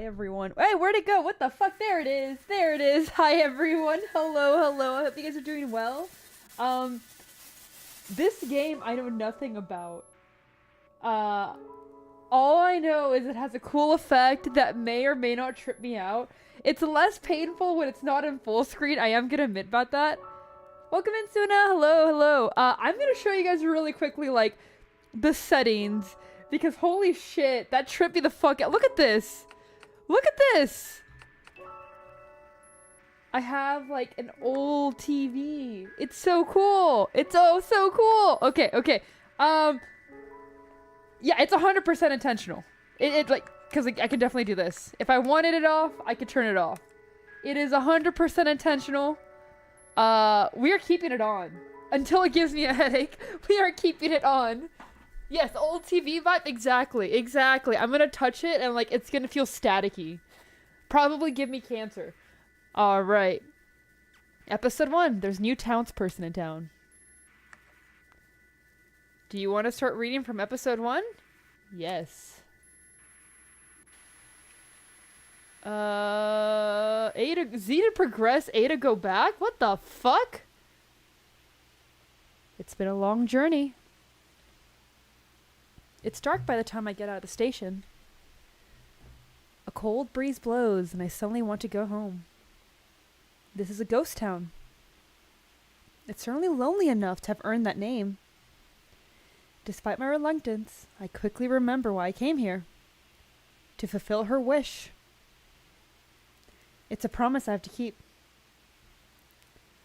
everyone. Hey, where'd it go? What the fuck? There it is. There it is. Hi everyone. Hello, hello. I hope you guys are doing well. This game I know nothing about. All I know is it has a cool effect that may or may not trip me out. It's less painful when it's not in full screen. I am gonna admit about that. Welcome in, Suna. Hello, hello. I'm gonna show you guys really quickly, like, the settings. Because holy shit, that tripped me the fuck out. Look at this. Look at this. I have, like, an old TV. It's so cool. It's so cool. Okay, okay. Yeah, it's 100% intentional. It like, because I can definitely do this. If I wanted it off, I could turn it off. It is 100% intentional. We are keeping it on. Until it gives me a headache, we are keeping it on. Yes, old TV vibe. Exactly, exactly. I'm gonna touch it and, like, it's gonna feel staticky. Probably give me cancer. Alright. Episode 1. There's new townsperson in town. Do you want to start reading from episode 1? Yes. A to Z to progress, A to go back? What the fuck? It's been a long journey. It's dark by the time I get out of the station. A cold breeze blows and I suddenly want to go home. This is a ghost town. It's certainly lonely enough to have earned that name. Despite my reluctance, I quickly remember why I came here. To fulfill her wish. It's a promise I have to keep.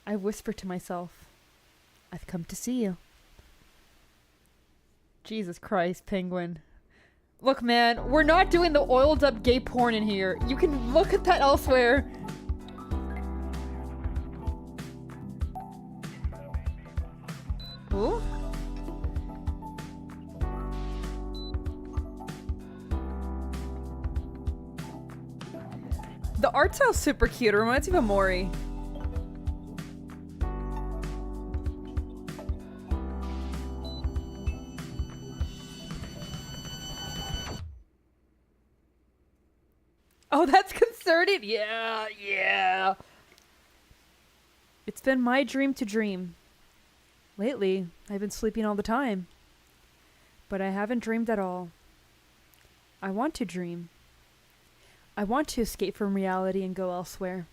I whisper to myself, I've come to see you. Jesus Christ, Penguin. Look, man, we're not doing the oiled up gay porn in here. You can look at that elsewhere. Ooh? The art style's super cute. It reminds me of Amori. Oh, that's concerning. Yeah, yeah. It's been my dream to dream. Lately, I've been sleeping all the time. But I haven't dreamed at all. I want to dream. I want to escape from reality and go elsewhere.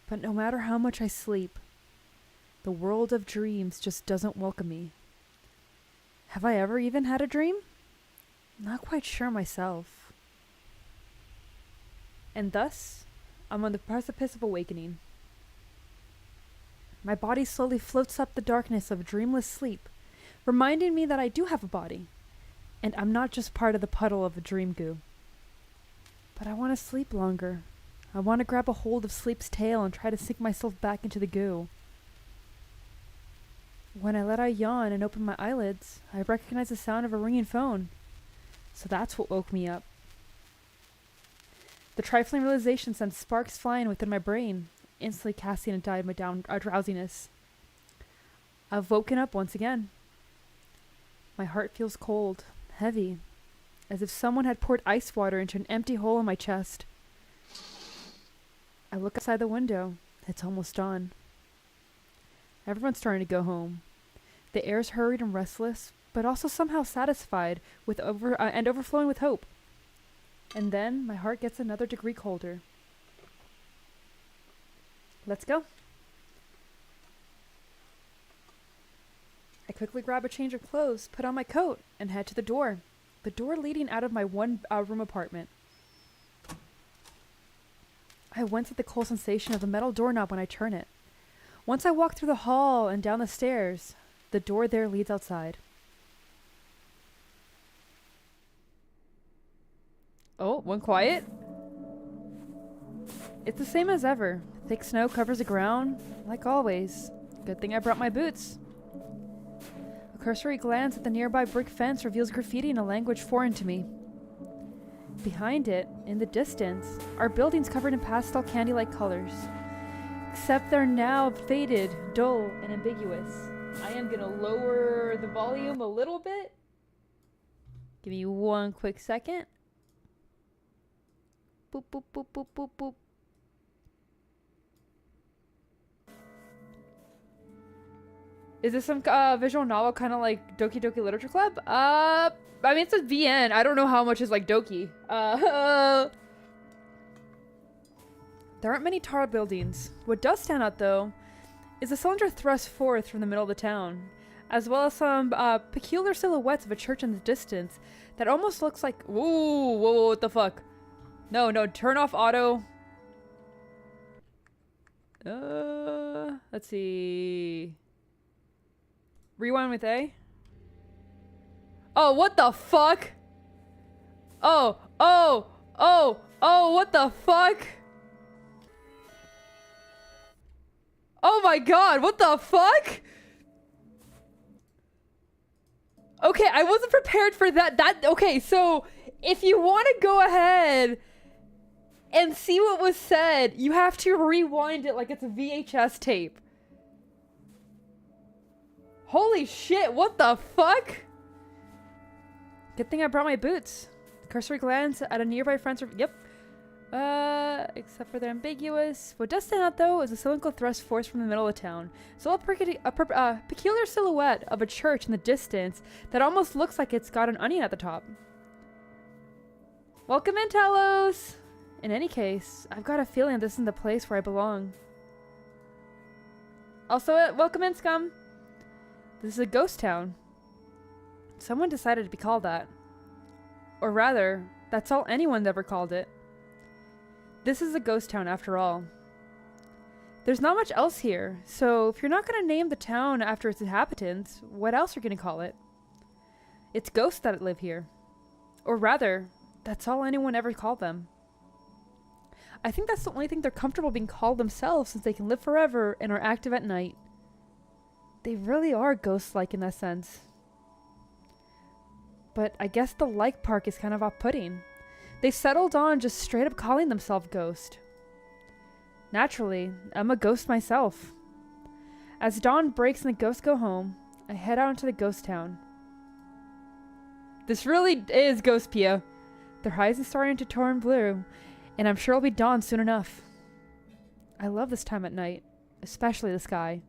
But no matter how much I sleep, the world of dreams just doesn't welcome me. Have I ever even had a dream? Not quite sure myself. And thus, I'm on the precipice of awakening. My body slowly floats up the darkness of dreamless sleep, reminding me that I do have a body, and I'm not just part of the puddle of a dream goo. But I want to sleep longer. I want to grab a hold of sleep's tail and try to sink myself back into the goo. When I let out a yawn and open my eyelids, I recognize the sound of a ringing phone. So that's what woke me up. The trifling realization sent sparks flying within my brain, instantly casting a die of my drowsiness. I've woken up once again. My heart feels cold, heavy, as if someone had poured ice water into an empty hole in my chest. I look outside the window. It's almost dawn. Everyone's starting to go home. The air's hurried and restless, but also somehow satisfied with and overflowing with hope. And then my heart gets another degree colder. Let's go. I quickly grab a change of clothes, put on my coat, and head to the door. The door leading out of my one-room apartment. I wince at the cold sensation of the metal doorknob when I turn it. Once I walk through the hall and down the stairs, the door there leads outside. Oh, went quiet? It's the same as ever. Thick snow covers the ground, like always. Good thing I brought my boots. A cursory glance at the nearby brick fence reveals graffiti in a language foreign to me. Behind it, in the distance, are buildings covered in pastel candy-like colors. Except they're now faded, dull, and ambiguous. I am gonna lower the volume a little bit. Give me one quick second. Boop, boop, boop, boop, boop, boop. Is this some visual novel kind of like Doki Doki Literature Club? I mean, it's a VN. I don't know how much is like Doki. There aren't many tall buildings. What does stand out, though, is a cylinder thrust forth from the middle of the town, as well as some peculiar silhouettes of a church in the distance that almost looks like... Ooh, whoa, what the fuck? No, turn off auto. Let's see... Rewind with A. Oh, what the fuck? Oh, what the fuck? Oh my god, what the fuck? Okay, I wasn't prepared for that. Okay, so if you want to go ahead and see what was said, you have to rewind it like it's a VHS tape. Holy shit, what the fuck? Good thing I brought my boots. The cursory glance at a nearby friend's... Yep. Except for they're ambiguous. What does stand out, though, is a cylindrical thrust forth from the middle of town. So a peculiar silhouette of a church in the distance that almost looks like it's got an onion at the top. Welcome in, Talos! In any case, I've got a feeling this isn't the place where I belong. Also, welcome in, scum! This is a ghost town. Someone decided to be called that. Or rather, that's all anyone's ever called it. This is a ghost town after all. There's not much else here, so if you're not going to name the town after its inhabitants, what else are you going to call it? It's ghosts that live here. Or rather, that's all anyone ever called them. I think that's the only thing they're comfortable being called themselves, since they can live forever and are active at night. They really are ghost-like in that sense. But I guess the like part is kind of off-putting. They settled on just straight up calling themselves Ghost. Naturally, I'm a ghost myself. As dawn breaks and the ghosts go home, I head out into the ghost town. This really is Ghostpia. The horizon's starting to turn blue, and I'm sure it'll be dawn soon enough. I love this time at night, especially the sky.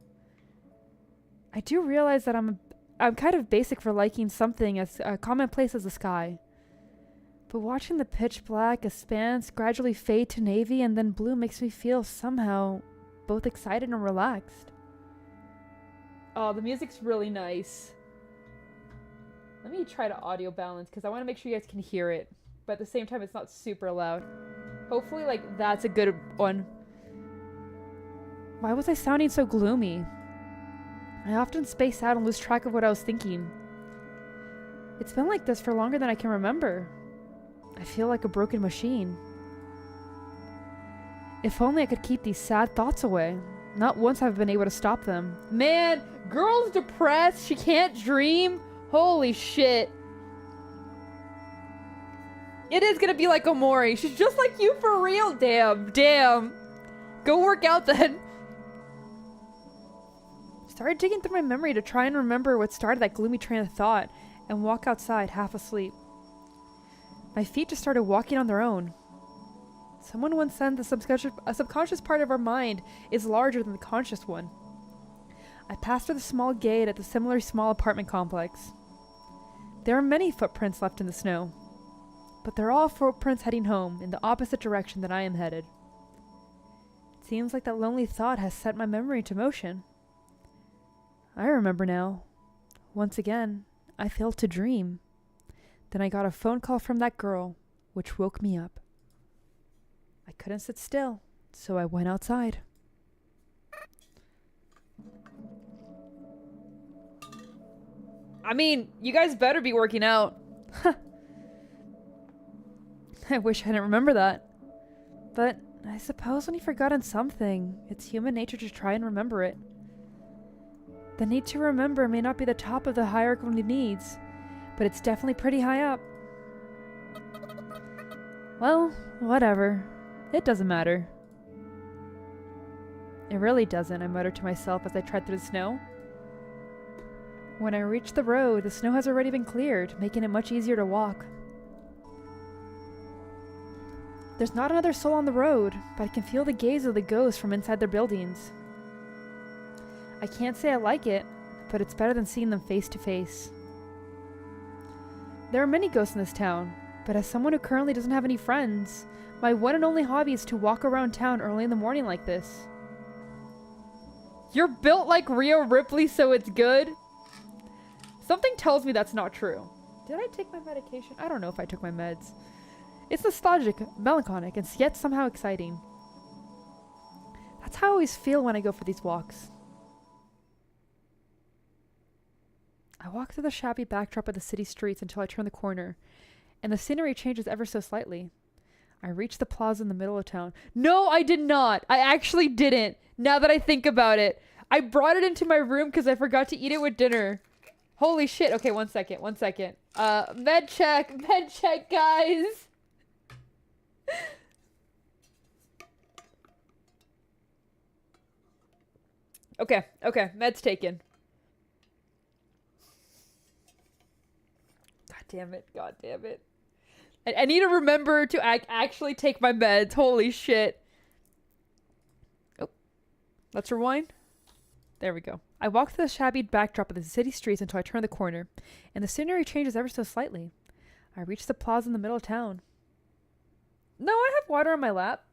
I do realize that I'm kind of basic for liking something as commonplace as the sky. But watching the pitch black expanse gradually fade to navy and then blue makes me feel somehow both excited and relaxed. Oh, the music's really nice. Let me try to audio balance because I want to make sure you guys can hear it. But at the same time, it's not super loud. Hopefully, like, that's a good one. Why was I sounding so gloomy? I often space out and lose track of what I was thinking. It's been like this for longer than I can remember. I feel like a broken machine. If only I could keep these sad thoughts away. Not once have I been able to stop them. Man, girl's depressed. She can't dream. Holy shit. It is gonna be like Omori. She's just like you for real. Damn. Go work out then. Started digging through my memory to try and remember what started that gloomy train of thought and walk outside half asleep. My feet just started walking on their own. Someone once said a subconscious part of our mind is larger than the conscious one. I passed through the small gate at the similarly small apartment complex. There are many footprints left in the snow, but they're all footprints heading home in the opposite direction that I am headed. It seems like that lonely thought has set my memory into motion. I remember now. Once again, I failed to dream. Then I got a phone call from that girl, which woke me up. I couldn't sit still, so I went outside. I mean, you guys better be working out. I wish I didn't remember that. But I suppose when you've forgotten something, it's human nature to try and remember it. The need to remember may not be the top of the hierarchy of needs, but it's definitely pretty high up. Well, whatever. It doesn't matter. It really doesn't, I muttered to myself as I tread through the snow. When I reached the road, the snow has already been cleared, making it much easier to walk. There's not another soul on the road, but I can feel the gaze of the ghosts from inside their buildings. I can't say I like it, but it's better than seeing them face to face. There are many ghosts in this town, but as someone who currently doesn't have any friends, my one and only hobby is to walk around town early in the morning like this. You're built like Rhea Ripley, so it's good? Something tells me that's not true. Did I take my medication? I don't know if I took my meds. It's nostalgic, melancholic, and yet somehow exciting. That's how I always feel when I go for these walks. I walk through the shabby backdrop of the city streets until I turn the corner, and the scenery changes ever so slightly. I reach the plaza in the middle of town. No, I did not. I actually didn't. Now that I think about it. I brought it into my room because I forgot to eat it with dinner. Holy shit. Okay, one second. Med check, guys. Okay, meds taken. God damn it. I need to remember to actually take my meds. Holy shit. Oh, let's rewind. There we go. I walk through the shabby backdrop of the city streets until I turn the corner, and the scenery changes ever so slightly. I reach the plaza in the middle of town. No, I have water on my lap.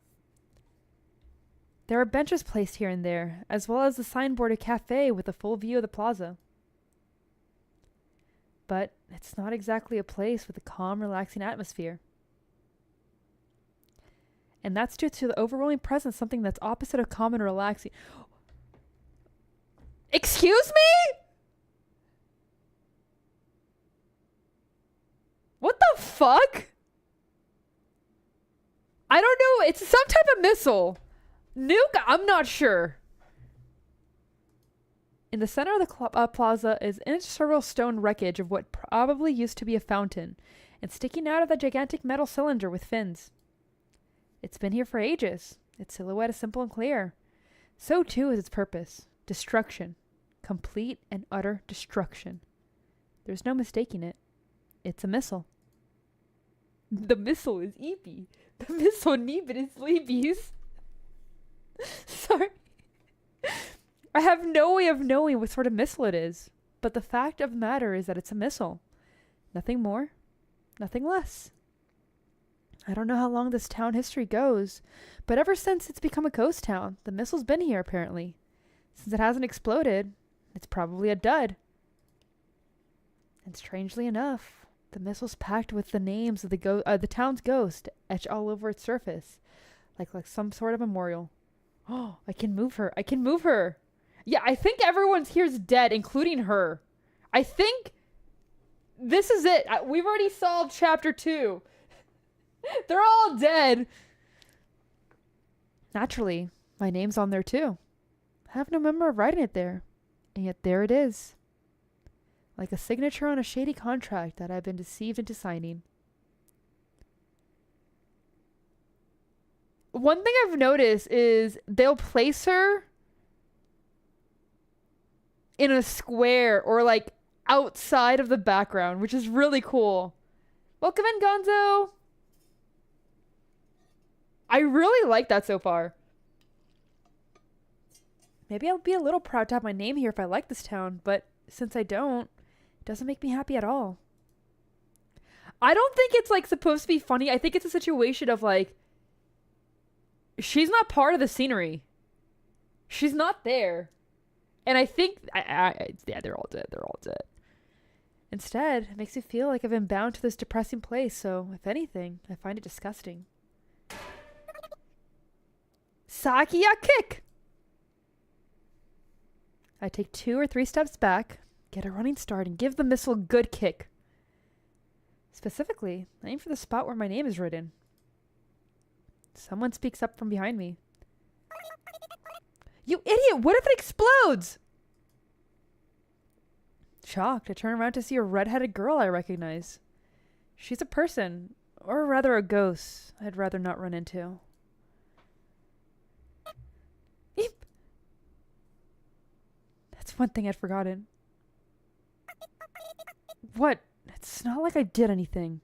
There are benches placed here and there, as well as the signboarded cafe with a full view of the plaza. But it's not exactly a place with a calm, relaxing atmosphere. And that's due to the overwhelming presence of something that's opposite of calm and relaxing. Excuse me? What the fuck? I don't know. It's some type of missile. Nuke? I'm not sure. In the center of the plaza is an integral stone wreckage of what probably used to be a fountain, and sticking out of the gigantic metal cylinder with fins. It's been here for ages. Its silhouette is simple and clear. So too is its purpose. Destruction. Complete and utter destruction. There's no mistaking it. It's a missile. The missile is Eepy. The missile Neebit is Sleepies. Sorry. I have no way of knowing what sort of missile it is, but the fact of the matter is that it's a missile. Nothing more, nothing less. I don't know how long this town history goes, but ever since it's become a ghost town, the missile's been here apparently. Since it hasn't exploded, it's probably a dud. And strangely enough, the missile's packed with the names of the town's ghost etched all over its surface, like some sort of memorial. Oh, I can move her. Yeah, I think everyone here's dead, including her. I think this is it. We've already solved chapter 2. They're all dead. Naturally, my name's on there too. I have no memory of writing it there, and yet there it is. Like a signature on a shady contract that I've been deceived into signing. One thing I've noticed is they'll place her in a square or like outside of the background, which is really cool. Welcome in, Gonzo. I really like that so far. Maybe I'll be a little proud to have my name here if I like this town, but since I don't, it doesn't make me happy at all. I don't think it's like supposed to be funny. I think it's a situation of like, she's not part of the scenery. She's not there. And I think, yeah, they're all dead. Instead, it makes me feel like I've been bound to this depressing place, so if anything, I find it disgusting. Sakiya kick! I take 2 or 3 steps back, get a running start, and give the missile a good kick. Specifically, I aim for the spot where my name is written. Someone speaks up from behind me. You idiot! What if it explodes? Shocked, I turn around to see a red-headed girl I recognize. She's a person, or rather a ghost, I'd rather not run into. Eep! That's one thing I'd forgotten. What? It's not like I did anything.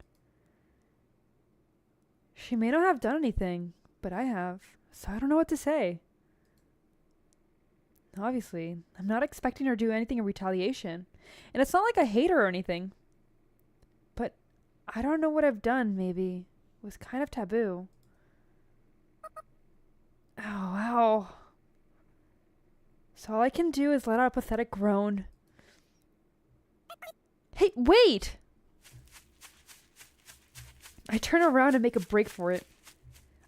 She may not have done anything, but I have, so I don't know what to say. Obviously, I'm not expecting her to do anything in retaliation, and it's not like I hate her or anything. But I don't know what I've done, maybe. It was kind of taboo. Oh, wow. So all I can do is let out a pathetic groan. Hey, wait! I turn around and make a break for it.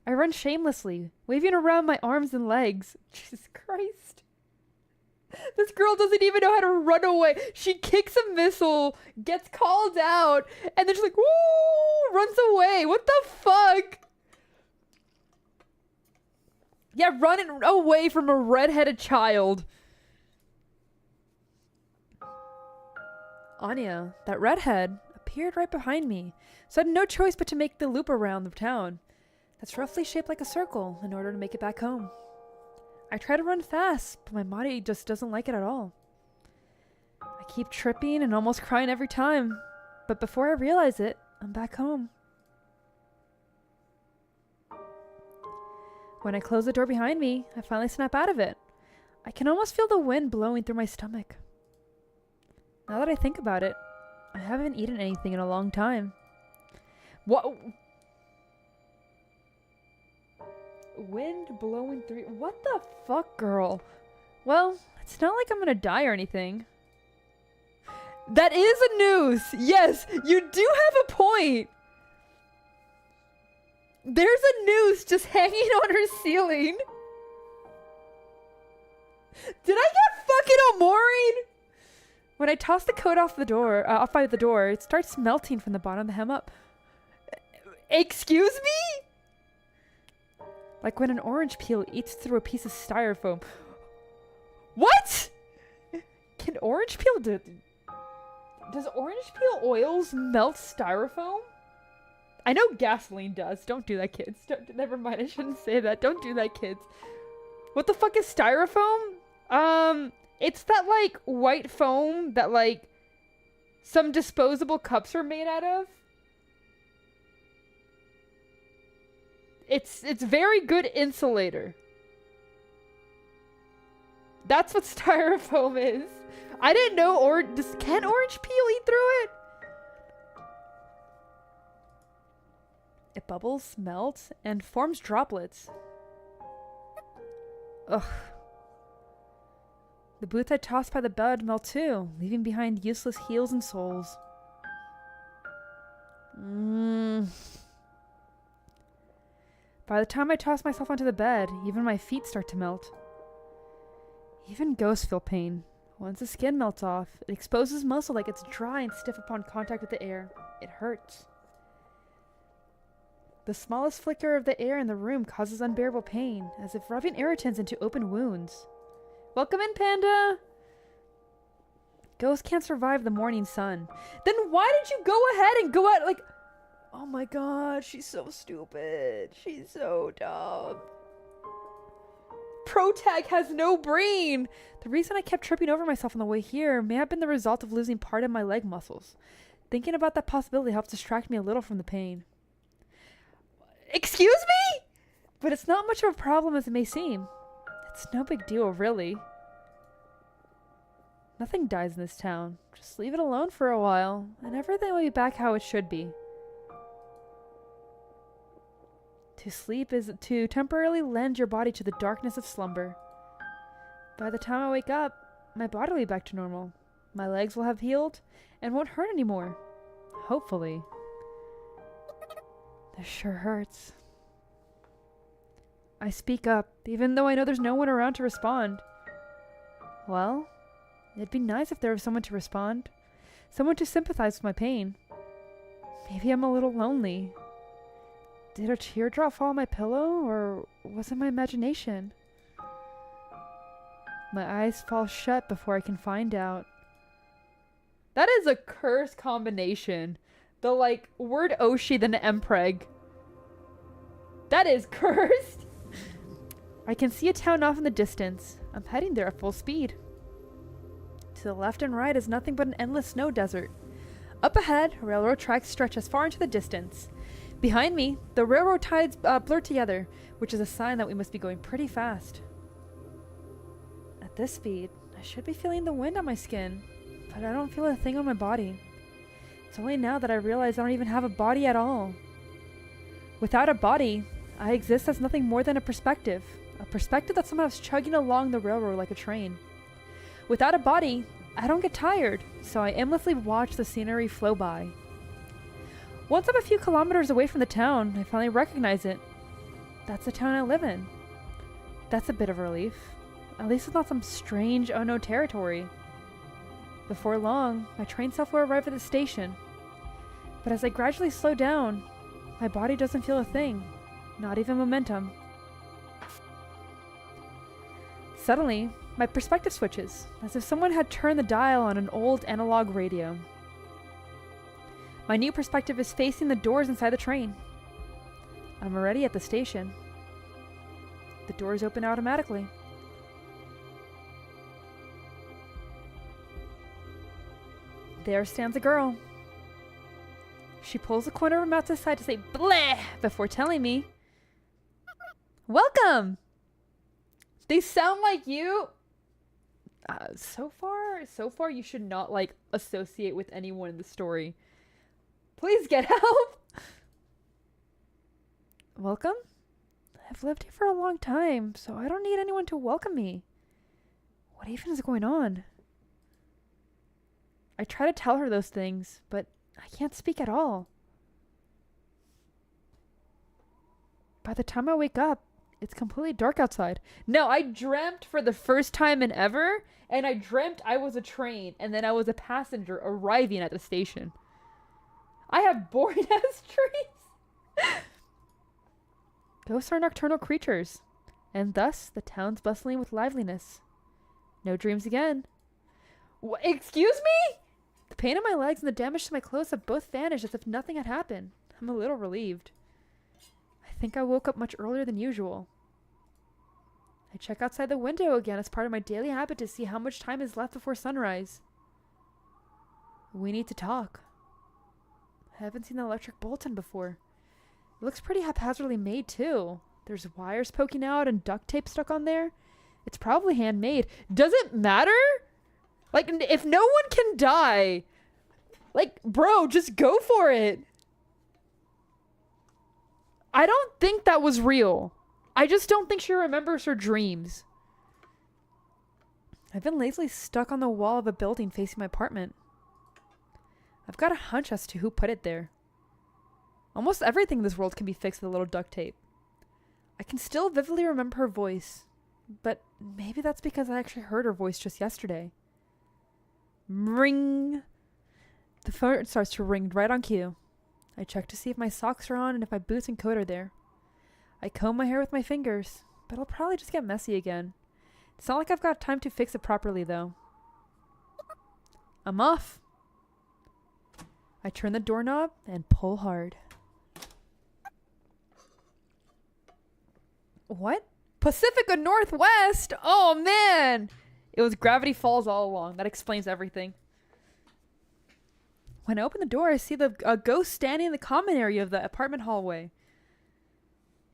I run shamelessly, waving around my arms and legs. Jesus Christ. This girl doesn't even know how to run away. She kicks a missile, gets called out, and then she's like, woo, runs away. What the fuck? Yeah, running away from a redheaded child. Anya, that redhead, appeared right behind me, so I had no choice but to make the loop around the town. That's roughly shaped like a circle in order to make it back home. I try to run fast, but my body just doesn't like it at all. I keep tripping and almost crying every time, but before I realize it, I'm back home. When I close the door behind me, I finally snap out of it. I can almost feel the wind blowing through my stomach. Now that I think about it, I haven't eaten anything in a long time. What? Wind blowing through. What the fuck, girl? Well, it's not like I'm gonna die or anything. That is a noose. Yes, you do have a point. There's a noose just hanging on her ceiling. Did I get fucking Omori'd? When I toss the coat off by the door, it starts melting from the bottom of the hem up. Excuse me? Like when an orange peel eats through a piece of styrofoam. What? Can orange peel do... Does orange peel oils melt styrofoam? I know gasoline does. Don't do that, kids. Never mind, I shouldn't say that. Don't do that, kids. What the fuck is styrofoam? It's that, like, white foam that, like, some disposable cups are made out of. It's very good insulator. That's what styrofoam is. I didn't know, can orange peel eat through it? It bubbles, melts, and forms droplets. Ugh. The boots I tossed by the bed melt too, leaving behind useless heels and soles. By the time I toss myself onto the bed, even my feet start to melt. Even ghosts feel pain. Once the skin melts off, it exposes muscle like it's dry and stiff upon contact with the air. It hurts. The smallest flicker of the air in the room causes unbearable pain, as if rubbing irritants into open wounds. Welcome in, Panda! Ghosts can't survive the morning sun. Then why did you go ahead and go out like... Oh my god, she's so stupid. She's so dumb. Protag has no brain! The reason I kept tripping over myself on the way here may have been the result of losing part of my leg muscles. Thinking about that possibility helps distract me a little from the pain. Excuse me? But it's not much of a problem as it may seem. It's no big deal, really. Nothing dies in this town. Just leave it alone for a while, and everything will be back how it should be. To sleep is to temporarily lend your body to the darkness of slumber. By the time I wake up, my body will be back to normal. My legs will have healed and won't hurt anymore. Hopefully. This sure hurts. I speak up, even though I know there's no one around to respond. Well, it'd be nice if there was someone to respond. Someone to sympathize with my pain. Maybe I'm a little lonely. Did a teardrop fall on my pillow, or was it my imagination? My eyes fall shut before I can find out. That is a curse combination. The, like, word Oshi then Empreg. That is cursed! I can see a town off in the distance. I'm heading there at full speed. To the left and right is nothing but an endless snow desert. Up ahead, railroad tracks stretch as far into the distance. Behind me, the railroad ties blur together, which is a sign that we must be going pretty fast. At this speed, I should be feeling the wind on my skin, but I don't feel a thing on my body. It's only now that I realize I don't even have a body at all. Without a body, I exist as nothing more than a perspective that somehow is chugging along the railroad like a train. Without a body, I don't get tired, so I aimlessly watch the scenery flow by. Once I'm a few kilometers away from the town, I finally recognize it. That's the town I live in. That's a bit of a relief. At least it's not some strange, unknown territory. Before long, my train self will arrive at the station. But as I gradually slow down, my body doesn't feel a thing, not even momentum. Suddenly, my perspective switches, as if someone had turned the dial on an old analog radio. My new perspective is facing the doors inside the train. I'm already at the station. The doors open automatically. There stands a girl. She pulls the corner of her mouth to the side to say bleh before telling me, "Welcome!" They sound like you. So far you should not like associate with anyone in the story. Please get help. Welcome? I've lived here for a long time, so I don't need anyone to welcome me. What even is going on? I try to tell her those things, but I can't speak at all. By the time I wake up, it's completely dark outside. No, I dreamt for the first time in ever, and I dreamt I was a train, and then I was a passenger arriving at the station. I have boring-ass dreams. Ghosts are nocturnal creatures, and thus the town's bustling with liveliness. No dreams again. Excuse me? The pain in my legs and the damage to my clothes have both vanished as if nothing had happened. I'm a little relieved. I think I woke up much earlier than usual. I check outside the window again as part of my daily habit to see how much time is left before sunrise. We need to talk. I haven't seen the electric bulletin before. It looks pretty haphazardly made too. There's wires poking out and duct tape stuck on there. It's probably handmade. Does it matter? Like, if no one can die, like, bro, just go for it. I don't think that was real. I just don't think she remembers her dreams. I've been lazily stuck on the wall of a building facing my apartment. I've got a hunch as to who put it there. Almost everything in this world can be fixed with a little duct tape. I can still vividly remember her voice, but maybe that's because I actually heard her voice just yesterday. Ring! The phone starts to ring right on cue. I check to see if my socks are on and if my boots and coat are there. I comb my hair with my fingers, but it'll probably just get messy again. It's not like I've got time to fix it properly, though. I'm off. I turn the doorknob and pull hard. What? Pacifica Northwest? Oh, man! It was Gravity Falls all along. That explains everything. When I open the door, I see a ghost standing in the common area of the apartment hallway.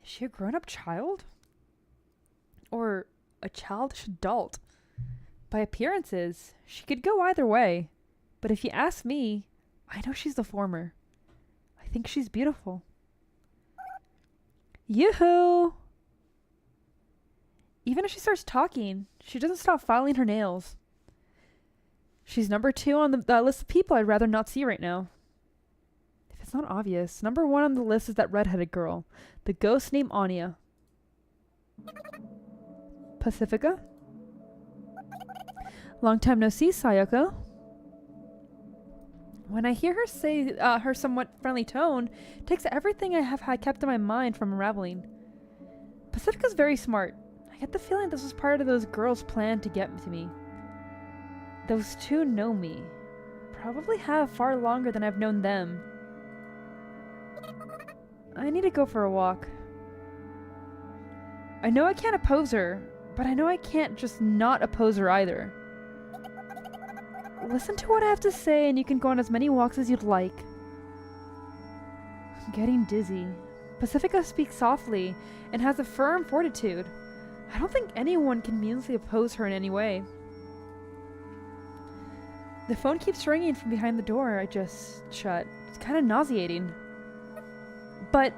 Is she a grown-up child? Or a childish adult? By appearances, she could go either way. But if you ask me, I know she's the former. I think she's beautiful. Yoo-hoo! Even if she starts talking, she doesn't stop filing her nails. She's number 2 on the list of people I'd rather not see right now. If it's not obvious, number 1 on the list is that redheaded girl, the ghost named Anya. Pacifica? Long time no see, Sayoko. When I hear her say her somewhat friendly tone, it takes everything I have had kept in my mind from unraveling. Pacifica's very smart. I get the feeling this was part of those girls' plan to get to me. Those two know me. Probably have far longer than I've known them. I need to go for a walk. I know I can't oppose her, but I know I can't just not oppose her either. Listen to what I have to say and you can go on as many walks as you'd like. getting dizzy. Pacifica speaks softly and has a firm fortitude. I don't think anyone can meaningfully oppose her in any way. The phone keeps ringing from behind the door I just shut. It's kind of nauseating. But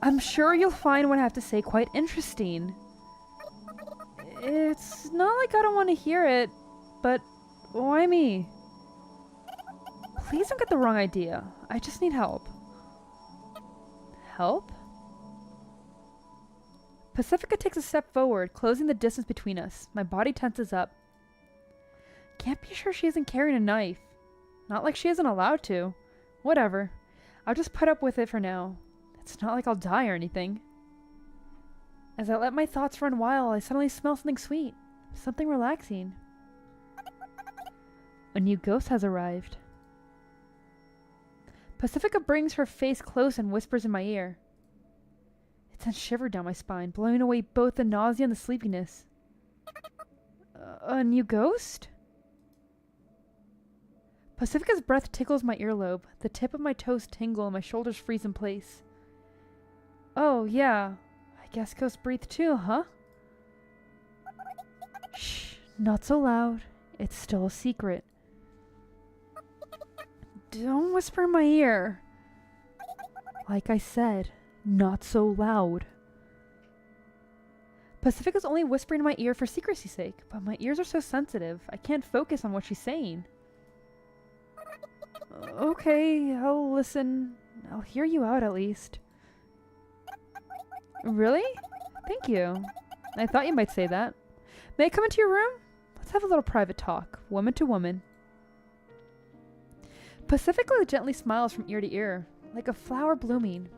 I'm sure you'll find what I have to say quite interesting. It's not like I don't want to hear it, but why me? Please don't get the wrong idea. I just need help. Help? Pacifica takes a step forward, closing the distance between us. My body tenses up. Can't be sure she isn't carrying a knife. Not like she isn't allowed to. Whatever. I'll just put up with it for now. It's not like I'll die or anything. As I let my thoughts run wild, I suddenly smell something sweet. Something relaxing. A new ghost has arrived. Pacifica brings her face close and whispers in my ear. It sends shivers down my spine, blowing away both the nausea and the sleepiness. A new ghost? Pacifica's breath tickles my earlobe. The tip of my toes tingle and my shoulders freeze in place. Oh, yeah. I guess ghosts breathe too, huh? Shh, not so loud. It's still a secret. Don't whisper in my ear. Like I said, not so loud. Pacifica's only whispering in my ear for secrecy's sake, but my ears are so sensitive, I can't focus on what she's saying. Okay, I'll listen. I'll hear you out at least. Really? Thank you. I thought you might say that. May I come into your room? Let's have a little private talk, woman to woman. Pacifica gently smiles from ear to ear, like a flower blooming.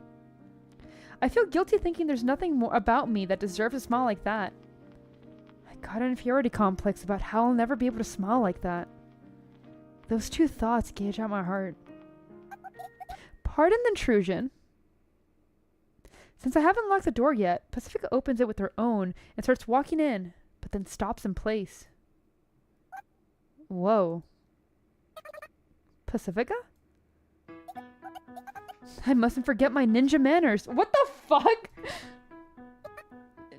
I feel guilty thinking there's nothing more about me that deserves a smile like that. I got an inferiority complex about how I'll never be able to smile like that. Those two thoughts gauge out my heart. Pardon the intrusion. Since I haven't locked the door yet, Pacifica opens it with her own and starts walking in, but then stops in place. Whoa. Pacifica? I mustn't forget my ninja manners. What the fuck?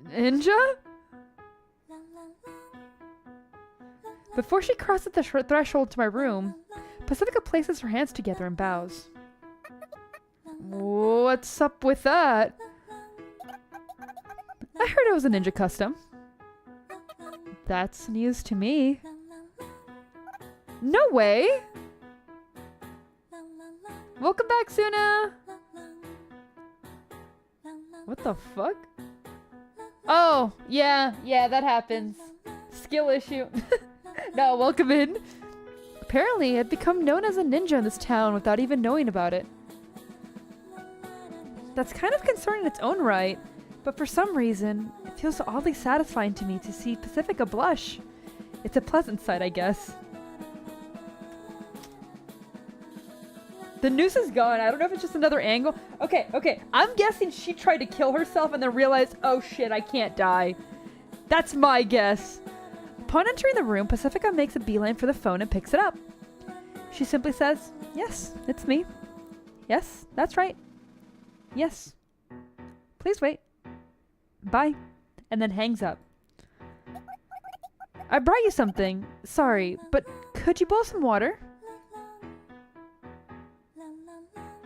Ninja? Before she crosses the threshold to my room, Pacifica places her hands together and bows. What's up with that? I heard it was a ninja custom. That's news to me. No way! Welcome back, Suna! What the fuck? Oh, yeah, that happens. Skill issue. No, welcome in. Apparently, I've become known as a ninja in this town without even knowing about it. That's kind of concerning in its own right, but for some reason, it feels oddly satisfying to me to see Pacifica blush. It's a pleasant sight, I guess. The noose is gone. I don't know if it's just another angle. Okay. I'm guessing she tried to kill herself and then realized, oh shit, I can't die. That's my guess. Upon entering the room, Pacifica makes a beeline for the phone and picks it up. She simply says, yes, it's me. Yes, that's right. Yes. Please wait. Bye. And then hangs up. I brought you something. Sorry, but could you boil some water?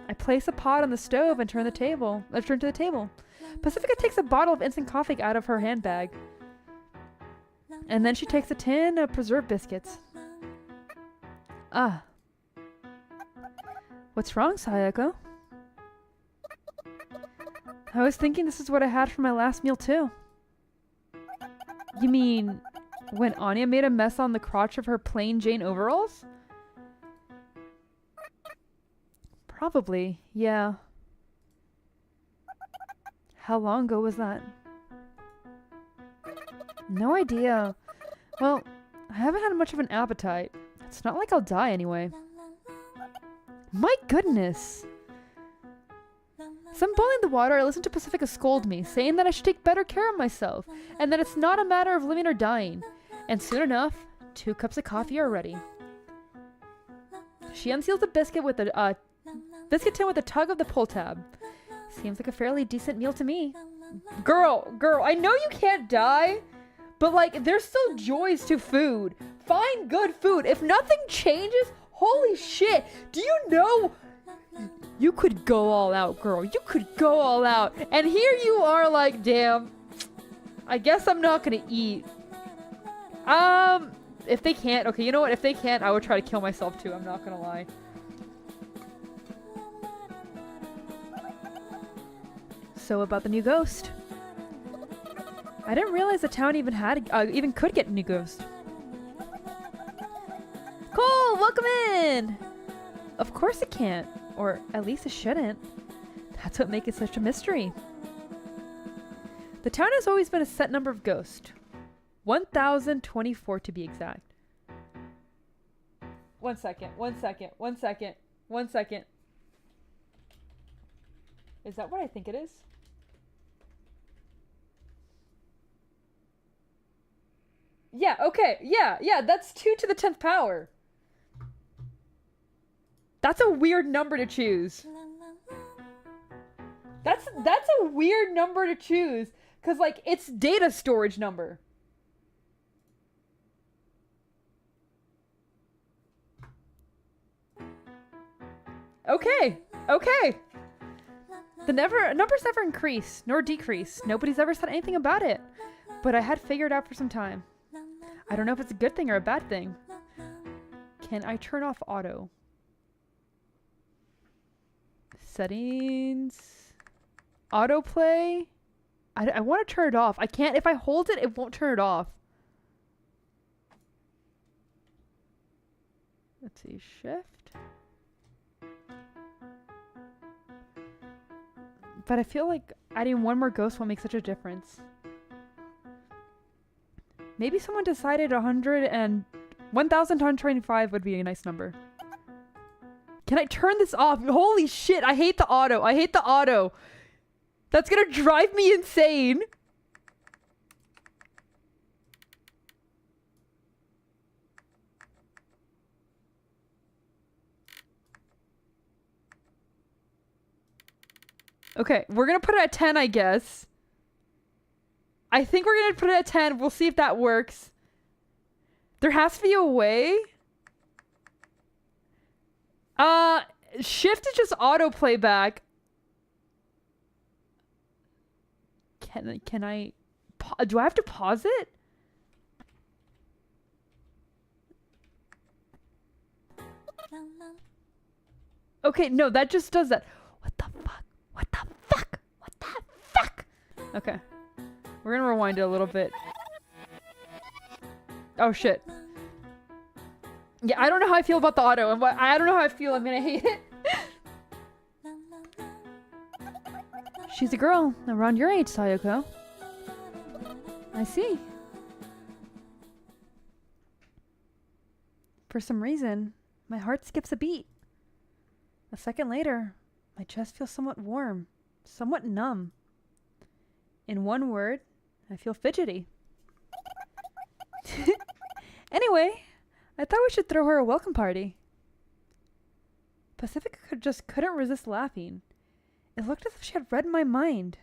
I place a pot on the stove and turn to the table. Pacifica takes a bottle of instant coffee out of her handbag. And then she takes a tin of preserved biscuits. Ah. What's wrong, Sayako? I was thinking this is what I had for my last meal too. You mean when Anya made a mess on the crotch of her plain Jane overalls? Probably, yeah. How long ago was that? No idea. Well, I haven't had much of an appetite. It's not like I'll die anyway. My goodness! As I'm boiling the water, I listen to Pacifica scold me, saying that I should take better care of myself, and that it's not a matter of living or dying. And soon enough, 2 cups of coffee are ready. She unseals the biscuit with the Biscuit tin with a tug of the pull tab. Seems like a fairly decent meal to me. Girl, I know you can't die, but like, there's still joys to food. Find good food. If nothing changes, holy shit. Do you know? You could go all out, girl. You could go all out. And here you are like, damn, I guess I'm not gonna eat. If they can't, okay, you know what? If they can't, I would try to kill myself too. I'm not gonna lie. So about the new ghost. I didn't realize the town even had, even could get a new ghost. Cole, welcome in! Of course it can't. Or at least it shouldn't. That's what makes it such a mystery. The town has always been a set number of ghosts. 1,024 to be exact. One second. Is that what I think it is? Yeah, okay. Yeah, that's 2 to the 10th power. That's a weird number to choose. That's a weird number to choose. Cause like, it's data storage number. Okay. The numbers never increase, nor decrease. Nobody's ever said anything about it. But I had figured out for some time. I don't know if it's a good thing or a bad thing. Can I turn off auto? Settings. Autoplay. I want to turn it off. I can't. If I hold it, it won't turn it off. Let's see. Shift. But I feel like adding one more ghost won't make such a difference. Maybe someone decided 1,125 would be a nice number. Can I turn this off? Holy shit, I hate the auto. That's gonna drive me insane. Okay, we're gonna put it at 10, I guess. I think we're gonna put it at 10. We'll see if that works. There has to be a way. Shift is just auto playback. Can I do I have to pause it? Okay, no, that just does that. What the fuck? Okay. We're gonna rewind it a little bit. Oh shit. Yeah, I don't know how I feel about the auto, and I don't know how I feel. I'm gonna hate it. She's a girl around your age, Sayoko. I see. For some reason, my heart skips a beat. A second later, my chest feels somewhat warm, somewhat numb. In one word, I feel fidgety. Anyway, I thought we should throw her a welcome party. Pacifica just couldn't resist laughing. It looked as if she had read my mind.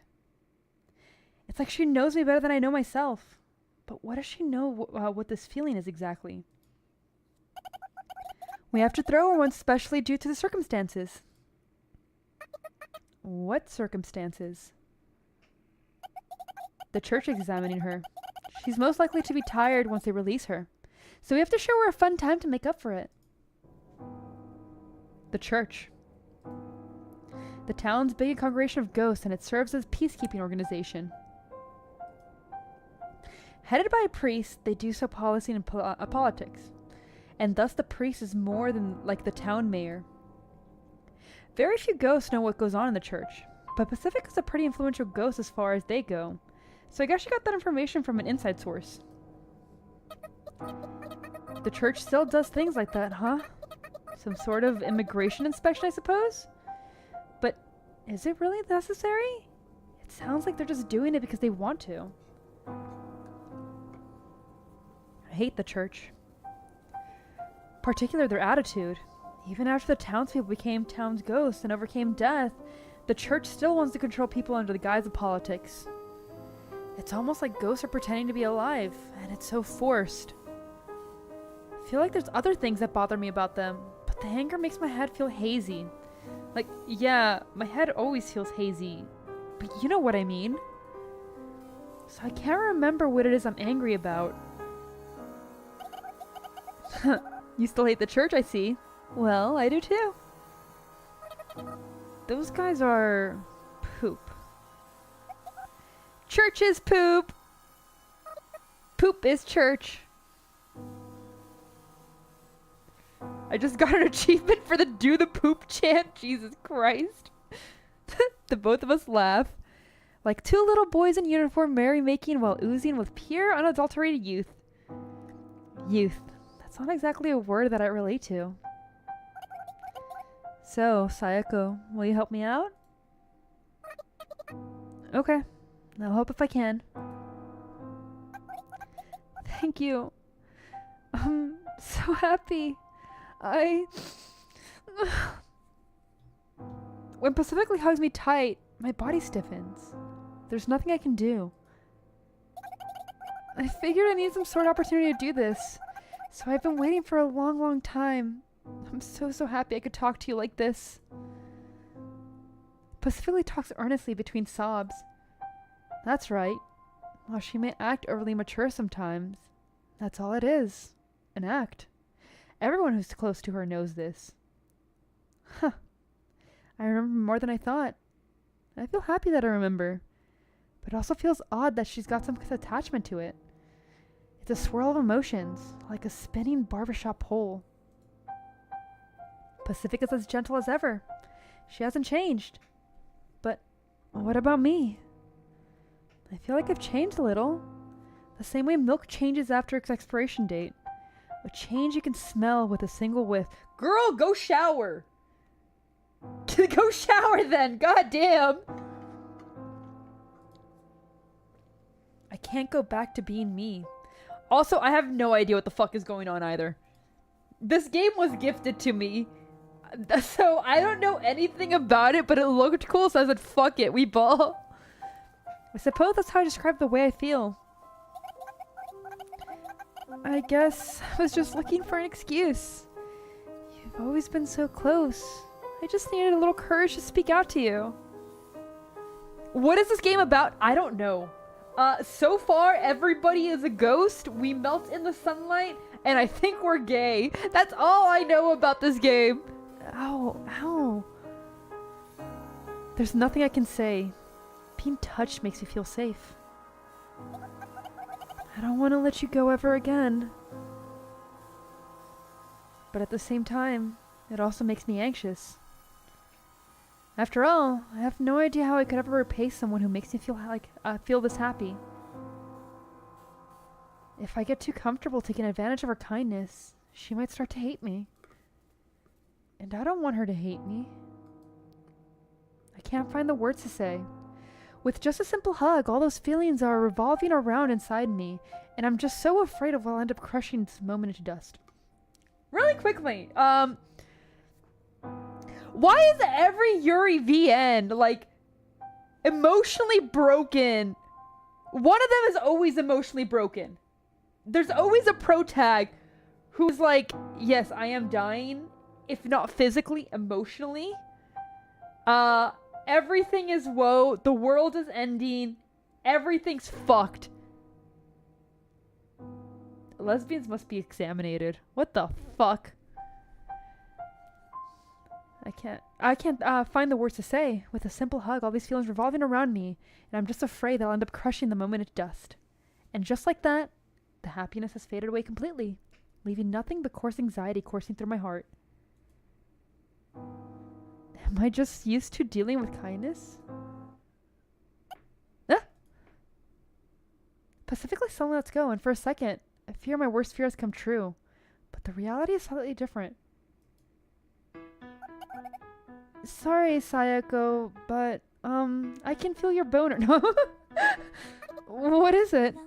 It's like she knows me better than I know myself. But what does she know what this feeling is exactly? We have to throw her one specially due to the circumstances. What circumstances? The church is examining her. She's most likely to be tired once they release her. So we have to show her a fun time to make up for it. The church. The town's big congregation of ghosts, and it serves as a peacekeeping organization. Headed by a priest, they do so policy and politics. And thus the priest is more than like the town mayor. Very few ghosts know what goes on in the church, but Pacifica's a pretty influential ghost as far as they go. So I guess she got that information from an inside source. The church still does things like that, huh? Some sort of immigration inspection, I suppose? But is it really necessary? It sounds like they're just doing it because they want to. I hate the church. Particularly their attitude. Even after the townspeople became town's ghosts and overcame death, the church still wants to control people under the guise of politics. It's almost like ghosts are pretending to be alive, and it's so forced. I feel like there's other things that bother me about them, but the anger makes my head feel hazy. Like, yeah, my head always feels hazy, but you know what I mean. So I can't remember what it is I'm angry about. You still hate the church, I see. Well, I do too. Those guys are poop. Church is poop. Poop is church. I just got an achievement for the do the poop chant. Jesus Christ. The both of us laugh. Like two little boys in uniform merrymaking while oozing with pure unadulterated youth. Youth. That's not exactly a word that I relate to. So, Sayako, will you help me out? Okay. I'll help if I can. Thank you. I'm so happy. When Pacifically hugs me tight, my body stiffens. There's nothing I can do. I figured I need some sort of opportunity to do this, so I've been waiting for a long, long time. I'm so happy I could talk to you like this. Pacifically talks earnestly between sobs. That's right. While she may act overly mature sometimes, that's all it is. An act. Everyone who's close to her knows this. Huh. I remember more than I thought. I feel happy that I remember. But it also feels odd that she's got some attachment to it. It's a swirl of emotions, like a spinning barbershop pole. Pacific is as gentle as ever. She hasn't changed. But what about me? I feel like I've changed a little. The same way milk changes after its expiration date. A change you can smell with a single whiff. Girl, go shower! Go shower then! God damn! I can't go back to being me. Also, I have no idea what the fuck is going on either. This game was gifted to me. So, I don't know anything about it, but it looked cool, so I said, fuck it, we ball. I suppose that's how I describe the way I feel. I guess I was just looking for an excuse. You've always been so close. I just needed a little courage to speak out to you. What is this game about? I don't know. So far, everybody is a ghost. We melt in the sunlight, and I think we're gay. That's all I know about this game. Ow, ow. There's nothing I can say. Being touched makes me feel safe. I don't want to let you go ever again. But at the same time, it also makes me anxious. After all, I have no idea how I could ever repay someone who makes me feel this happy. If I get too comfortable taking advantage of her kindness, she might start to hate me. And I don't want her to hate me. I can't find the words to say. With just a simple hug, all those feelings are revolving around inside me, and I'm just so afraid of what I'll end up crushing this moment into dust. Really quickly, why is every Yuri VN, like, emotionally broken? One of them is always emotionally broken. There's always a pro tag who's like, yes, I am dying, if not physically, emotionally. Everything is woe, the world is ending, everything's fucked. Lesbians must be examinated. What the fuck? I can't find the words to say. With a simple hug, all these feelings revolving around me, and I'm just afraid that I'll end up crushing the moment into dust. And just like that, the happiness has faded away completely, leaving nothing but coarse anxiety coursing through my heart. Am I just used to dealing with kindness? Ah! Pacifically suddenly lets go, and for a second, I fear my worst fears come true. But the reality is slightly different. Sorry, Sayako, but, I can feel your boner. No. What is it?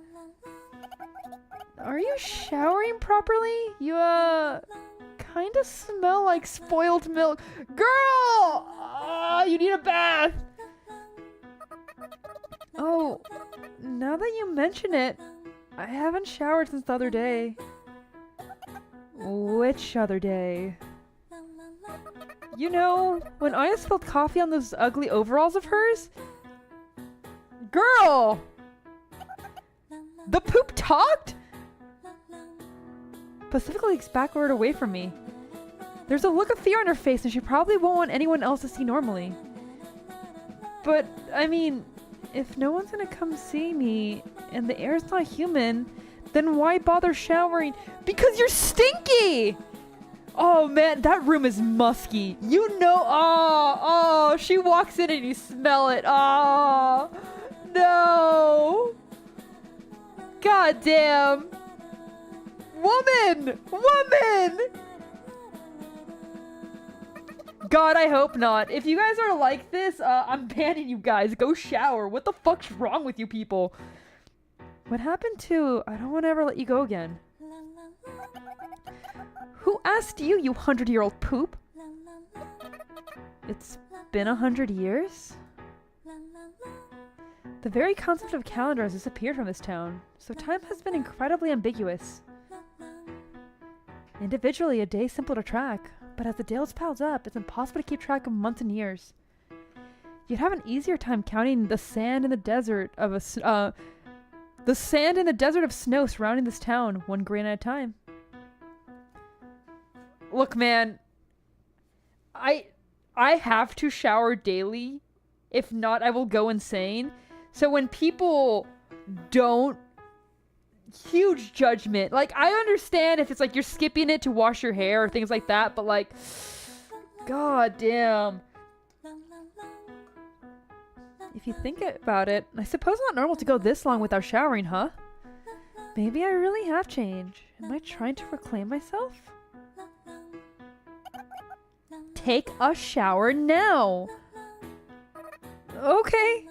Are you showering properly? You, kinda smell like spoiled milk. Girl! You need a bath! Oh, now that you mention it, I haven't showered since the other day. Which other day? You know, when Aya spilled coffee on those ugly overalls of hers? Girl! The poop talked? Pacifica leaks backward away from me. There's a look of fear on her face and she probably won't want anyone else to see normally. But, I mean, if no one's gonna come see me and the air's not human, then why bother showering? Because you're stinky! Oh man, that room is musky. You know, oh, she walks in and you smell it. Oh, no. God damn. Woman! Woman! God, I hope not. If you guys are like this, I'm banning you guys. Go shower. What the fuck's wrong with you people? What happened to I don't want to ever let you go again? Who asked you, you 100-year-old poop? It's been 100 years? The very concept of calendar has disappeared from this town, so time has been incredibly ambiguous. Individually, a day is simple to track, but as the days piles up, it's impossible to keep track of months and years. You'd have an easier time counting the sand in the desert of snow surrounding this town, one grain at a time. Look, man, I have to shower daily. If not, I will go insane. So when people don't, huge judgment. Like, I understand if it's like you're skipping it to wash your hair or things like that, but like, god damn. If you think about it, I suppose it's not normal to go this long without showering, huh? Maybe I really have changed. Am I trying to reclaim myself? Take a shower now! Okay.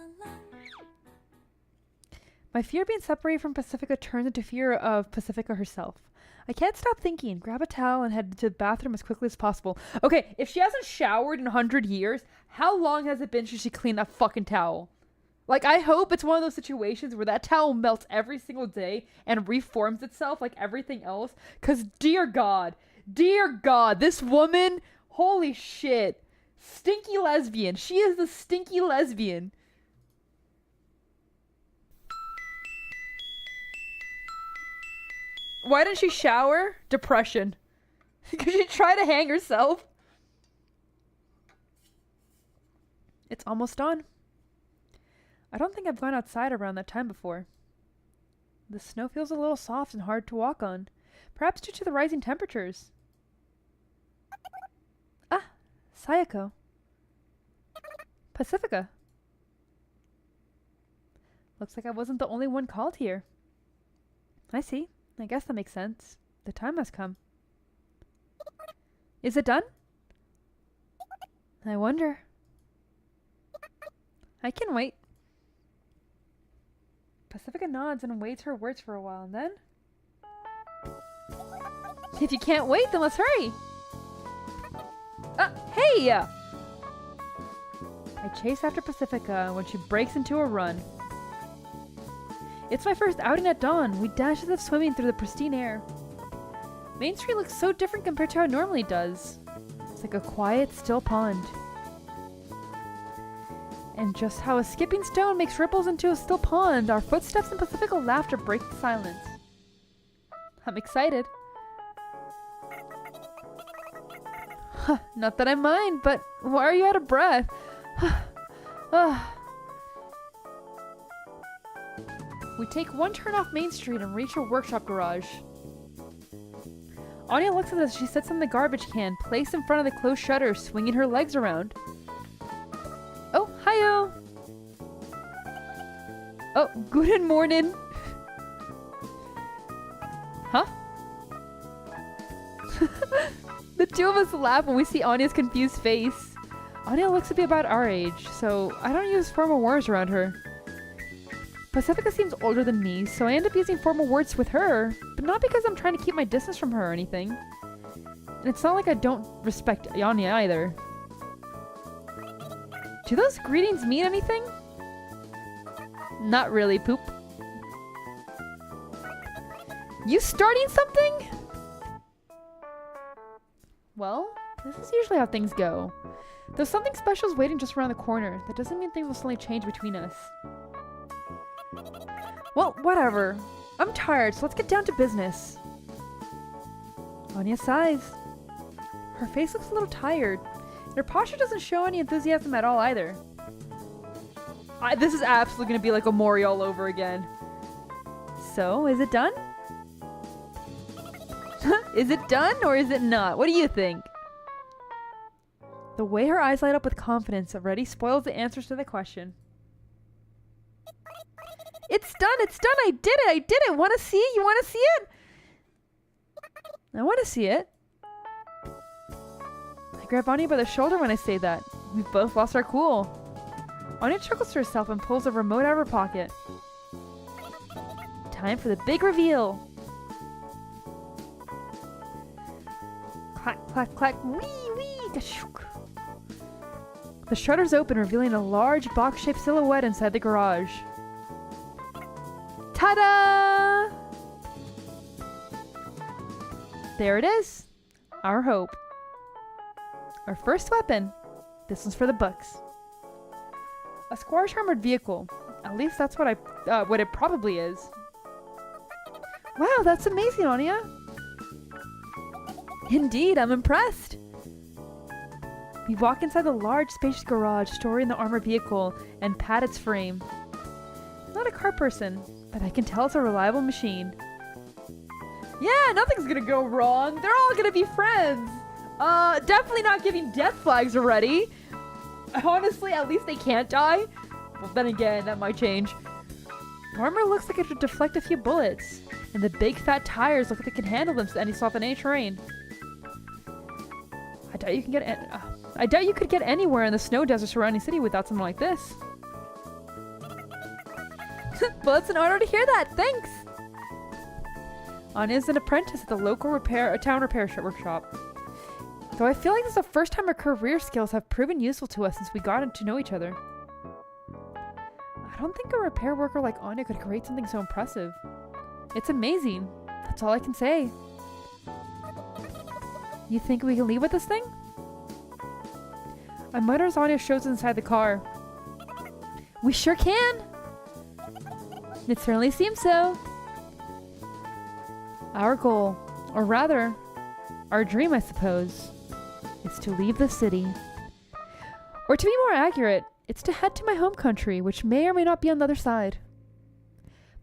My fear of being separated from Pacifica turns into fear of Pacifica herself. I can't stop thinking. Grab a towel and head to the bathroom as quickly as possible. Okay, if she hasn't showered in 100 years, how long has it been since she cleaned that fucking towel? Like, I hope it's one of those situations where that towel melts every single day and reforms itself like everything else. Because, dear God, this woman, holy shit. Stinky lesbian. She is the stinky lesbian. Why didn't she shower? Depression. Because she tried to hang herself. It's almost dawn. I don't think I've gone outside around that time before. The snow feels a little soft and hard to walk on. Perhaps due to the rising temperatures. Ah, Sayako. Pacifica. Looks like I wasn't the only one called here. I see. I guess that makes sense. The time has come. Is it done? I wonder. I can wait. Pacifica nods and waits her words for a while, and then... If you can't wait, then let's hurry! Hey! I chase after Pacifica when she breaks into a run. It's my first outing at dawn. We dash as if swimming through the pristine air. Main Street looks so different compared to how it normally does. It's like a quiet, still pond. And just how a skipping stone makes ripples into a still pond, our footsteps and Pacifica laughter break the silence. I'm excited. Not that I mind, but why are you out of breath? We take one turn off Main Street and reach a workshop garage. Anya looks at us as she sits in the garbage can, placed in front of the closed shutter, swinging her legs around. Oh, hiyo! Oh, guten morning! Huh? The two of us laugh when we see Anya's confused face. Anya looks to be about our age, so I don't use formal words around her. Pacifica seems older than me, so I end up using formal words with her, but not because I'm trying to keep my distance from her or anything. And it's not like I don't respect Anya either. Do those greetings mean anything? Not really, poop. You starting something? Well, this is usually how things go. Though something special is waiting just around the corner, that doesn't mean things will suddenly change between us. Well, whatever. I'm tired, so let's get down to business. Anya sighs. Her face looks a little tired. And her posture doesn't show any enthusiasm at all either. This is absolutely going to be like a Mori all over again. So, is it done? Is it done or is it not? What do you think? The way her eyes light up with confidence already spoils the answers to the question. It's done! It's done! I did it! I did it! Want to see it? You want to see it? I want to see it. I grab Anya by the shoulder when I say that. We've both lost our cool. Anya chuckles to herself and pulls a remote out of her pocket. Time for the big reveal! Clack, clack, clack, wee, wee, gashook. The shutters open, revealing a large box-shaped silhouette inside the garage. Ta-da! There it is. Our hope. Our first weapon. This one's for the books. A squash armored vehicle. At least that's what it probably is. Wow, that's amazing, Anya. Indeed, I'm impressed. We walk inside the large, spacious garage, storing the armored vehicle, and pat its frame. I'm not a car person, but I can tell it's a reliable machine. Yeah, nothing's gonna go wrong. They're all gonna be friends. Definitely not giving death flags already. Honestly, at least they can't die. Well, then again, that might change. The armor looks like it would deflect a few bullets, and the big fat tires look like they can handle them any soft in any terrain. I doubt you could get anywhere in the snow desert surrounding city without something like this. Well, it's an honor to hear that. Thanks. Anya is an apprentice at the local town repair workshop. Though I feel like this is the first time our career skills have proven useful to us since we got to know each other. I don't think a repair worker like Anya could create something so impressive. It's amazing. That's all I can say. You think we can leave with this thing? I mutter as Anya shows inside the car. We sure can! It certainly seems so. Our goal, or rather, our dream, I suppose, is to leave the city. Or to be more accurate, it's to head to my home country, which may or may not be on the other side.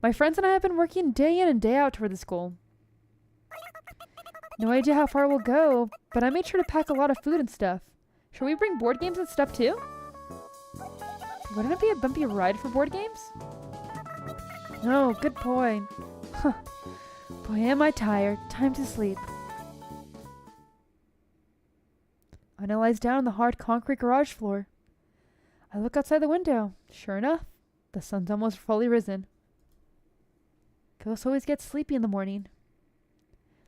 My friends and I have been working day in and day out toward this goal. No idea how far we'll go, but I made sure to pack a lot of food and stuff. Shall we bring board games and stuff too? Wouldn't it be a bumpy ride for board games? No, good point. Huh. Boy, am I tired. Time to sleep. Anya lies down on the hard concrete garage floor. I look outside the window. Sure enough, the sun's almost fully risen. Ghosts always get sleepy in the morning.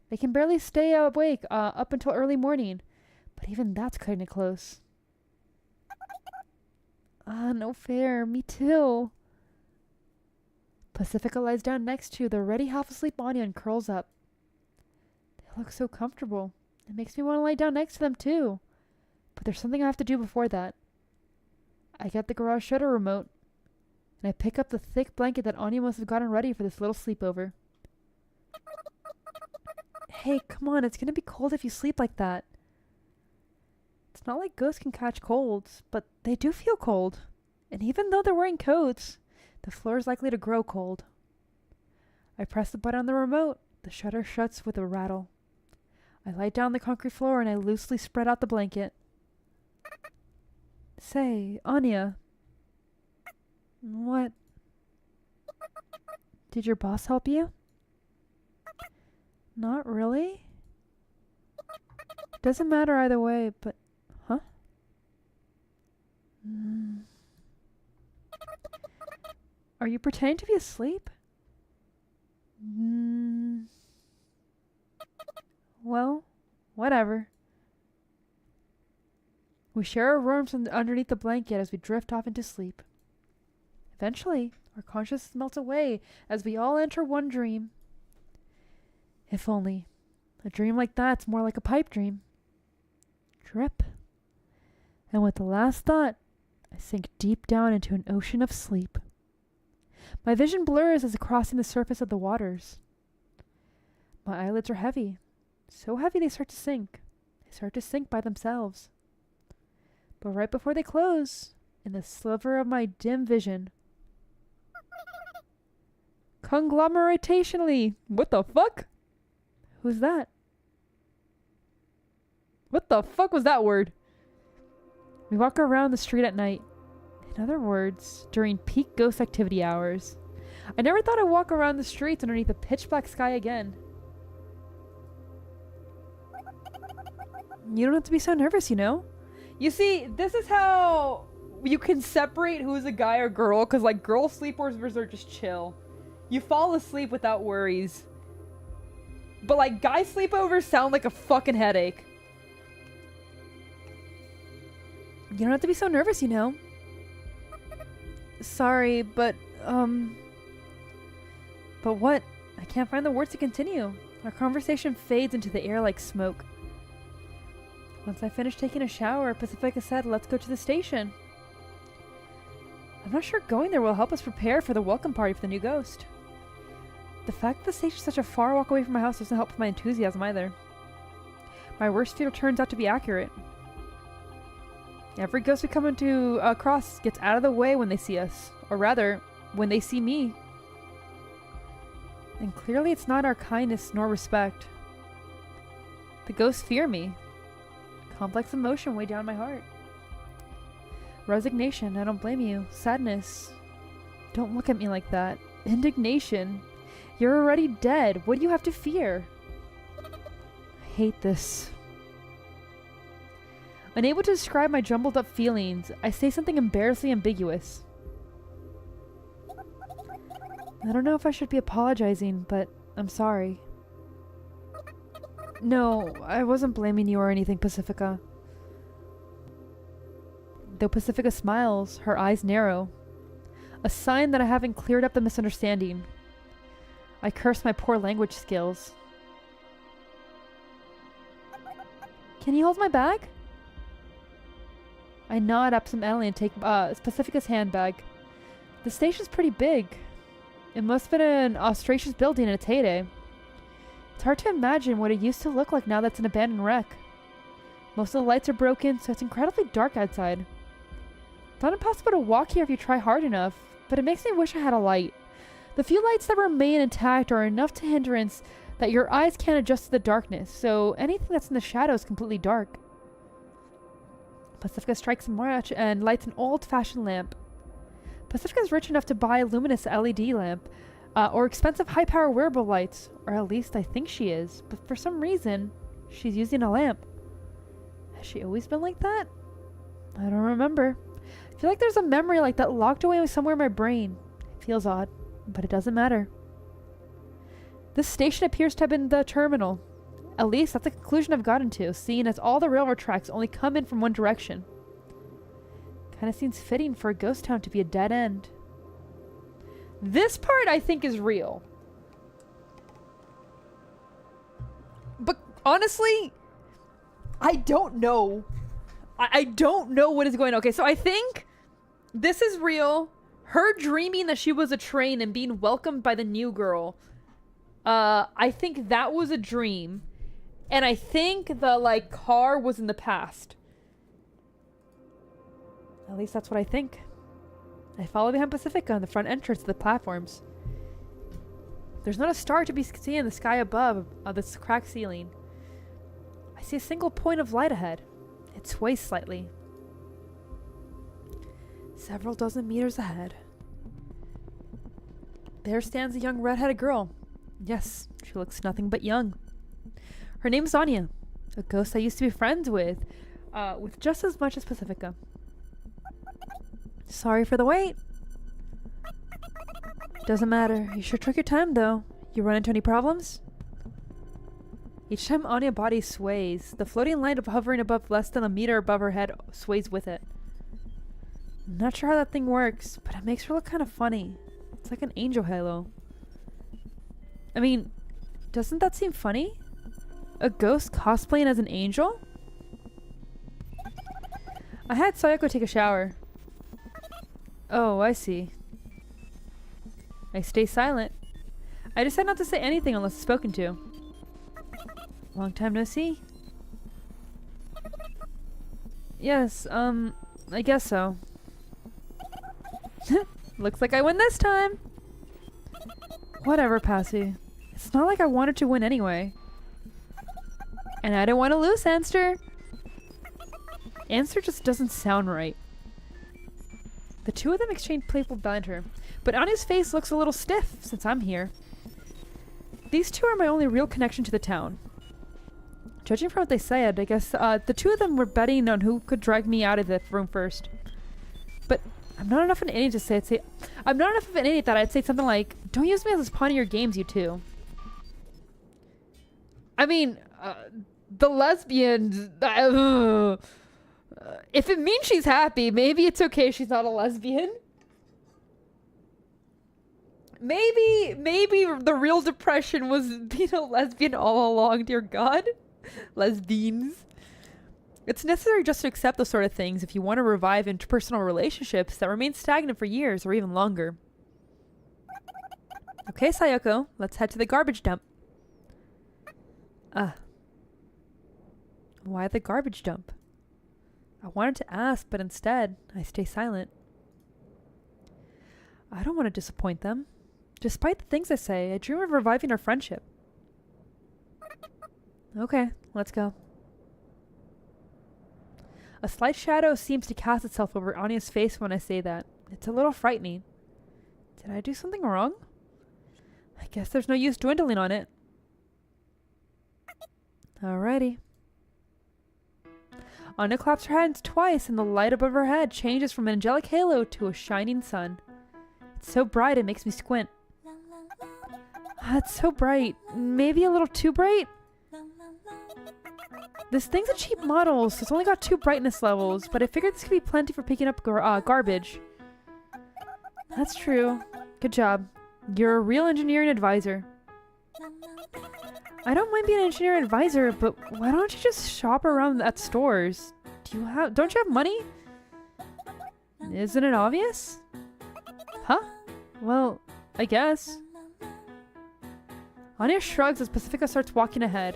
They can barely stay awake up until early morning, but even that's cutting it close. No fair. Me too. Pacifica lies down next to the already half-asleep Anya and curls up. They look so comfortable. It makes me want to lie down next to them too. But there's something I have to do before that. I get the garage shutter remote, and I pick up the thick blanket that Anya must have gotten ready for this little sleepover. Hey, come on, it's gonna be cold if you sleep like that. It's not like ghosts can catch colds, but they do feel cold. And even though they're wearing coats, the floor is likely to grow cold. I press the button on the remote. The shutter shuts with a rattle. I lie down on the concrete floor and I loosely spread out the blanket. Say, Anya. What? Did your boss help you? Not really. Doesn't matter either way, but... Huh? Are you pretending to be asleep? Well, Whatever. We share our rooms underneath the blanket as we drift off into sleep. Eventually, our consciousness melts away as we all enter one dream. If only. A dream like that's more like a pipe dream. Drip. And with the last thought, I sink deep down into an ocean of sleep. My vision blurs as crossing the surface of the waters. My eyelids are heavy. So heavy they start to sink. They start to sink by themselves. But right before they close, in the sliver of my dim vision, conglomeratationally, what the fuck? Who's that? What the fuck was that word? We walk around the street at night. In other words, during peak ghost activity hours. I never thought I'd walk around the streets underneath a pitch black sky again. You don't have to be so nervous, you know? You see, this is how you can separate who's a guy or girl, because like girl sleepovers are just chill. You fall asleep without worries. But like guy sleepovers sound like a fucking headache. You don't have to be so nervous, you know? Sorry, but what? I can't find the words to continue. Our conversation fades into the air like smoke. Once I finish taking a shower, Pacifica said, let's go to the station. I'm not sure going there will help us prepare for the welcome party for the new ghost. The fact that the station is such a far walk away from my house doesn't help with my enthusiasm either. My worst fear turns out to be accurate. Every ghost we come across gets out of the way when they see us. Or rather, when they see me. And clearly it's not our kindness nor respect. The ghosts fear me. Complex emotion way down my heart. Resignation, I don't blame you. Sadness. Don't look at me like that. Indignation. You're already dead. What do you have to fear? I hate this. Unable to describe my jumbled up feelings, I say something embarrassingly ambiguous. I don't know if I should be apologizing, but I'm sorry. No, I wasn't blaming you or anything, Pacifica. Though Pacifica smiles, her eyes narrow. A sign that I haven't cleared up the misunderstanding. I curse my poor language skills. Can you hold my bag? I nod absentmindedly and take Pacifica's handbag. The station's pretty big. It must have been an auspicious building in its heyday. It's hard to imagine what it used to look like now that's an abandoned wreck. Most of the lights are broken, so it's incredibly dark outside. It's not impossible to walk here if you try hard enough, but it makes me wish I had a light. The few lights that remain intact are enough to hindrance that your eyes can't adjust to the darkness, so anything that's in the shadow is completely dark. Pacifica strikes a match and lights an old-fashioned lamp. Pacifica's rich enough to buy a luminous LED lamp, or expensive high-power wearable lights, or at least I think she is, but for some reason, she's using a lamp. Has she always been like that? I don't remember. I feel like there's a memory like that locked away somewhere in my brain. It feels odd, but it doesn't matter. This station appears to have been the terminal. At least that's the conclusion I've gotten to, seeing as all the railroad tracks only come in from one direction. Kinda seems fitting for a ghost town to be a dead end. This part I think is real. But honestly, I don't know. I don't know what is going on. Okay, so I think this is real. Her dreaming that she was a train and being welcomed by the new girl. I think that was a dream. And I think the, like, car was in the past. At least that's what I think. I follow behind Pacifica on the front entrance of the platforms. There's not a star to be seen in the sky above this cracked ceiling. I see a single point of light ahead. It sways slightly. Several dozen meters ahead. There stands a young red-headed girl. Yes, she looks nothing but young. Her name's Anya, a ghost I used to be friends with just as much as Pacifica. Sorry for the wait. Doesn't matter. You sure took your time, though. You run into any problems? Each time Anya's body sways, the floating light of hovering above less than a meter above her head sways with it. I'm not sure how that thing works, but it makes her look kind of funny. It's like an angel halo. I mean, doesn't that seem funny? A ghost cosplaying as an angel? I had Sayako take a shower. Oh, I see. I stay silent. I decide not to say anything unless spoken to. Long time no see. Yes, I guess so. Looks like I win this time! Whatever, Passy. It's not like I wanted to win anyway. And I didn't want to lose, Anster! Anster just doesn't sound right. The two of them exchange playful banter, but Anya's face looks a little stiff since I'm here. These two are my only real connection to the town. Judging from what they said, I guess the two of them were betting on who could drag me out of the room first. But I'm not enough of an idiot to say I'm not enough of an idiot that I'd say something like, "Don't use me as a pawn in your games, you two." I mean, the lesbians. If it means she's happy, maybe it's okay she's not a lesbian. Maybe the real depression was being a lesbian all along, dear God. Lesbians. It's necessary just to accept those sort of things if you want to revive interpersonal relationships that remain stagnant for years or even longer. Okay, Sayako, let's head to the garbage dump. Why the garbage dump? I wanted to ask, but instead, I stay silent. I don't want to disappoint them. Despite the things I say, I dream of reviving our friendship. Okay, let's go. A slight shadow seems to cast itself over Anya's face when I say that. It's a little frightening. Did I do something wrong? I guess there's no use dwindling on it. Alrighty. Anya claps her hands twice and the light above her head changes from an angelic halo to a shining sun. It's so bright it makes me squint. It's so bright. Maybe a little too bright? This thing's a cheap model, so it's only got 2 brightness levels, but I figured this could be plenty for picking up garbage. That's true. Good job. You're a real engineering advisor. I don't mind being an engineering advisor, but why don't you just shop around at stores? Don't you have money? Isn't it obvious? Huh? Well, I guess. Anya shrugs as Pacifica starts walking ahead.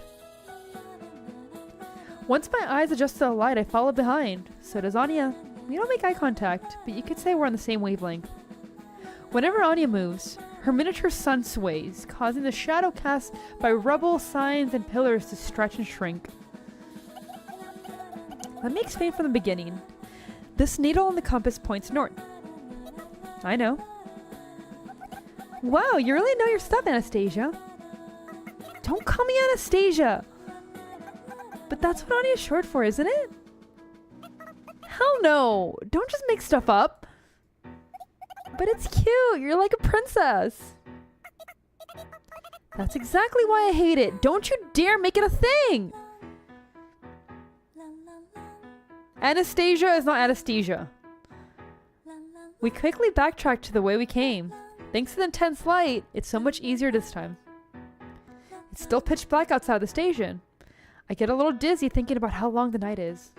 Once my eyes adjust to the light, I follow behind. So does Anya. We don't make eye contact, but you could say we're on the same wavelength. Whenever Anya moves, her miniature sun sways, causing the shadow cast by rubble, signs, and pillars to stretch and shrink. That makes fame from the beginning. This needle on the compass points north. I know. Wow, you really know your stuff, Anastasia. Don't call me Anastasia! But that's what Anya is short for, isn't it? Hell no! Don't just make stuff up! But it's cute! You're like a princess! That's exactly why I hate it! Don't you dare make it a thing! Anastasia is not anesthesia. We quickly backtrack to the way we came. Thanks to the intense light, it's so much easier this time. It's still pitch black outside the station. I get a little dizzy thinking about how long the night is.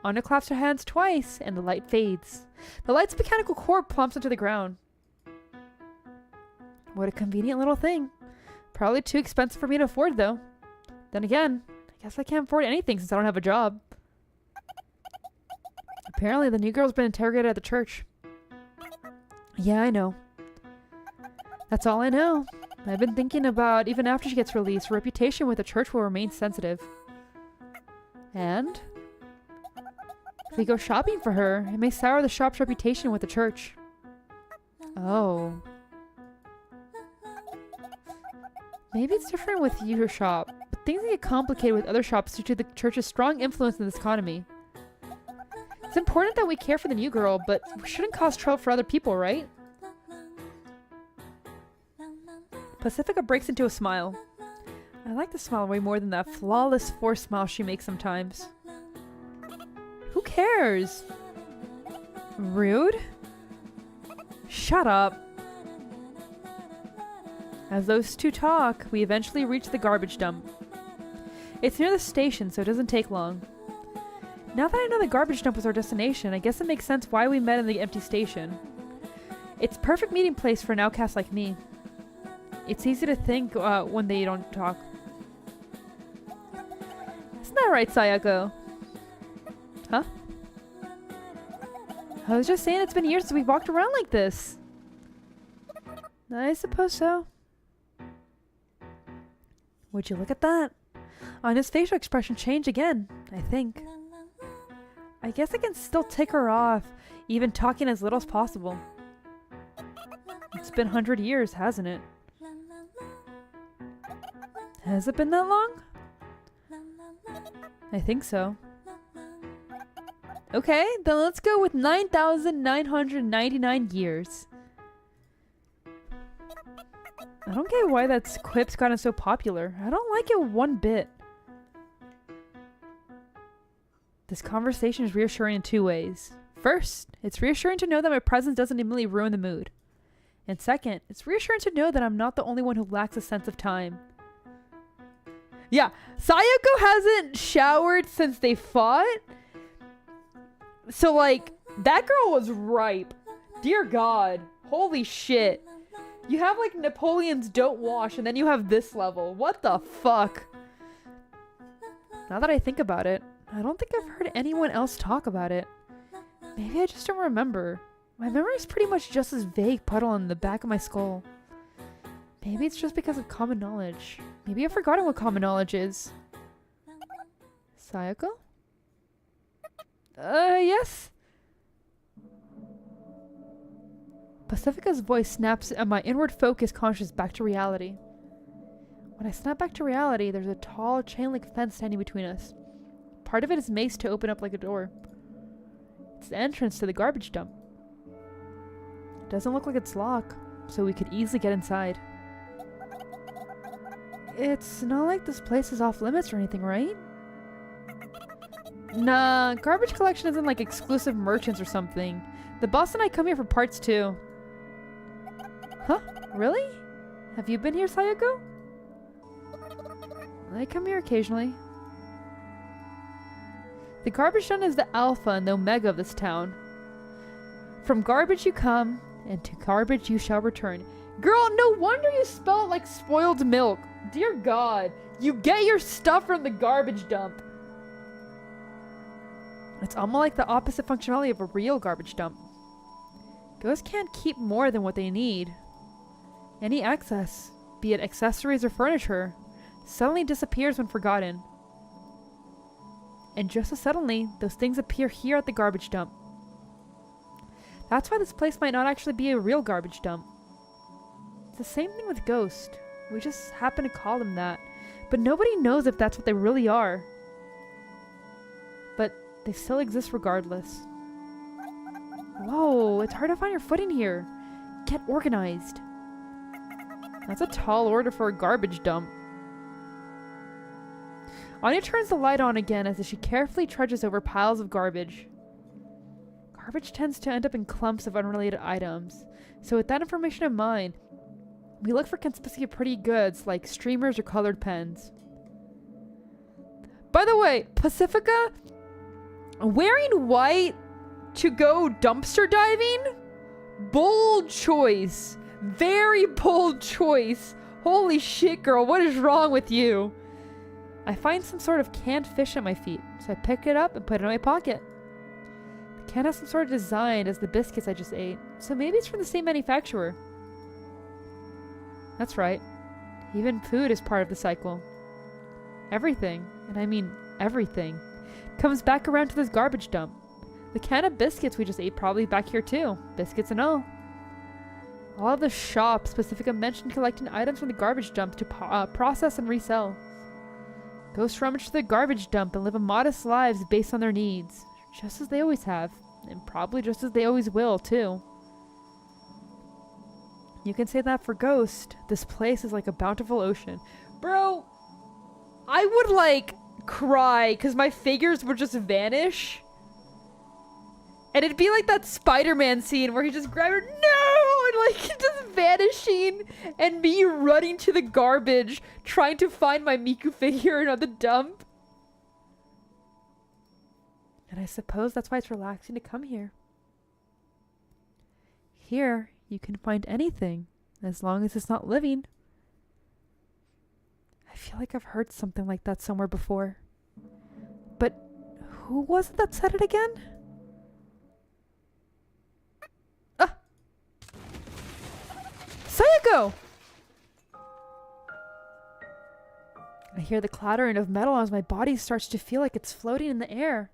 Anya claps her hands twice, and the light fades. The light's mechanical cord plumps onto the ground. What a convenient little thing. Probably too expensive for me to afford, though. Then again, I guess I can't afford anything since I don't have a job. Apparently, the new girl's been interrogated at the church. Yeah, I know. That's all I know. I've been thinking about, even after she gets released, her reputation with the church will remain sensitive. And? If we go shopping for her, it may sour the shop's reputation with the church. Oh. Maybe it's different with your shop, but things get complicated with other shops due to the church's strong influence in this economy. It's important that we care for the new girl, but we shouldn't cause trouble for other people, right? Pacifica breaks into a smile. I like the smile way more than that flawless forced smile she makes sometimes. Who cares? Rude? Shut up. As those two talk, we eventually reach the garbage dump. It's near the station, so it doesn't take long. Now that I know the garbage dump was our destination, I guess it makes sense why we met in the empty station. It's a perfect meeting place for an outcast like me. It's easy to think when they don't talk. Isn't that right, Sayako? Huh? I was just saying it's been years since we've walked around like this. I suppose so. Would you look at that? On his facial expression changed again, I think. I guess I can still tick her off, even talking as little as possible. It's been 100 years, hasn't it? Has it been that long? I think so. Okay, then let's go with 9,999 years. I don't get why that quip's gotten so popular. I don't like it one bit. This conversation is reassuring in two ways. First, it's reassuring to know that my presence doesn't immediately ruin the mood. And second, it's reassuring to know that I'm not the only one who lacks a sense of time. Yeah, Sayako hasn't showered since they fought. So, like, that girl was ripe. Dear God. Holy shit. You have, like, Napoleon's don't wash, and then you have this level. What the fuck? Now that I think about it, I don't think I've heard anyone else talk about it. Maybe I just don't remember. My memory is pretty much just this vague puddle in the back of my skull. Maybe it's just because of common knowledge. Maybe I've forgotten what common knowledge is. Sayako? Yes? Pacifica's voice snaps and my inward focus conscious back to reality. When I snap back to reality, there's a tall chain-link fence standing between us. Part of it is maced to open up like a door. It's the entrance to the garbage dump. It doesn't look like it's locked, so we could easily get inside. It's not like this place is off limits or anything, right? Nah, garbage collection isn't like exclusive merchants or something. The boss and I come here for parts too. Huh? Really? Have you been here, Sayako? I come here occasionally. The garbage dump is the alpha and the omega of this town. From garbage you come, and to garbage you shall return. Girl, no wonder you spell it like spoiled milk. Dear God, you get your stuff from the garbage dump. It's almost like the opposite functionality of a real garbage dump. Ghosts can't keep more than what they need. Any excess, be it accessories or furniture, suddenly disappears when forgotten. And just as suddenly, those things appear here at the garbage dump. That's why this place might not actually be a real garbage dump. It's the same thing with ghosts. We just happen to call them that. But nobody knows if that's what they really are. But they still exist regardless. Whoa, it's hard to find your footing here. Get organized. That's a tall order for a garbage dump. Anya turns the light on again as she carefully trudges over piles of garbage. Garbage tends to end up in clumps of unrelated items, so with that information in mind, we look for conspicuous pretty goods like streamers or colored pens. By the way, Pacifica, wearing white to go dumpster diving? Bold choice. Very bold choice. Holy shit, girl, what is wrong with you? I find some sort of canned fish at my feet, so I pick it up and put it in my pocket. The can has some sort of design as the biscuits I just ate, so maybe it's from the same manufacturer. That's right. Even food is part of the cycle. Everything, and I mean everything, comes back around to this garbage dump. The can of biscuits we just ate probably back here too, biscuits and all. All of the shops Pacifica mentioned collecting items from the garbage dump to process and resell. Ghosts rummage to the garbage dump and live modest lives based on their needs, just as they always have, and probably just as they always will too. You can say that for ghosts. This place is like a bountiful ocean. Bro, I would like cry because my figures would just vanish. And it'd be like that Spider-Man scene where he just grabbed her, no! And like just vanishing. And me running to the garbage, trying to find my Miku figure on the dump. And I suppose that's why it's relaxing to come here. Here, you can find anything, as long as it's not living. I feel like I've heard something like that somewhere before. But who was it that said it again? Sayako! I hear the clattering of metal as my body starts to feel like it's floating in the air.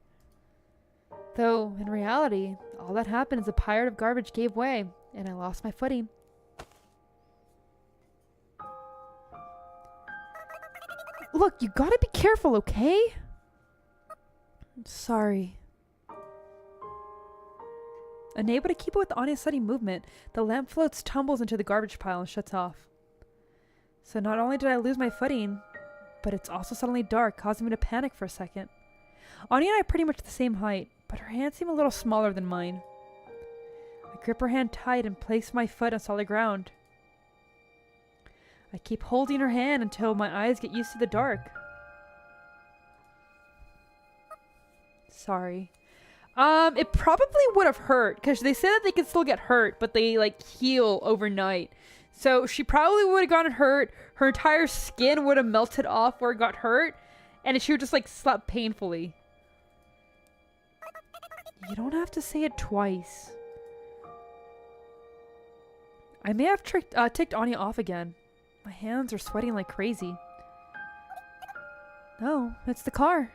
Though, in reality, all that happened is a pile of garbage gave way, and I lost my footing. Look, you gotta be careful, okay? I'm sorry. Unable to keep up with Anya's sudden movement, the lamp floats, tumbles into the garbage pile, and shuts off. So not only did I lose my footing, but it's also suddenly dark, causing me to panic for a second. Anya and I are pretty much the same height, but her hands seem a little smaller than mine. I grip her hand tight and place my foot on solid ground. I keep holding her hand until my eyes get used to the dark. Sorry. It probably would have hurt, because they say that they can still get hurt, but they, like, heal overnight. So she probably would have gotten hurt, her entire skin would have melted off where it got hurt, and she would just, like, slap painfully. You don't have to say it twice. I may have ticked Anya off again. My hands are sweating like crazy. No, it's the car.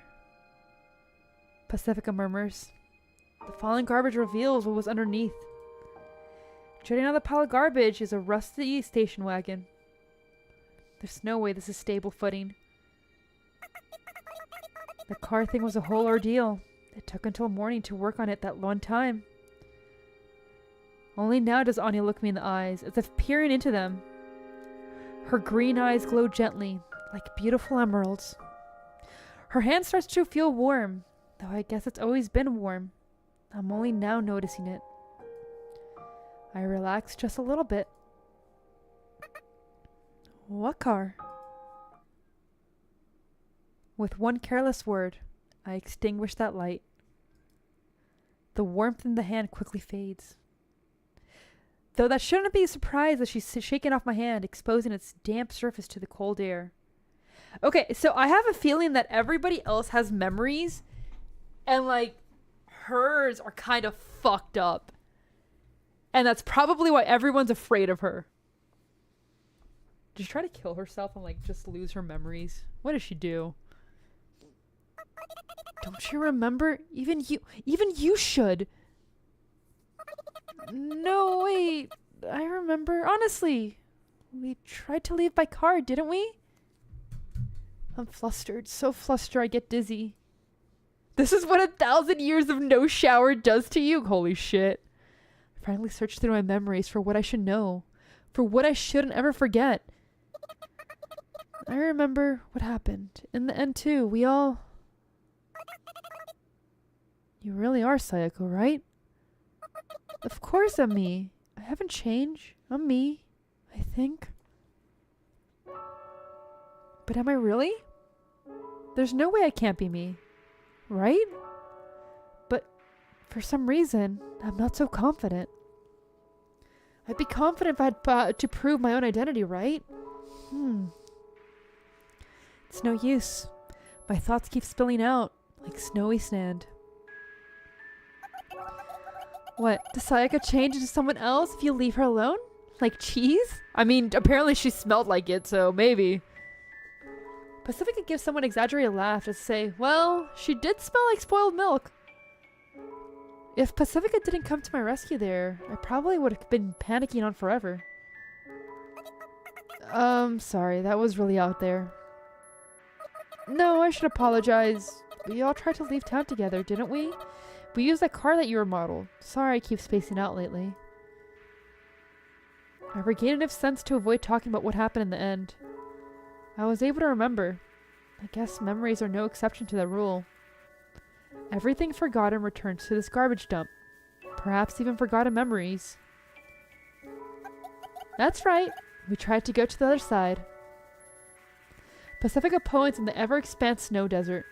Pacifica murmurs. The fallen garbage reveals what was underneath. Jutting out of the pile of garbage is a rusty station wagon. There's no way this is stable footing. The car thing was a whole ordeal. It took until morning to work on it that one time. Only now does Anya look me in the eyes, as if peering into them. Her green eyes glow gently, like beautiful emeralds. Her hand starts to feel warm, though I guess it's always been warm. I'm only now noticing it. I relax just a little bit. What car? With one careless word, I extinguish that light. The warmth in the hand quickly fades. Though that shouldn't be a surprise as she's shaken off my hand, exposing its damp surface to the cold air. Okay, so I have a feeling that everybody else has memories, and like, hers are kind of fucked up. And that's probably why everyone's afraid of her. Did she try to kill herself and like just lose her memories? What did she do? Don't you remember? Even you should. No, wait. I remember. Honestly. We tried to leave by car, didn't we? I'm flustered. So flustered I get dizzy. This is what 1,000 years of no shower does to you? Holy shit. I finally searched through my memories for what I should know. For what I shouldn't ever forget. I remember what happened. In the end too, we all... You really are Sayako, right? Of course I'm me. I haven't changed. I'm me, I think. But am I really? There's no way I can't be me. Right? But for some reason, I'm not so confident. I'd be confident if I had to prove my own identity, right? It's no use. My thoughts keep spilling out like snowy sand. What? Does Sayaka change into someone else if you leave her alone? Like cheese? I mean, apparently she smelled like it, so maybe. Pacifica gives someone an exaggerated laugh to say, well, she did smell like spoiled milk. If Pacifica didn't come to my rescue there, I probably would have been panicking on forever. Sorry, that was really out there. No, I should apologize. We all tried to leave town together, didn't we? We used that car that you remodeled. Sorry I keep spacing out lately. I regained enough sense to avoid talking about what happened in the end. I was able to remember. I guess memories are no exception to that rule. Everything forgotten returns to this garbage dump. Perhaps even forgotten memories. That's right. We tried to go to the other side. Pacifica points in the ever-expansive snow desert.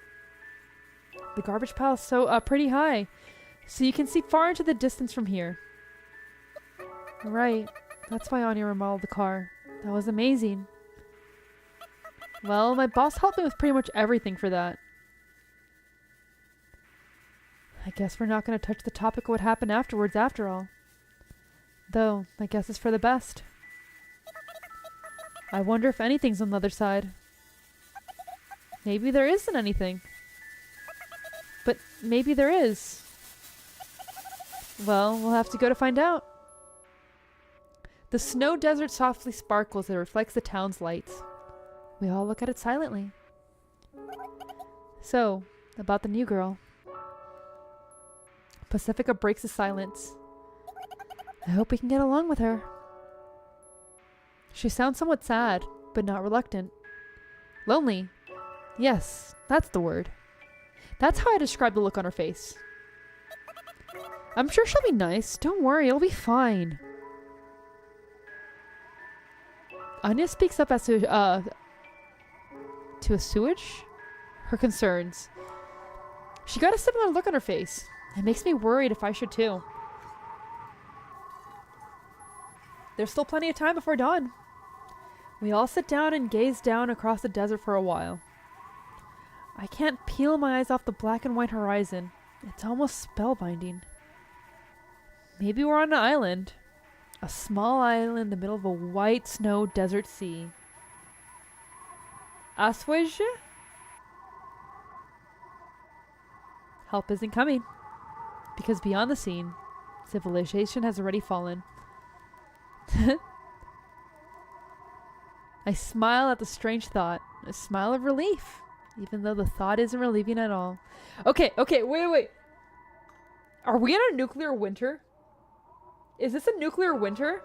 The garbage pile is so pretty high, so you can see far into the distance from here. Right. That's why Anya remodeled the car. That was amazing. Well, my boss helped me with pretty much everything for that. I guess we're not going to touch the topic of what happened afterwards after all. Though, I guess it's for the best. I wonder if anything's on the other side. Maybe there isn't anything. But maybe there is. Well, we'll have to go to find out. The snow desert softly sparkles and reflects the town's lights. We all look at it silently. So, about the new girl. Pacifica breaks the silence. I hope we can get along with her. She sounds somewhat sad, but not reluctant. Lonely. Yes, that's the word. That's how I describe the look on her face. I'm sure she'll be nice. Don't worry, it'll be fine. Anya speaks up as to a sewage? Her concerns. She got a similar look on her face. It makes me worried if I should too. There's still plenty of time before dawn. We all sit down and gaze down across the desert for a while. I can't peel my eyes off the black and white horizon. It's almost spellbinding. Maybe we're on an island. A small island in the middle of a white snow desert sea. Aswaj? Help isn't coming. Because beyond the scene, civilization has already fallen. I smile at the strange thought. A smile of relief. Even though the thought isn't relieving at all. Okay, wait. Are we in a nuclear winter? Is this a nuclear winter?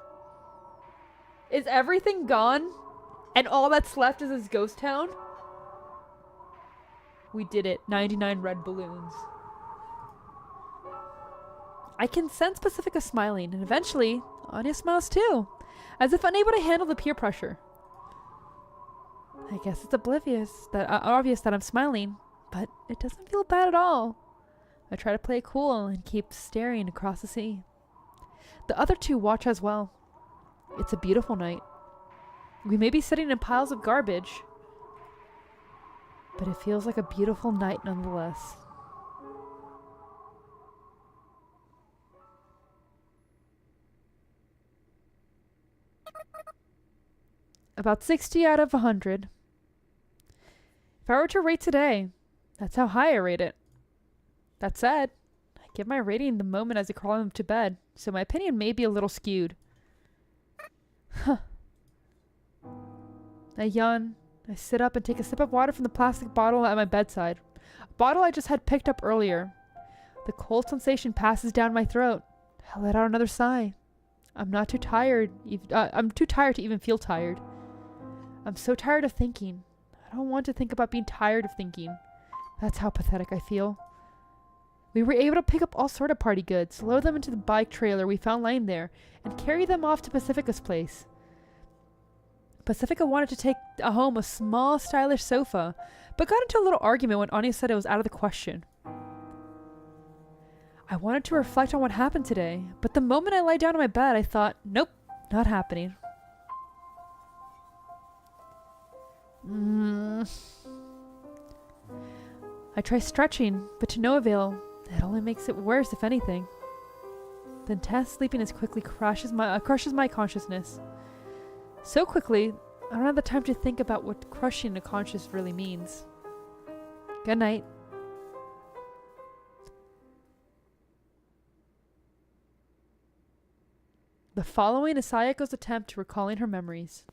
Is everything gone? And all that's left is this ghost town? We did it. 99 red balloons. I can sense Pacifica smiling, and eventually, Anya smiles too, as if unable to handle the peer pressure. I guess it's obvious that I'm smiling, but it doesn't feel bad at all. I try to play it cool and keep staring across the sea. The other two watch as well. It's a beautiful night. We may be sitting in piles of garbage, but it feels like a beautiful night nonetheless. About 60 out of 100. If I were to rate today, that's how high I rate it. That said, I give my rating the moment as I crawl into bed, so my opinion may be a little skewed. Huh. I yawn. I sit up and take a sip of water from the plastic bottle at my bedside. A bottle I just had picked up earlier. The cold sensation passes down my throat. I let out another sigh. I'm not too tired. I'm too tired to even feel tired. I'm so tired of thinking. I don't want to think about being tired of thinking. That's how pathetic I feel. We were able to pick up all sort of party goods, load them into the bike trailer we found lying there, and carry them off to Pacifica's place. Pacifica wanted to take home a small, stylish sofa, but got into a little argument when Anya said it was out of the question. I wanted to reflect on what happened today, but the moment I lay down in my bed, I thought, nope, not happening. I try stretching, but to no avail. It only makes it worse, if anything. The intense sleepiness quickly crushes my consciousness. So quickly, I don't have the time to think about what crushing a conscience really means. Good night. The following is Sayako's attempt to recalling her memories.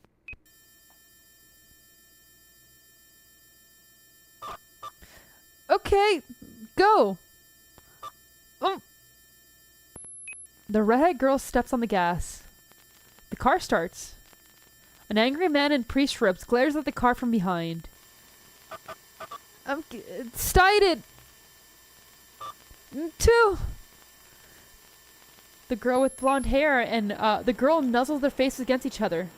Okay, go! The redhead girl steps on the gas. The car starts. An angry man in priest robes glares at the car from behind. I'm excited. Too. The girl with blonde hair and the girl nuzzles their faces against each other.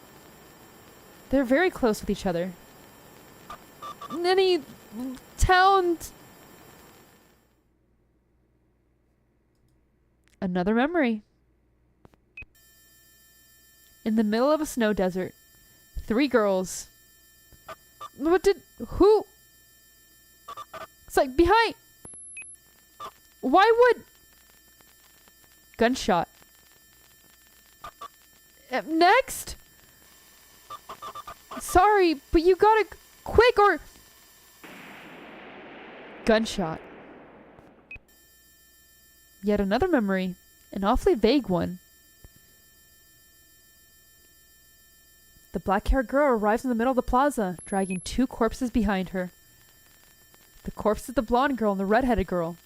They're very close with each other. Any towns. Another memory. In the middle of a snow desert, 3 girls. What did... Who? It's like, behind... Why would... Gunshot. Next? Sorry, but you gotta... Quick or... Gunshot. Yet another memory. An awfully vague one. The black-haired girl arrives in the middle of the plaza, dragging 2 corpses behind her. The corpse of the blonde girl and the red-headed girl.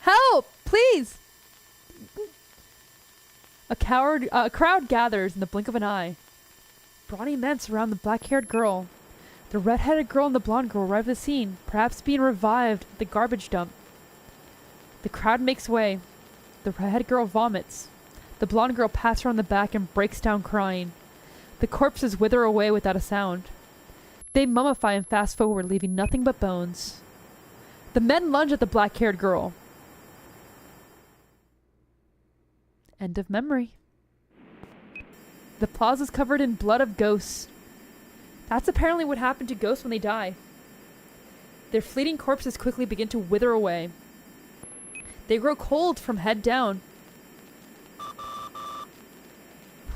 Help! Please! A crowd gathers in the blink of an eye. Brawny men surround the black-haired girl. The red-headed girl and the blonde girl arrive at the scene, perhaps being revived at the garbage dump. The crowd makes way. The red-headed girl vomits. The blonde girl pats her on the back and breaks down crying. The corpses wither away without a sound. They mummify and fast forward, leaving nothing but bones. The men lunge at the black-haired girl. End of memory. The plaza is covered in blood of ghosts. That's apparently what happened to ghosts when they die. Their fleeting corpses quickly begin to wither away. They grow cold from head down.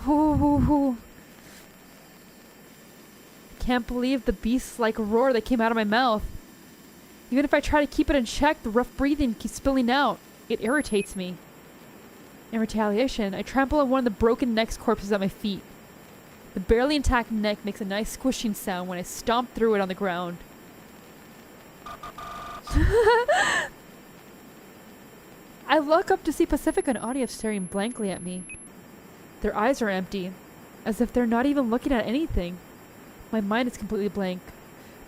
Ooh. Can't believe the beast-like roar that came out of my mouth. Even if I try to keep it in check, the rough breathing keeps spilling out. It irritates me. In retaliation, I trample on one of the broken neck's corpses at my feet. The barely intact neck makes a nice squishing sound when I stomp through it on the ground. I look up to see Pacifica and Audio staring blankly at me. Their eyes are empty, as if they're not even looking at anything. My mind is completely blank,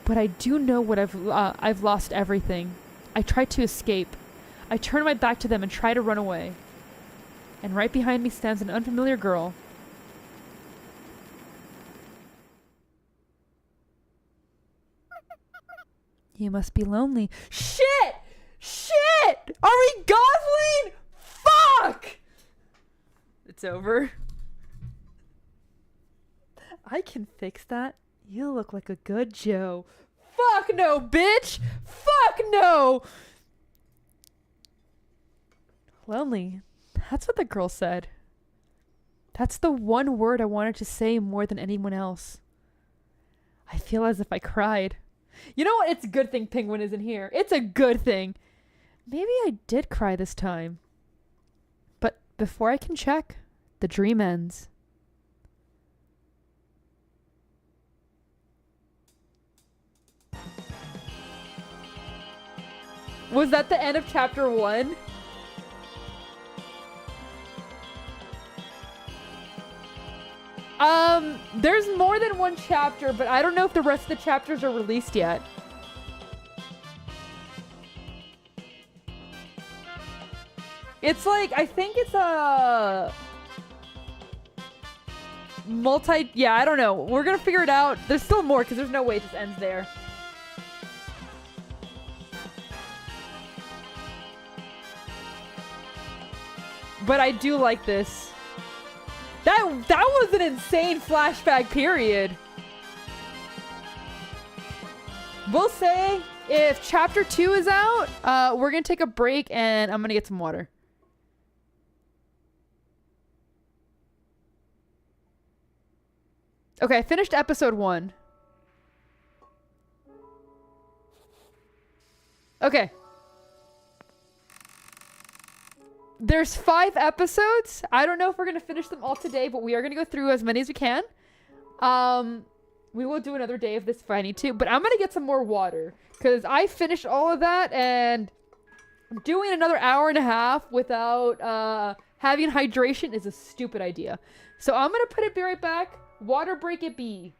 but I do know what I've lost everything. I try to escape. I turn my back to them and try to run away. And right behind me stands an unfamiliar girl. You must be lonely. Shit! Shit! Are we Gosling? Fuck! It's over. I can fix that. You look like a good Joe. Fuck no, bitch! Fuck no! Lonely. That's what the girl said. That's the one word I wanted to say more than anyone else. I feel as if I cried. You know what? It's a good thing Penguin isn't here. It's a good thing. Maybe I did cry this time. But before I can check, the dream ends. Was that the end of chapter 1? There's more than one chapter, but I don't know if the rest of the chapters are released yet. It's like, I think it's a yeah, I don't know. We're gonna figure it out. There's still more, because there's no way it just ends there. But I do like this. That was an insane flashback period. We'll say if chapter 2 is out, we're gonna take a break and I'm gonna get some water. Okay, I finished episode 1. Okay. There's 5 episodes. I don't know if we're going to finish them all today, but we are going to go through as many as we can. We will do another day of this if I need to, but I'm going to get some more water because I finished all of that and doing another hour and a half without having hydration is a stupid idea. So I'm going to be right back. Water break it be.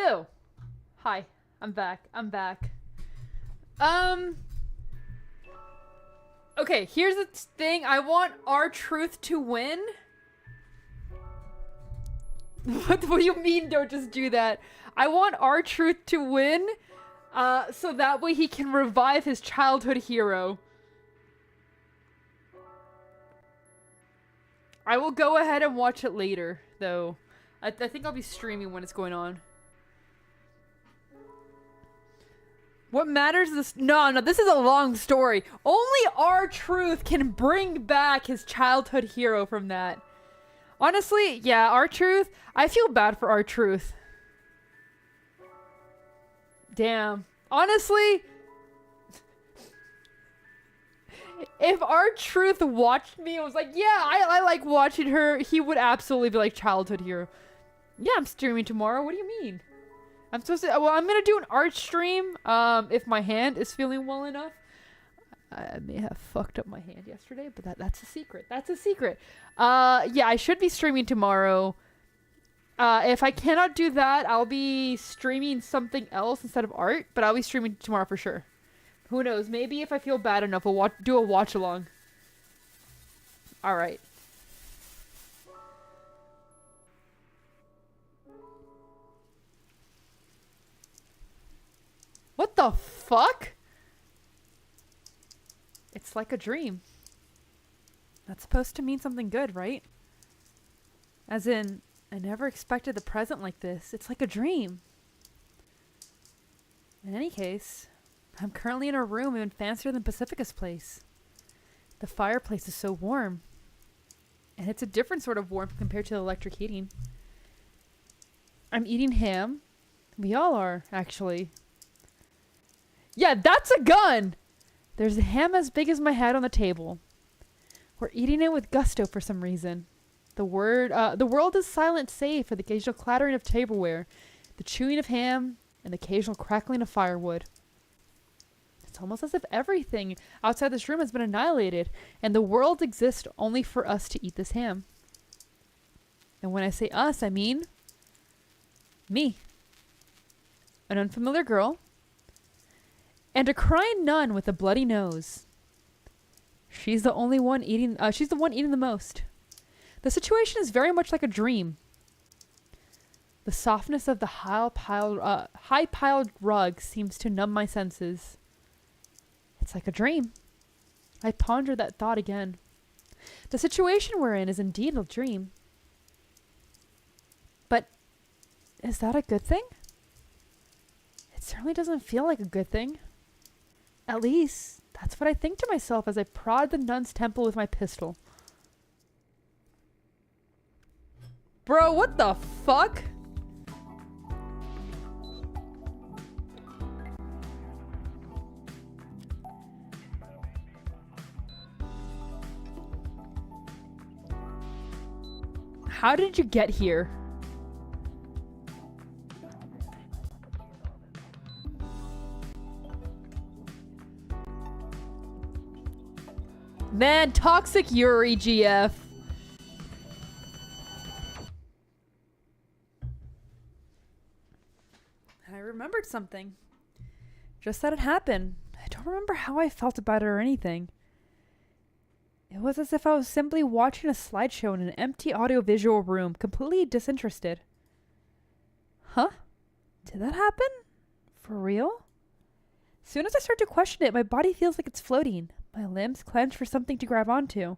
Boo. Hi. I'm back. Okay, here's the thing. I want R-Truth to win. What do you mean don't just do that? I want R-Truth to win, so that way he can revive his childhood hero. I will go ahead and watch it later, though. I think I'll be streaming when it's going on. What matters is... No, this is a long story. Only R-Truth can bring back his childhood hero from that. Honestly, yeah, R-Truth. I feel bad for R-Truth. Damn. Honestly, if R-Truth watched me and was like, yeah, I like watching her, he would absolutely be like childhood hero. Yeah, I'm streaming tomorrow. What do you mean? I'm supposed to... Well, I'm gonna do an art stream, if my hand is feeling well enough. I may have fucked up my hand yesterday, but that's a secret. That's a secret. Yeah, I should be streaming tomorrow. If I cannot do that, I'll be streaming something else instead of art, but I'll be streaming tomorrow for sure. Who knows? Maybe if I feel bad enough, we'll do a watch along. Alright. What the fuck? It's like a dream. That's supposed to mean something good, right? As in, I never expected the present like this. It's like a dream. In any case, I'm currently in a room even fancier than Pacifica's place. The fireplace is so warm. And it's a different sort of warmth compared to the electric heating. I'm eating ham. We all are, actually. Yeah, that's a gun! There's a ham as big as my head on the table. We're eating it with gusto for some reason. The world is silent save for the occasional clattering of tableware, the chewing of ham, and the occasional crackling of firewood. It's almost as if everything outside this room has been annihilated, and the world exists only for us to eat this ham. And when I say us, I mean... me. An unfamiliar girl. And a crying nun with a bloody nose. She's the one eating the most. The situation is very much like a dream. The softness of the high-piled rug seems to numb my senses. It's like a dream. I ponder that thought again. The situation we're in is indeed a dream. But is that a good thing? It certainly doesn't feel like a good thing. At least, that's what I think to myself as I prod the nun's temple with my pistol. Bro, what the fuck? How did you get here? Man, toxic YURI GF. I remembered something. Just that it happened. I don't remember how I felt about it or anything. It was as if I was simply watching a slideshow in an empty audiovisual room, completely disinterested. Huh? Did that happen? For real? As soon as I start to question it, my body feels like it's floating. My limbs clench for something to grab onto.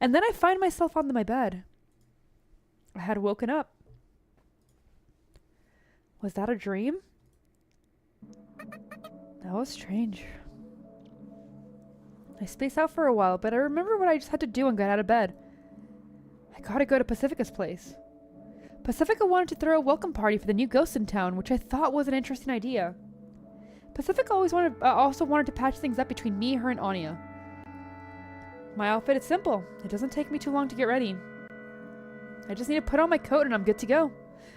And then I find myself on my bed. I had woken up. Was that a dream? That was strange. I spaced out for a while, but I remember what I just had to do and got out of bed. I gotta go to Pacifica's place. Pacifica wanted to throw a welcome party for the new ghost in town, which I thought was an interesting idea. Pacifica also wanted to patch things up between me, her, and Anya. My outfit is simple. It doesn't take me too long to get ready. I just need to put on my coat and I'm good to go.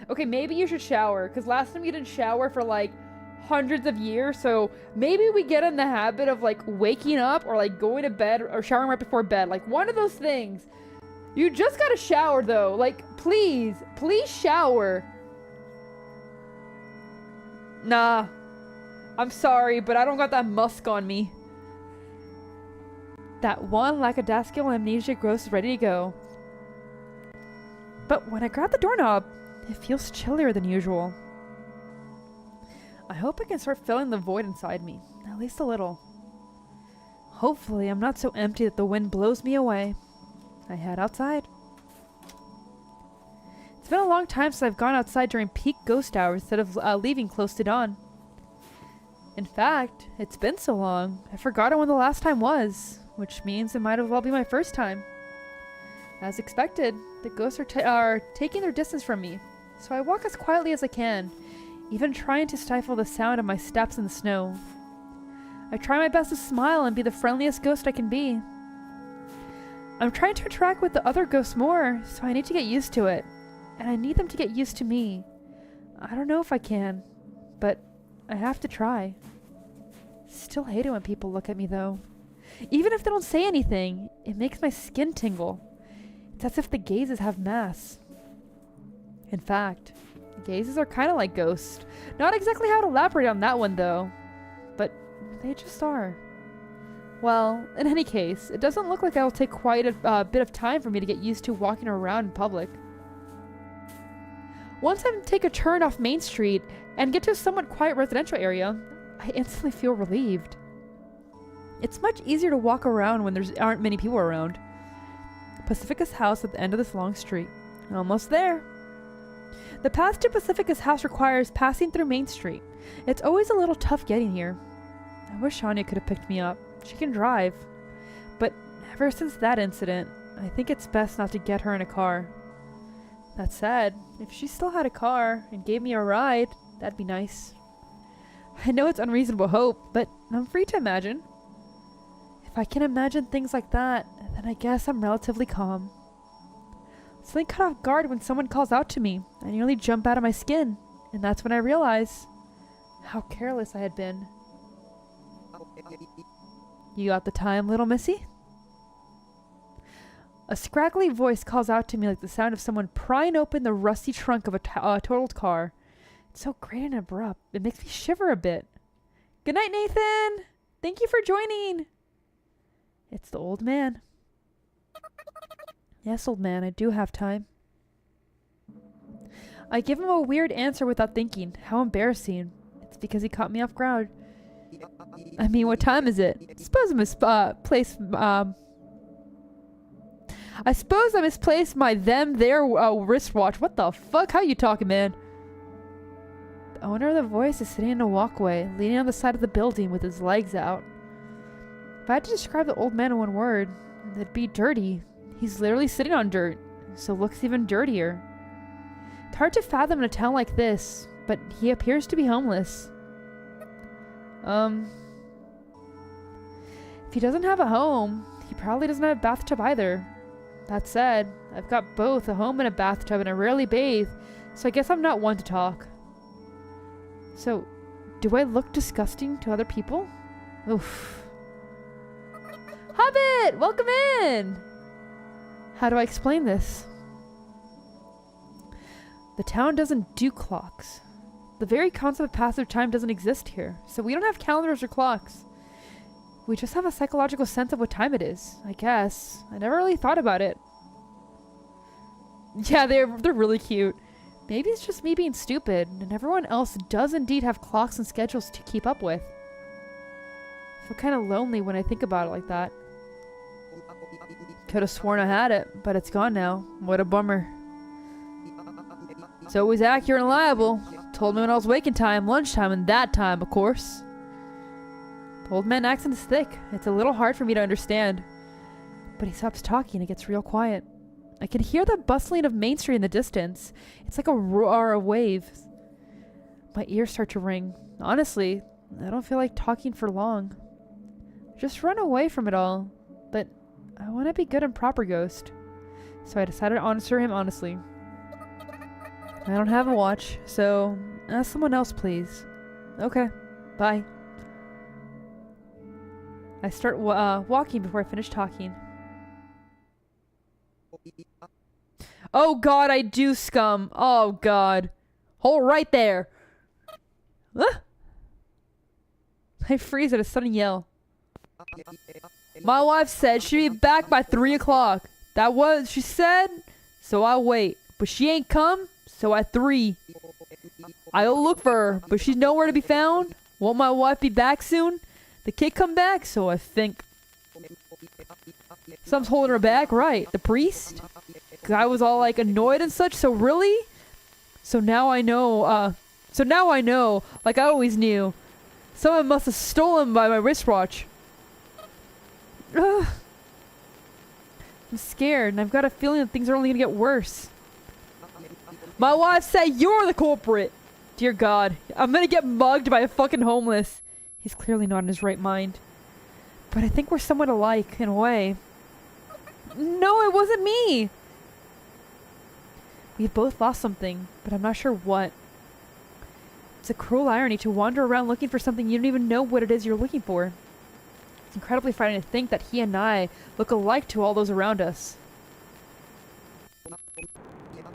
Okay, maybe you should shower, because last time you didn't shower for like hundreds of years, so maybe we get in the habit of like waking up or like going to bed or showering right before bed. Like one of those things. You just gotta shower though. Like please shower. Nah. I'm sorry, but I don't got that musk on me. That one lackadaisical amnesia ghost is ready to go. But when I grab the doorknob, it feels chillier than usual. I hope I can start filling the void inside me, at least a little. Hopefully I'm not so empty that the wind blows me away. I head outside. It's been a long time since I've gone outside during peak ghost hours instead of leaving close to dawn. In fact, it's been so long, I've forgotten when the last time was, which means it might as well be my first time. As expected, the ghosts are taking their distance from me, so I walk as quietly as I can, even trying to stifle the sound of my steps in the snow. I try my best to smile and be the friendliest ghost I can be. I'm trying to interact with the other ghosts more, so I need to get used to it, and I need them to get used to me. I don't know if I can, but I have to try. Still hate it when people look at me though. Even if they don't say anything, it makes my skin tingle. It's as if the gazes have mass. In fact, gazes are kind of like ghosts. Not exactly how to elaborate on that one though, but they just are. Well, in any case, it doesn't look like it'll take quite a bit of time for me to get used to walking around in public. Once I take a turn off Main Street and get to a somewhat quiet residential area, I instantly feel relieved. It's much easier to walk around when there aren't many people around. Pacifica's house at the end of this long street. Almost there. The path to Pacifica's house requires passing through Main Street. It's always a little tough getting here. I wish Anya could have picked me up. She can drive. But ever since that incident, I think it's best not to get her in a car. That said, if she still had a car and gave me a ride, that'd be nice. I know it's unreasonable hope, but I'm free to imagine. If I can imagine things like that, then I guess I'm relatively calm. Something caught off guard when someone calls out to me. I nearly jump out of my skin, and that's when I realize how careless I had been. You got the time, little missy? A scraggly voice calls out to me like the sound of someone prying open the rusty trunk of a totaled car. It's so great and abrupt. It makes me shiver a bit. Good night, Nathan! Thank you for joining! It's the old man. Yes, old man, I do have time. I give him a weird answer without thinking. How embarrassing. It's because he caught me off guard. I mean, what time is it? I suppose I misplaced my their wristwatch. What the fuck? How you talking, man? The owner of the voice is sitting in a walkway, leaning on the side of the building with his legs out. If I had to describe the old man in one word, it'd be dirty. He's literally sitting on dirt, so looks even dirtier. It's hard to fathom in a town like this, but he appears to be homeless. If he doesn't have a home, he probably doesn't have a bathtub either. That said, I've got both a home and a bathtub, and I rarely bathe, so I guess I'm not one to talk. So, do I look disgusting to other people? Oof. Hobbit! Welcome in! How do I explain this? The town doesn't do clocks. The very concept of passive time doesn't exist here, so we don't have calendars or clocks. We just have a psychological sense of what time it is, I guess. I never really thought about it. Yeah, they're really cute. Maybe it's just me being stupid, and everyone else does indeed have clocks and schedules to keep up with. I feel kind of lonely when I think about it like that. Could have sworn I had it, but it's gone now. What a bummer. It's always accurate and reliable. Told me when I was waking time, lunchtime, and that time, of course. The old man accent is thick. It's a little hard for me to understand. But he stops talking and it gets real quiet. I can hear the bustling of Main Street in the distance. It's like a roar of waves. My ears start to ring. Honestly, I don't feel like talking for long. Just run away from it all. But I want to be good and proper ghost. So I decided to answer him honestly. I don't have a watch, so ask someone else, please. Okay, bye. I start walking before I finish talking. Oh god, I do, scum. Oh god. Hold right there. Huh? I freeze at a sudden yell. My wife said she'd be back by 3 o'clock. That was she said, so I wait. But she ain't come, so at 3. I'll look for her, but she's nowhere to be found. Won't my wife be back soon? The kid come back, so I think. Someone's holding her back, right? The priest? 'Cause I was all like annoyed and such, so really? So now I know, like I always knew. Someone must have stolen by my wristwatch. Ugh. I'm scared, and I've got a feeling that things are only gonna get worse. My wife said you're the culprit! Dear God, I'm gonna get mugged by a fucking homeless. He's clearly not in his right mind. But I think we're somewhat alike, in a way. No, it wasn't me! We've both lost something, but I'm not sure what. It's a cruel irony to wander around looking for something you don't even know what it is you're looking for. It's incredibly frightening to think that he and I look alike to all those around us.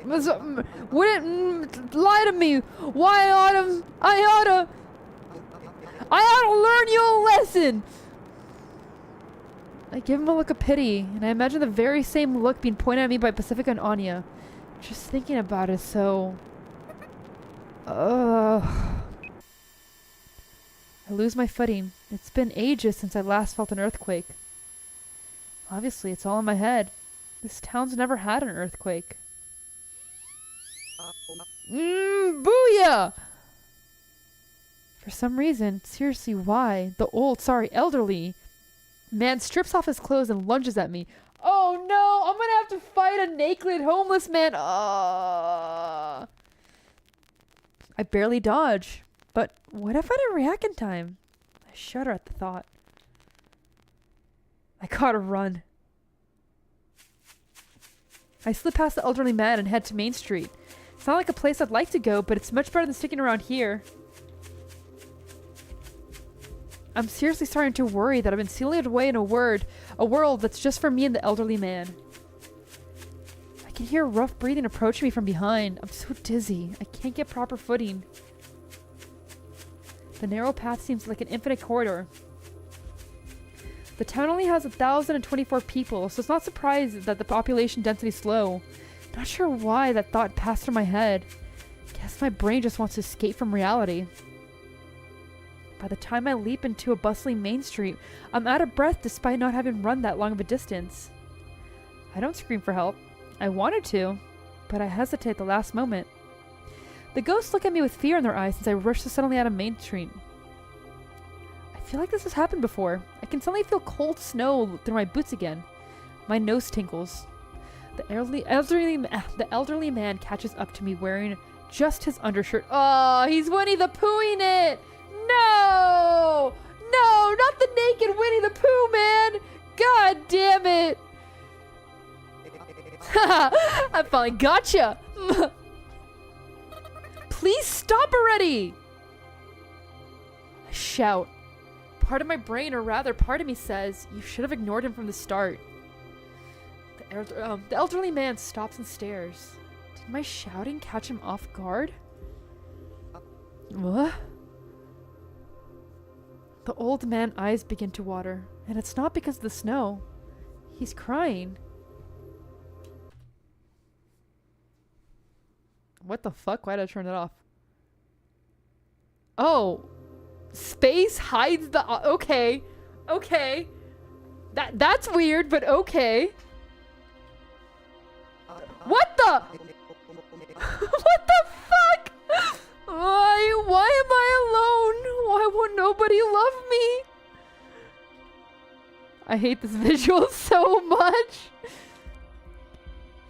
Wouldn't lie to me. Why I oughta learn you a lesson. I give him a look of pity, and I imagine the very same look being pointed at me by Pacifica and Anya. Just thinking about it, so. I lose my footing. It's been ages since I last felt an earthquake. Obviously, it's all in my head. This town's never had an earthquake. Booyah! For some reason, seriously, why? The elderly man strips off his clothes and lunges at me. Oh no! I'm gonna have to fight a naked homeless man! I barely dodge. But what if I didn't react in time? I shudder at the thought. I gotta run. I slip past the elderly man and head to Main Street. It's not like a place I'd like to go, but it's much better than sticking around here. I'm seriously starting to worry that I've been sealed away in a world that's just for me and the elderly man. I can hear rough breathing approach me from behind. I'm so dizzy. I can't get proper footing. The narrow path seems like an infinite corridor. The town only has 1,024 people, so it's not surprised that the population density is low. Not sure why that thought passed through my head. Guess my brain just wants to escape from reality. By the time I leap into a bustling main street, I'm out of breath despite not having run that long of a distance. I don't scream for help. I wanted to, but I hesitate at the last moment. The ghosts look at me with fear in their eyes since I rush so suddenly out of Main Street. I feel like this has happened before. I can suddenly feel cold snow through my boots again. My nose tingles. The elderly man catches up to me wearing just his undershirt. Oh, he's Winnie the Poohing it! No! No, not the naked Winnie the Pooh, man! God damn it! Haha, I finally gotcha! Please stop already! I shout. Part of my brain, or rather part of me says, you should have ignored him from the start. The elderly man stops and stares. Did my shouting catch him off guard? What? The old man's eyes begin to water, and it's not because of the snow. He's crying. What the fuck? Why did I turn it off? Oh. Space hides the... okay. Okay. That's weird, but okay. What the... what the fuck? Why am I alone? Why won't nobody love me? I hate this visual so much.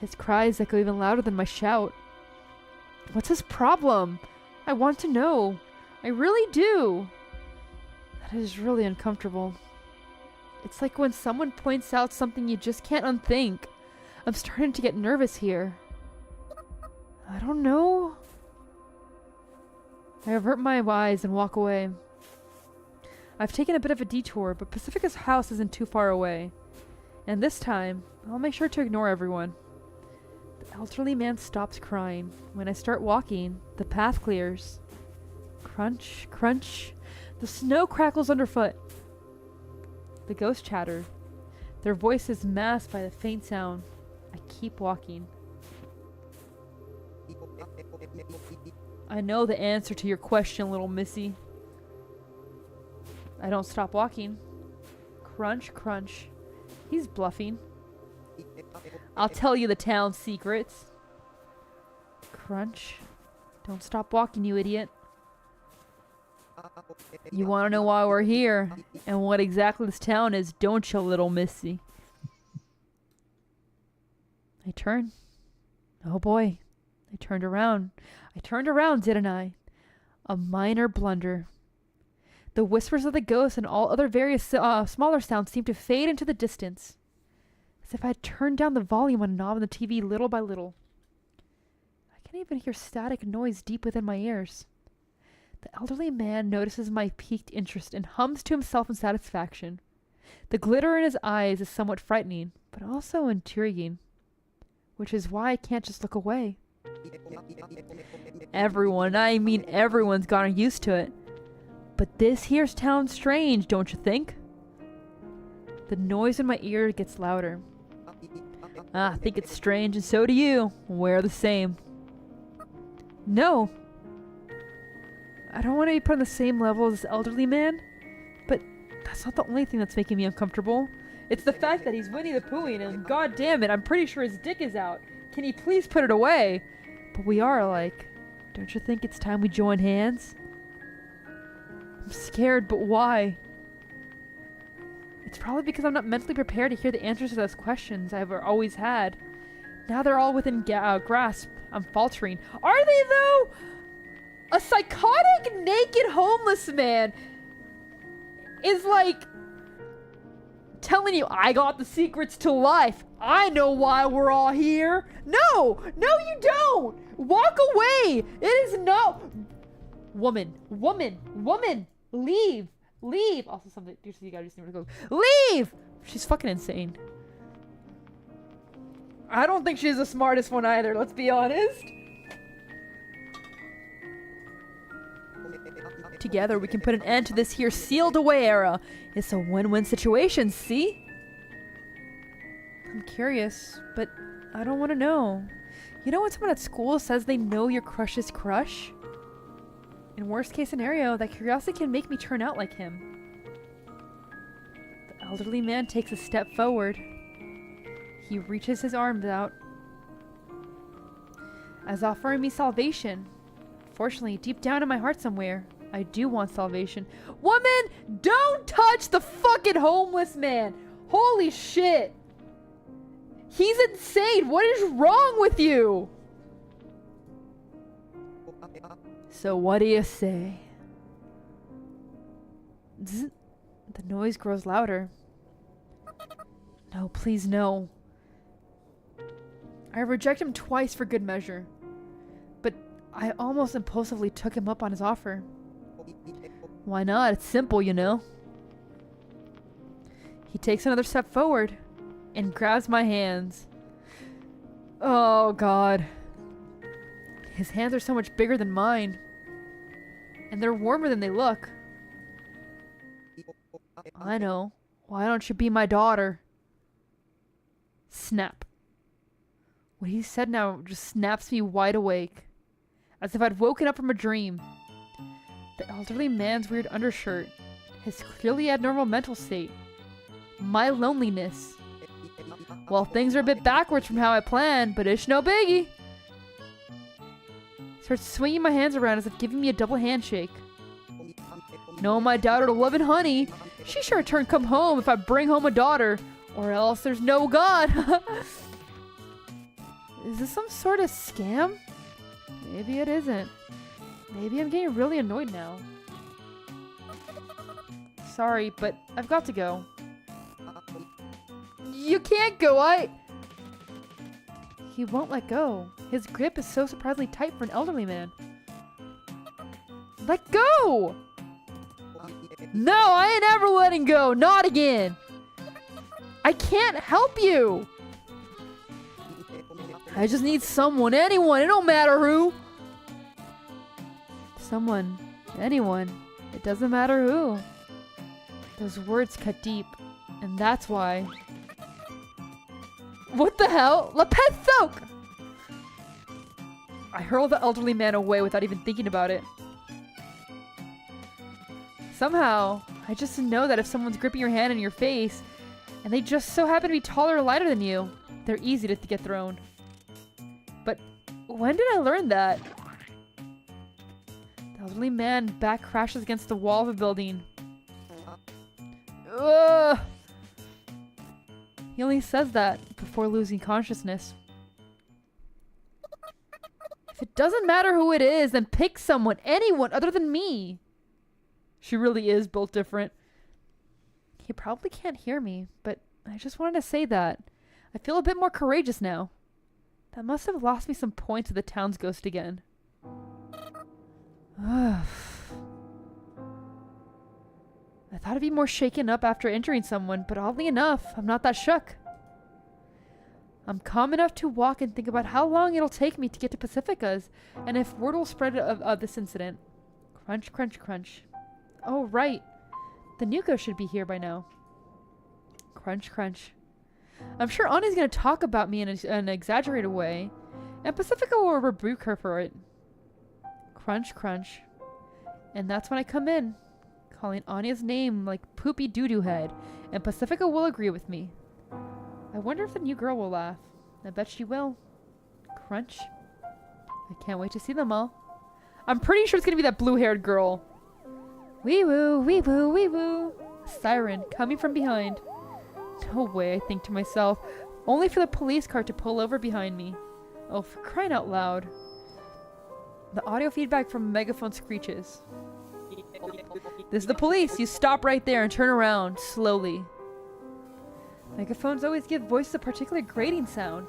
His cries echo even louder than my shout. What's his problem? I want to know. I really do. That is really uncomfortable. It's like when someone points out something you just can't unthink. I'm starting to get nervous here. I don't know. I avert my eyes and walk away. I've taken a bit of a detour, but Pacifica's house isn't too far away. And this time, I'll make sure to ignore everyone. The elderly man stops crying. When I start walking, the path clears. Crunch, crunch. The snow crackles underfoot. The ghosts chatter. Their voices masked by the faint sound. I keep walking. I know the answer to your question, little missy. I don't stop walking. Crunch, crunch. He's bluffing. I'll tell you the town's secrets. Crunch. Don't stop walking, you idiot. You want to know why we're here and what exactly this town is, don't you, little missy? I turn. Oh boy. I turned around. I turned around, didn't I? A minor blunder. The whispers of the ghosts and all other various smaller sounds seemed to fade into the distance, as if I had turned down the volume on a knob on the TV little by little. I can even hear static noise deep within my ears. The elderly man notices my piqued interest and hums to himself in satisfaction. The glitter in his eyes is somewhat frightening, but also intriguing, which is why I can't just look away. Everyone, I mean everyone's gotten used to it. But this here's town strange, don't you think? The noise in my ear gets louder. I think it's strange, and so do you. We're the same. No. I don't want to be put on the same level as this elderly man, but that's not the only thing that's making me uncomfortable. It's the fact that he's Winnie the Poohing, and god damn it, I'm pretty sure his dick is out. Can he please put it away? But we are alike. Don't you think it's time we join hands? I'm scared, but why? It's probably because I'm not mentally prepared to hear the answers to those questions I've always had. Now they're all within grasp. I'm faltering. Are they, though? A psychotic, naked, homeless man is like telling you, I got the secrets to life. I know why we're all here. No, you don't. Walk away. It is not. Woman, leave. Also something, you gotta just go. Leave. She's fucking insane. I don't think she's the smartest one either, let's be honest. Together we can put an end to this here sealed away era. It's a win-win situation, see? I'm curious, but I don't want to know. You know when someone at school says they know your crush's crush? In worst case scenario, that curiosity can make me turn out like him. The elderly man takes a step forward. He reaches his arms out, as offering me salvation. Fortunately, deep down in my heart somewhere, I do want salvation. Woman, don't touch the fucking homeless man! Holy shit! He's insane! What is wrong with you? So what do you say? Zzz. The noise grows louder. No, please no. I reject him twice for good measure, but I almost impulsively took him up on his offer. Why not? It's simple, you know. He takes another step forward and grabs my hands. Oh god. His hands are so much bigger than mine, and they're warmer than they look. I know. Why don't you be my daughter? Snap. What he said now just snaps me wide awake, as if I'd woken up from a dream. The elderly man's weird undershirt, his clearly abnormal mental state, my loneliness. Well, things are a bit backwards from how I planned, but it's no biggie. Starts swinging my hands around as if giving me a double handshake. No, my daughter to love and honey. She sure turn come home if I bring home a daughter, or else there's no God. Is this some sort of scam? Maybe it isn't. Maybe I'm getting really annoyed now. Sorry, but I've got to go. You can't go, He won't let go. His grip is so surprisingly tight for an elderly man. Let go! No, I ain't ever letting go. Not again. I can't help you. I just need someone, anyone, it don't matter who. Someone Anyone. It doesn't matter who. Those words cut deep. And that's why... What the hell? La Soak! I hurled the elderly man away without even thinking about it. Somehow, I just know that if someone's gripping your hand in your face, and they just so happen to be taller or lighter than you, they're easy to get thrown. But when did I learn that? The elderly man back crashes against the wall of a building. Ugh! He only says that before losing consciousness. If it doesn't matter who it is, then pick someone, anyone other than me. She really is built different. He probably can't hear me, but I just wanted to say that. I feel a bit more courageous now. That must have lost me some points with the town's ghost again. I thought I'd be more shaken up after injuring someone, but oddly enough, I'm not that shook. I'm calm enough to walk and think about how long it'll take me to get to Pacifica's, and if word will spread of this incident. Crunch, crunch, crunch. Oh, right. The new ghost should be here by now. Crunch, crunch. I'm sure Ani's gonna talk about me in an exaggerated way, and Pacifica will rebuke her for it. Crunch, crunch. And that's when I come in, calling Anya's name like Poopy Doo-Doo Head, and Pacifica will agree with me. I wonder if the new girl will laugh. I bet she will. Crunch. I can't wait to see them all. I'm pretty sure it's gonna be that blue-haired girl. Wee-woo, wee-woo, wee-woo. Siren coming from behind. No way, I think to myself. Only for the police car to pull over behind me. Oh, for crying out loud. The audio feedback from a megaphone screeches. This is the police. You stop right there and turn around, slowly. Megaphones always give voices a particular grating sound.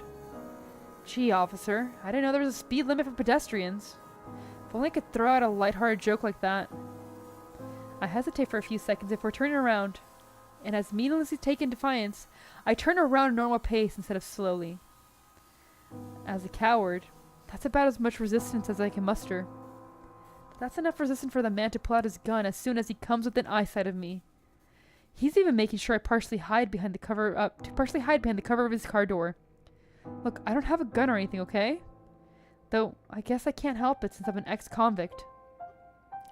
Gee, officer, I didn't know there was a speed limit for pedestrians. If only I could throw out a lighthearted joke like that. I hesitate for a few seconds before turning around, and as meaninglessly taken defiance, I turn around at normal pace instead of slowly. As a coward, that's about as much resistance as I can muster. That's enough resistance for the man to pull out his gun as soon as he comes within eyesight of me. He's even making sure I partially hide behind the cover of his car door. Look, I don't have a gun or anything, okay? Though, I guess I can't help it since I'm an ex-convict.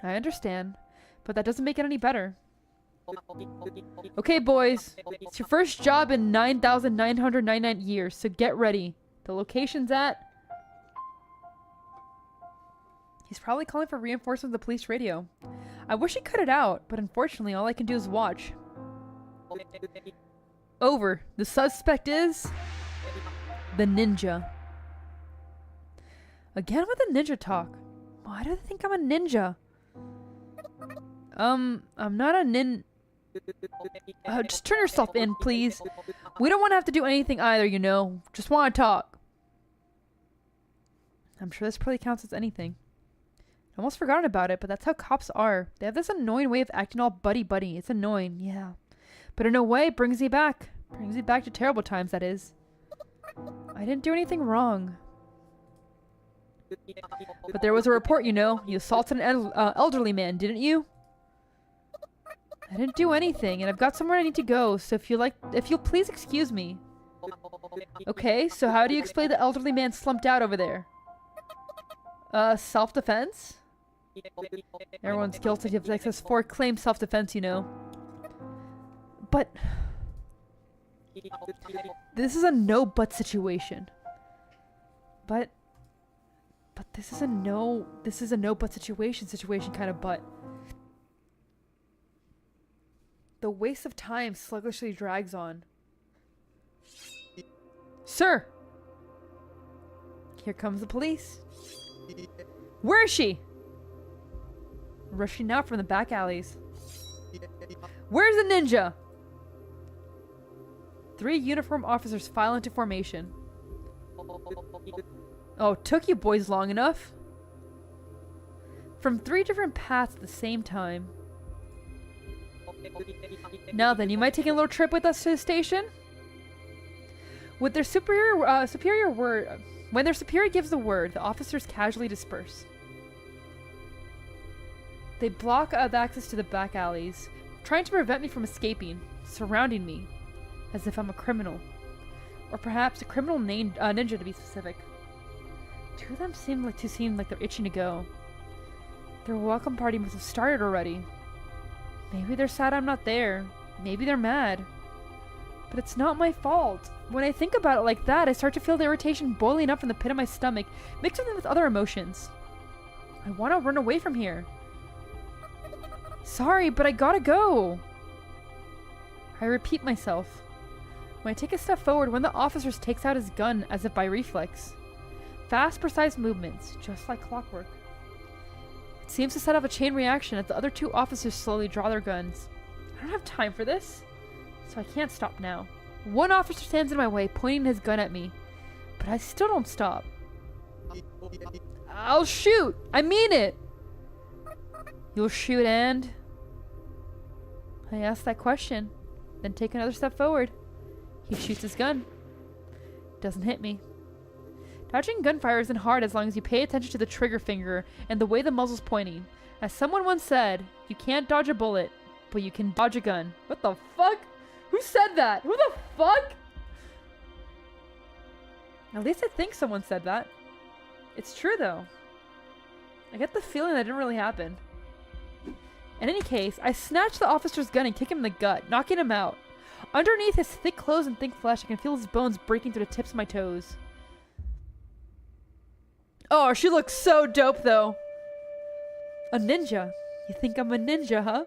I understand, but that doesn't make it any better. Okay, boys. It's your first job in 9,999 years, so get ready. The location's at... He's probably calling for reinforcements of the police radio. I wish he cut it out, but unfortunately all I can do is watch. Over. The suspect is... the ninja. Again with the ninja talk. Why do they think I'm a ninja? I'm not a just turn yourself in, please. We don't want to have to do anything either, you know. Just want to talk. I'm sure this probably counts as anything. I almost forgotten about it, but that's how cops are. They have this annoying way of acting all buddy-buddy. It's annoying, yeah. But in a way, it brings me back. Brings me back to terrible times, that is. I didn't do anything wrong. But there was a report, you know. You assaulted an elderly man, didn't you? I didn't do anything, and I've got somewhere I need to go, so if you'll please excuse me. Okay, so how do you explain the elderly man slumped out over there? Self-defense? Everyone's guilty of excess 4 claims self-defense, you know. But... this is a no-but situation. But this is a no-but situation kind of but. The waste of time sluggishly drags on. Sir! Here comes the police. Where is she? Rushing out from the back alleys. Where's the ninja? 3 uniformed officers file into formation. Oh, took you boys long enough. From 3 different paths at the same time. Now then, you might take a little trip with us to the station? With their superior word, when their superior gives the word, the officers casually disperse. They block the access to the back alleys, trying to prevent me from escaping, surrounding me, as if I'm a criminal. Or perhaps a criminal ninja to be specific. Two of them seem like they're itching to go. Their welcome party must have started already. Maybe they're sad I'm not there. Maybe they're mad. But it's not my fault. When I think about it like that, I start to feel the irritation boiling up from the pit of my stomach, mixed with other emotions. I want to run away from here. Sorry, but I gotta go. I repeat myself. When I take a step forward, one of the officers takes out his gun as if by reflex. Fast, precise movements, just like clockwork. It seems to set off a chain reaction as the other two officers slowly draw their guns. I don't have time for this, so I can't stop now. One officer stands in my way, pointing his gun at me, but I still don't stop. I'll shoot! I mean it! You'll shoot and... I ask that question, then take another step forward. He shoots his gun. Doesn't hit me. Dodging gunfire isn't hard as long as you pay attention to the trigger finger and the way the muzzle's pointing. As someone once said, you can't dodge a bullet, but you can dodge a gun. What the fuck? Who said that? Who the fuck? At least I think someone said that. It's true though. I get the feeling that didn't really happen. In any case, I snatch the officer's gun and kick him in the gut, knocking him out. Underneath his thick clothes and thick flesh, I can feel his bones breaking through the tips of my toes. Oh, she looks so dope, though. A ninja. You think I'm a ninja, huh?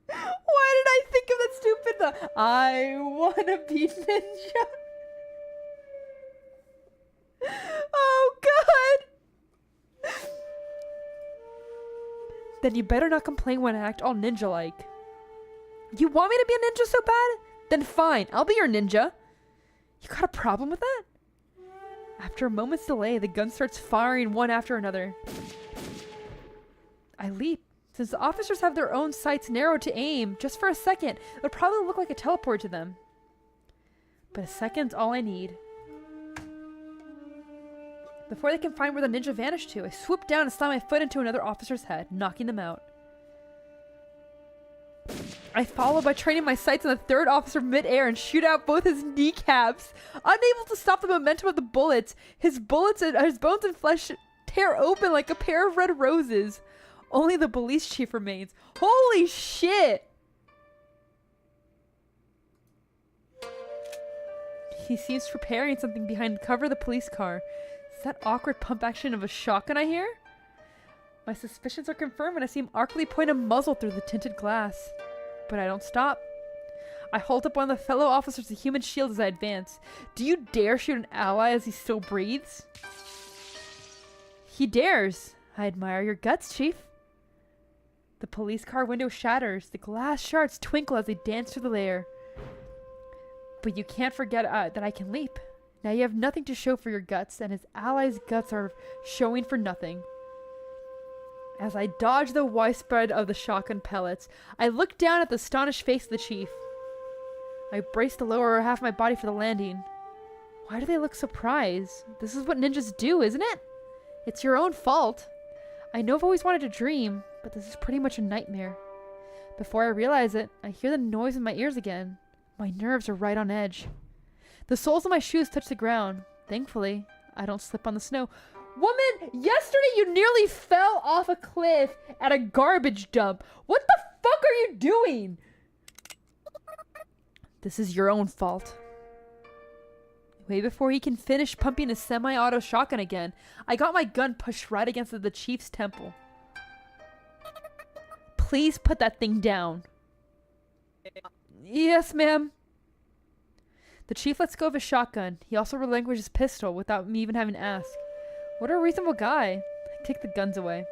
Why did I think of that stupid... I wanna be ninja. Oh, God. Then you better not complain when I act all ninja-like. You want me to be a ninja so bad? Then fine, I'll be your ninja. You got a problem with that? After a moment's delay, the gun starts firing one after another. I leap. Since the officers have their own sights narrowed to aim, just for a second, it'll probably look like a teleport to them. But a second's all I need. Before they can find where the ninja vanished to, I swoop down and slam my foot into another officer's head, knocking them out. I follow by training my sights on the third officer mid-air and shoot out both his kneecaps. Unable to stop the momentum of the bullets, his bones and flesh tear open like a pair of red roses. Only the police chief remains. Holy shit! He seems preparing something behind the cover of the police car. Is that awkward pump action of a shotgun I hear? My suspicions are confirmed when I see him arcly point a muzzle through the tinted glass. But I don't stop. I hold up one of the fellow officers a human shield as I advance. Do you dare shoot an ally as he still breathes? He dares. I admire your guts, Chief. The police car window shatters. The glass shards twinkle as they dance through the lair. But you can't forget that I can leap. Now you have nothing to show for your guts, and his allies' guts are showing for nothing. As I dodge the widespread of the shotgun pellets, I look down at the astonished face of the chief. I brace the lower half of my body for the landing. Why do they look surprised? This is what ninjas do, isn't it? It's your own fault. I know I've always wanted to dream, but this is pretty much a nightmare. Before I realize it, I hear the noise in my ears again. My nerves are right on edge. The soles of my shoes touch the ground. Thankfully, I don't slip on the snow. Woman, yesterday you nearly fell off a cliff at a garbage dump. What the fuck are you doing? This is your own fault. Way before he can finish pumping his semi-auto shotgun again, I got my gun pushed right against the chief's temple. Please put that thing down. Yes, ma'am. The chief lets go of his shotgun. He also relinquished his pistol without me even having to ask. What a reasonable guy. I kick the guns away.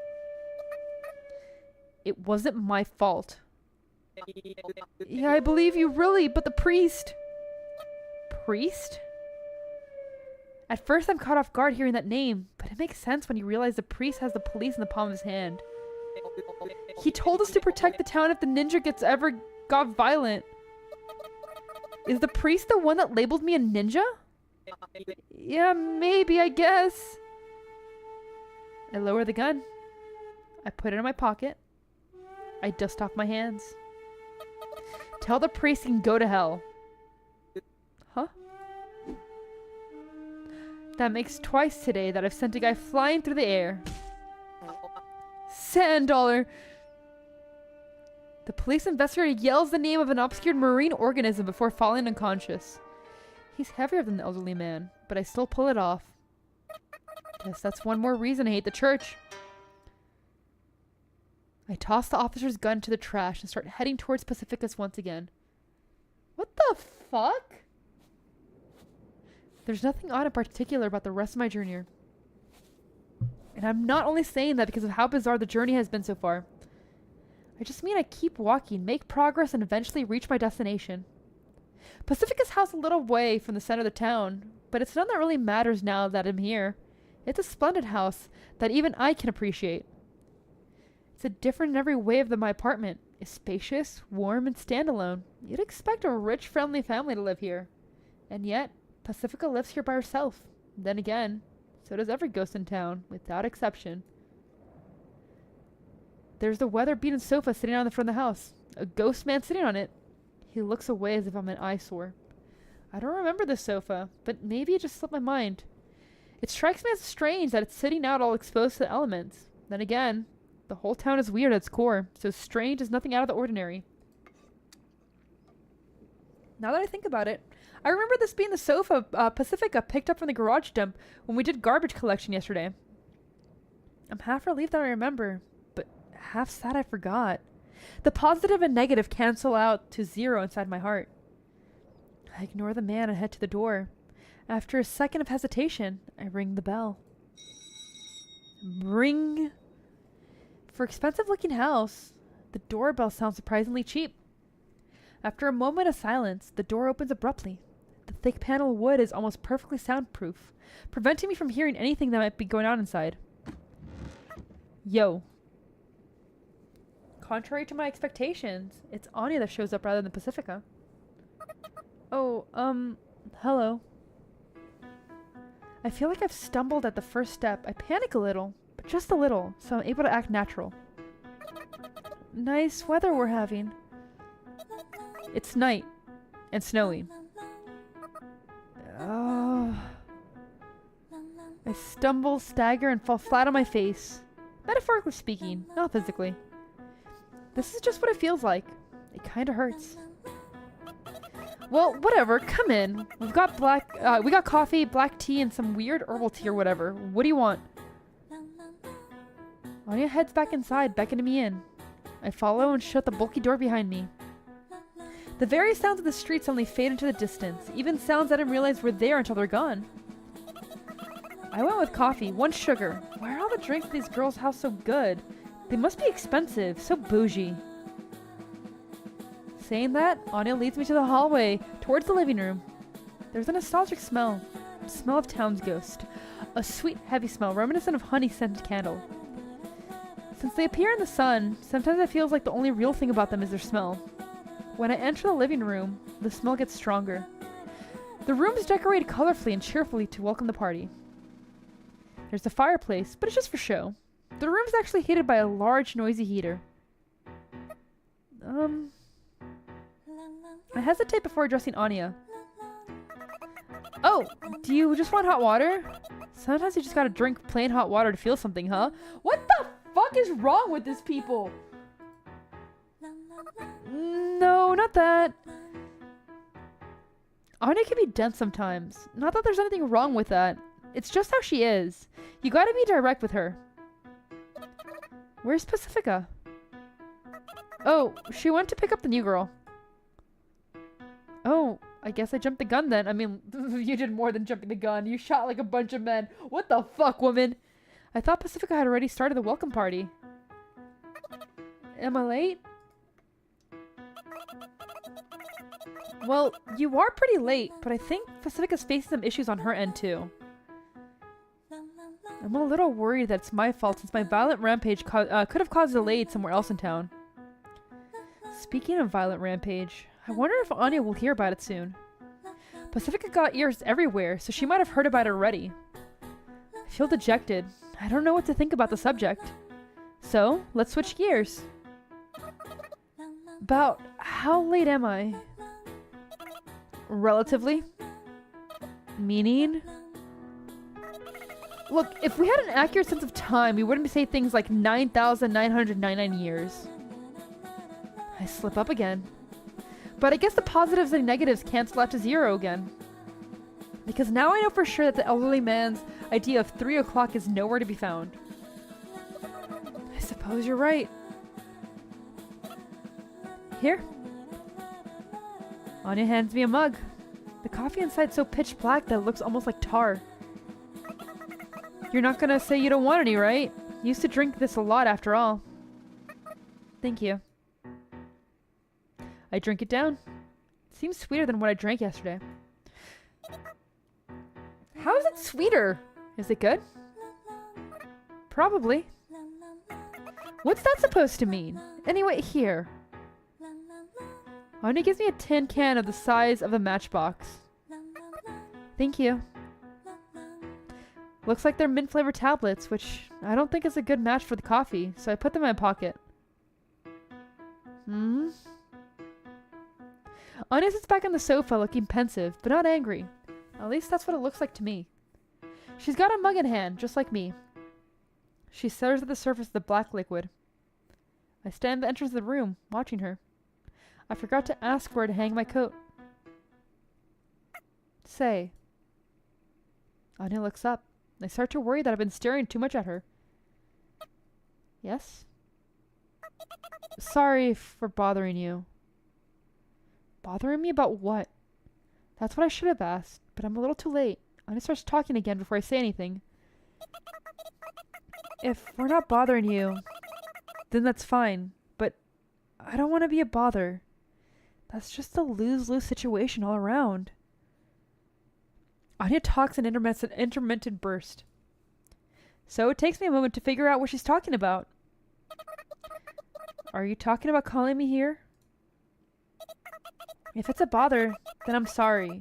It wasn't my fault. Yeah, I believe you, really, but the priest... Priest? At first I'm caught off guard hearing that name, but it makes sense when you realize the priest has the police in the palm of his hand. He told us to protect the town if the ninja got violent. Is the priest the one that labeled me a ninja? Yeah, maybe, I guess. I lower the gun. I put it in my pocket. I dust off my hands. Tell the priest he can go to hell. Huh? That makes twice today that I've sent a guy flying through the air. Sand dollar. The police investigator yells the name of an obscure marine organism before falling unconscious. He's heavier than the elderly man, but I still pull it off. Guess that's one more reason I hate the church. I toss the officer's gun to the trash and start heading towards Pacificus once again. What the fuck? There's nothing odd in particular about the rest of my journey. And I'm not only saying that because of how bizarre the journey has been so far. I just mean I keep walking, make progress, and eventually reach my destination. Pacificus House a little way from the center of the town, but it's none that really matters now that I'm here. It's a splendid house that even I can appreciate. It's different in every way than my apartment. It's spacious, warm, and standalone. You'd expect a rich, friendly family to live here. And yet, Pacifica lives here by herself. Then again, so does every ghost in town, without exception. There's the weather-beaten sofa sitting on the front of the house. A ghost man sitting on it. He looks away as if I'm an eyesore. I don't remember this sofa, but maybe it just slipped my mind. It strikes me as strange that it's sitting out all exposed to the elements. Then again, the whole town is weird at its core, so strange is nothing out of the ordinary. Now that I think about it, I remember this being the sofa Pacifica picked up from the garage dump when we did garbage collection yesterday. I'm half relieved that I remember, but half sad I forgot. The positive and negative cancel out to zero inside my heart. I ignore the man and head to the door. After a second of hesitation, I ring the bell. Ring. For expensive-looking house, the doorbell sounds surprisingly cheap. After a moment of silence, the door opens abruptly. The thick panel wood is almost perfectly soundproof, preventing me from hearing anything that might be going on inside. Yo. Contrary to my expectations, it's Anya that shows up rather than Pacifica. Oh, hello. I feel like I've stumbled at the first step. I panic a little, but just a little, so I'm able to act natural. Nice weather we're having. It's night and snowy. Oh. I stumble, stagger, and fall flat on my face. Metaphorically speaking, not physically. This is just what it feels like. It kinda hurts. Well, whatever, come in. We got coffee, black tea, and some weird herbal tea or whatever. What do you want? Anya heads back inside, beckoning me in. I follow and shut the bulky door behind me. The very sounds of the street suddenly fade into the distance, even sounds I didn't realize were there until they're gone. I went with coffee, 1 sugar. Why are all the drinks at these girls' house so good? They must be expensive, so bougie. Saying that, Anya leads me to the hallway, towards the living room. There's a nostalgic smell. The smell of town's ghost. A sweet, heavy smell, reminiscent of honey-scented candle. Since they appear in the sun, sometimes it feels like the only real thing about them is their smell. When I enter the living room, the smell gets stronger. The room is decorated colorfully and cheerfully to welcome the party. There's a fireplace, but it's just for show. The room is actually heated by a large, noisy heater. I hesitate before addressing Anya. Oh, do you just want hot water? Sometimes you just gotta drink plain hot water to feel something, huh? What the fuck is wrong with these people? No, not that. Anya can be dense sometimes. Not that there's anything wrong with that. It's just how she is. You gotta be direct with her. Where's Pacifica? Oh, she went to pick up the new girl. Oh, I guess I jumped the gun then. I mean, you did more than jumping the gun. You shot like a bunch of men. What the fuck, woman? I thought Pacifica had already started the welcome party. Am I late? Well, you are pretty late, but I think Pacifica's facing some issues on her end too. I'm a little worried that it's my fault since my violent rampage could have caused delayed somewhere else in town. Speaking of violent rampage, I wonder if Anya will hear about it soon. Pacifica got ears everywhere, so she might have heard about it already. I feel dejected. I don't know what to think about the subject. So, let's switch gears. About how late am I? Relatively. Meaning? Look, if we had an accurate sense of time, we wouldn't say things like 9,999 years. I slip up again. But I guess the positives and negatives cancel out to 0 again. Because now I know for sure that the elderly man's idea of 3 o'clock is nowhere to be found. I suppose you're right. Here. Anya hands me a mug. The coffee inside's so pitch black that it looks almost like tar. You're not gonna say you don't want any, right? You used to drink this a lot after all. Thank you. I drink it down. It seems sweeter than what I drank yesterday. How is it sweeter? Is it good? Probably. What's that supposed to mean? Anyway, here. Anya gives me a tin can of the size of a matchbox. Thank you. Looks like they're mint flavored tablets, which I don't think is a good match for the coffee, so I put them in my pocket. Anya sits back on the sofa looking pensive, but not angry. At least that's what it looks like to me. She's got a mug in hand, just like me. She stares at the surface of the black liquid. I stand at the entrance of the room, watching her. I forgot to ask where to hang my coat. Say. Anya looks up. I start to worry that I've been staring too much at her. Yes? Sorry for bothering you. Bothering me about what? That's what I should have asked, but I'm a little too late. Anya starts talking again before I say anything. If we're not bothering you, then that's fine, but I don't want to be a bother. That's just a lose-lose situation all around. Anya talks in intermittent burst. So it takes me a moment to figure out what she's talking about. Are you talking about calling me here? If it's a bother, then I'm sorry.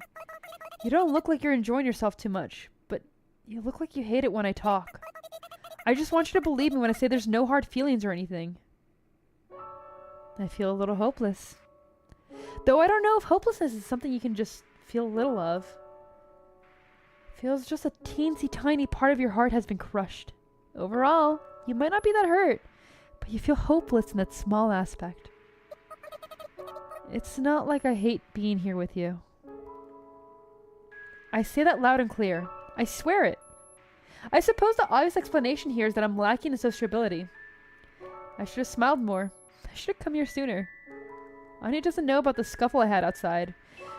You don't look like you're enjoying yourself too much, but you look like you hate it when I talk. I just want you to believe me when I say there's no hard feelings or anything. I feel a little hopeless. Though I don't know if hopelessness is something you can just feel a little of. Feels just a teensy tiny part of your heart has been crushed. Overall, you might not be that hurt, but you feel hopeless in that small aspect. It's not like I hate being here with you. I say that loud and clear. I swear it. I suppose the obvious explanation here is that I'm lacking in sociability. I should have smiled more. I should have come here sooner. Anya doesn't know about the scuffle I had outside,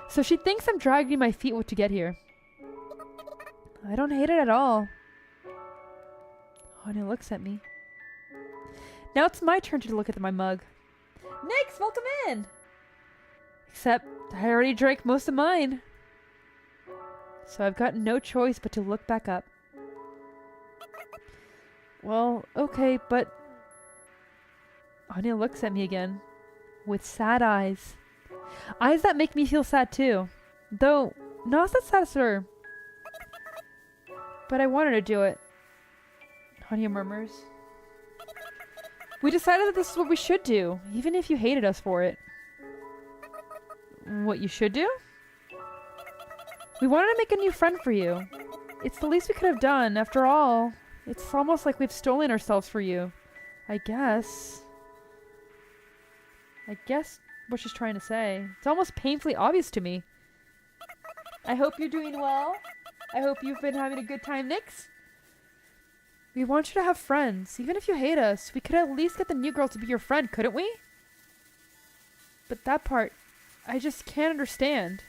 so she thinks I'm dragging my feet to get here. I don't hate it at all. Anya looks at me. Now it's my turn to look at my mug. Nix, welcome in! Except I already drank most of mine. So I've got no choice but to look back up. Well, okay, but... Anya looks at me again. With sad eyes. Eyes that make me feel sad too. Though, not as sad as her. But I wanted to do it. Anya murmurs. We decided that this is what we should do, even if you hated us for it. What you should do? We wanted to make a new friend for you. It's the least we could have done. After all, it's almost like we've stolen ourselves for you. I guess what she's trying to say. It's almost painfully obvious to me. I hope you're doing well. I hope you've been having a good time, Nix. We want you to have friends. Even if you hate us, we could at least get the new girl to be your friend, couldn't we? But that part, I just can't understand.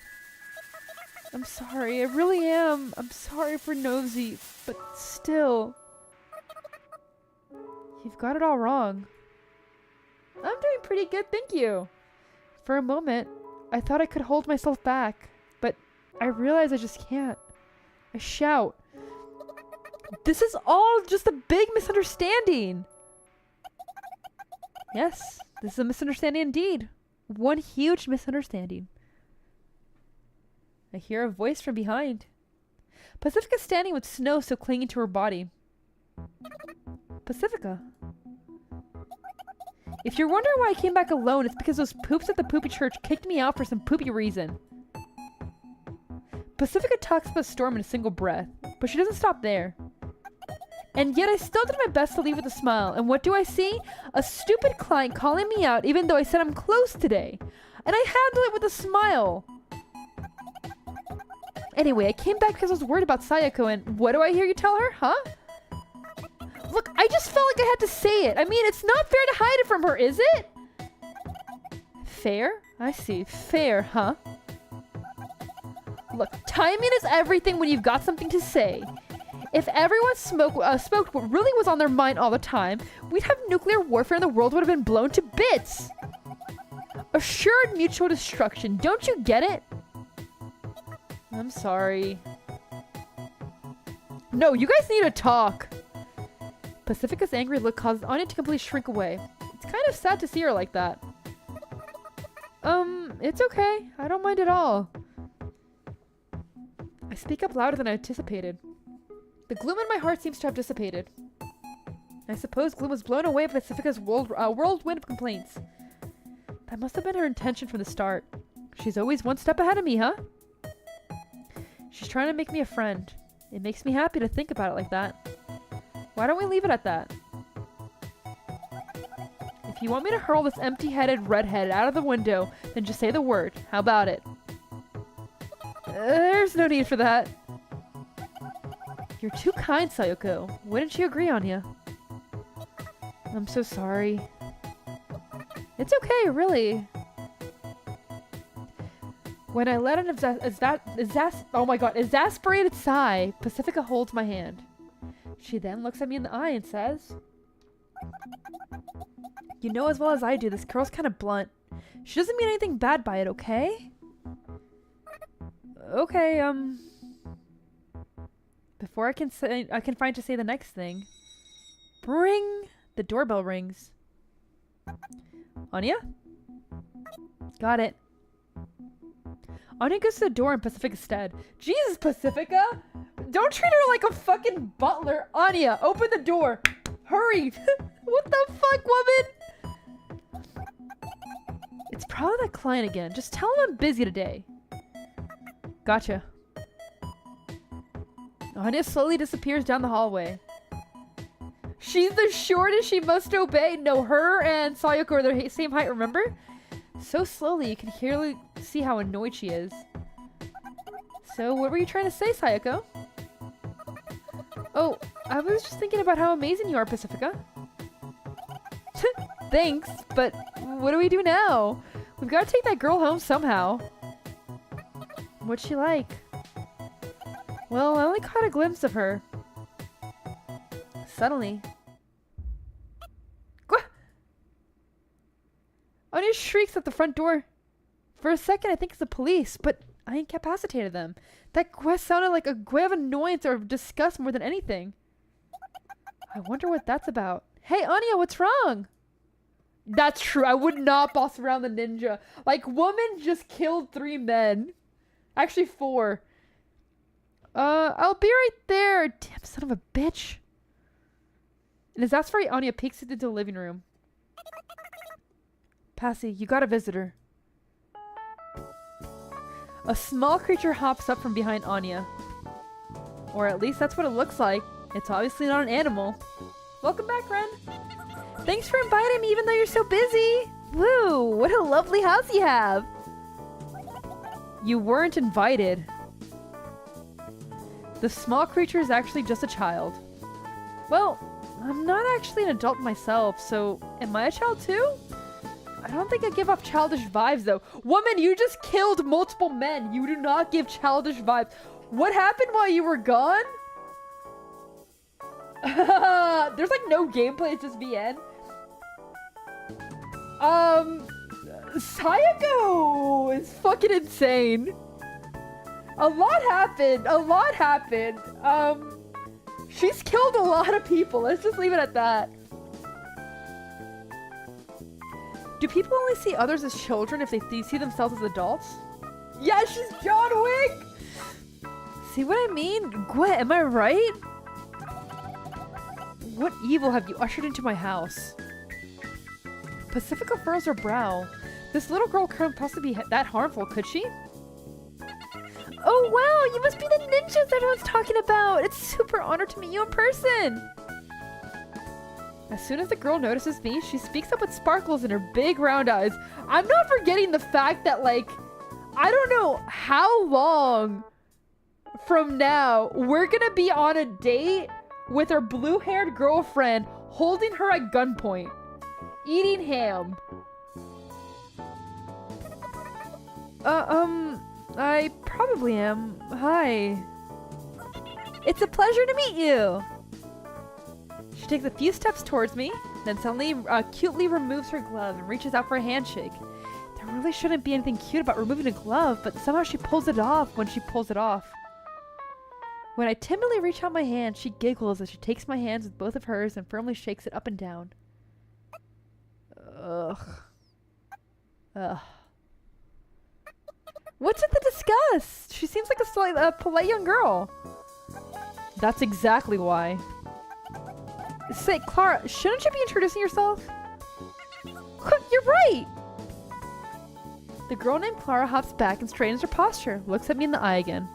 I'm sorry, I really am. I'm sorry for Nosy, but still. You've got it all wrong. I'm doing pretty good, thank you. For a moment, I thought I could hold myself back, but I realize I just can't. I shout. This is all just a big misunderstanding. Yes, this is a misunderstanding indeed. One huge misunderstanding. I hear a voice from behind. Pacifica's standing with snow still clinging to her body. Pacifica. If you're wondering why I came back alone, it's because those poops at the poopy church kicked me out for some poopy reason. Pacifica talks about Storm in a single breath, but she doesn't stop there. And yet I still did my best to leave with a smile, and what do I see? A stupid client calling me out even though I said I'm close today. And I handle it with a smile. Anyway, I came back because I was worried about Sayako, and what do I hear you tell her, huh? Look, I just felt like I had to say it. I mean, it's not fair to hide it from her, is it? Fair? I see. Fair, huh? Look, timing is everything when you've got something to say. If everyone spoke what really was on their mind all the time, we'd have nuclear warfare and the world would have been blown to bits. Assured mutual destruction. Don't you get it? I'm sorry. No, you guys need to talk. Pacifica's angry look caused Anya to completely shrink away. It's kind of sad to see her like that. It's okay. I don't mind at all. I speak up louder than I anticipated. The gloom in my heart seems to have dissipated. I suppose gloom was blown away by Pacifica's whirlwind of complaints. That must have been her intention from the start. She's always one step ahead of me, huh? She's trying to make me a friend. It makes me happy to think about it like that. Why don't we leave it at that? If you want me to hurl this empty-headed redhead out of the window, then just say the word. How about it? There's no need for that. You're too kind, Sayako. Wouldn't you agree, Anya? I'm so sorry. It's okay, really. When I let an exasperated sigh, Pacifica holds my hand. She then looks at me in the eye and says, "You know as well as I do, this girl's kind of blunt. She doesn't mean anything bad by it, okay?" Okay, before I can find to say the next thing. Bring! The doorbell rings. Anya? Got it. Anya goes to the door in Pacifica's stead. Jesus, Pacifica! Don't treat her like a fucking butler. Anya, open the door. Hurry! What the fuck, woman? It's probably that client again. Just tell him I'm busy today. Gotcha. Anya slowly disappears down the hallway. She's the shortest, she must obey. No, her and Sayako are the same height, remember? So slowly, you can clearly see how annoyed she is. So, what were you trying to say, Sayako? Oh, I was just thinking about how amazing you are, Pacifica. Thanks, but what do we do now? We've got to take that girl home somehow. What's she like? Well, I only caught a glimpse of her. Suddenly. Anya shrieks at the front door. For a second, I think it's the police, but I incapacitated them. That quest sounded like a way of annoyance or disgust more than anything. I wonder what that's about. Hey, Anya, what's wrong? That's true. I would not boss around the ninja. Like, woman just killed 3 men. Actually, 4. I'll be right there. Damn son of a bitch. And as that's right, Anya peeks into the living room. Passy, you got a visitor. A small creature hops up from behind Anya. Or at least that's what it looks like. It's obviously not an animal. Welcome back, friend. Thanks for inviting me even though you're so busy. Woo, what a lovely house you have. You weren't invited. The small creature is actually just a child. Well, I'm not actually an adult myself, so am I a child too? I don't think I give off childish vibes though. Woman, you just killed multiple men. You do not give childish vibes. What happened while you were gone? There's like no gameplay, it's just VN. Sayako is fucking insane. A lot happened. A lot happened. She's killed a lot of people. Let's just leave it at that. Do people only see others as children if they see themselves as adults? Yeah, she's John Wick! See what I mean? Gwet, am I right? What evil have you ushered into my house? Pacifica furrows her brow. This little girl couldn't possibly be that harmful, could she? Oh wow, you must be the ninjas everyone's talking about! It's super honored to meet you in person! As soon as the girl notices me, she speaks up with sparkles in her big round eyes. I'm not forgetting the fact that, like, I don't know how long from now we're gonna be on a date with her blue-haired girlfriend holding her at gunpoint, eating ham. I probably am. Hi. It's a pleasure to meet you. She takes a few steps towards me, then suddenly cutely removes her glove and reaches out for a handshake. There really shouldn't be anything cute about removing a glove, but somehow she pulls it off when she pulls it off. When I timidly reach out my hand, she giggles as she takes my hands with both of hers and firmly shakes it up and down. Ugh. Ugh. What's with the disgust? She seems like a polite young girl. That's exactly why. Say, Clara, shouldn't you be introducing yourself? You're right! The girl named Clara hops back and straightens her posture, looks at me in the eye again.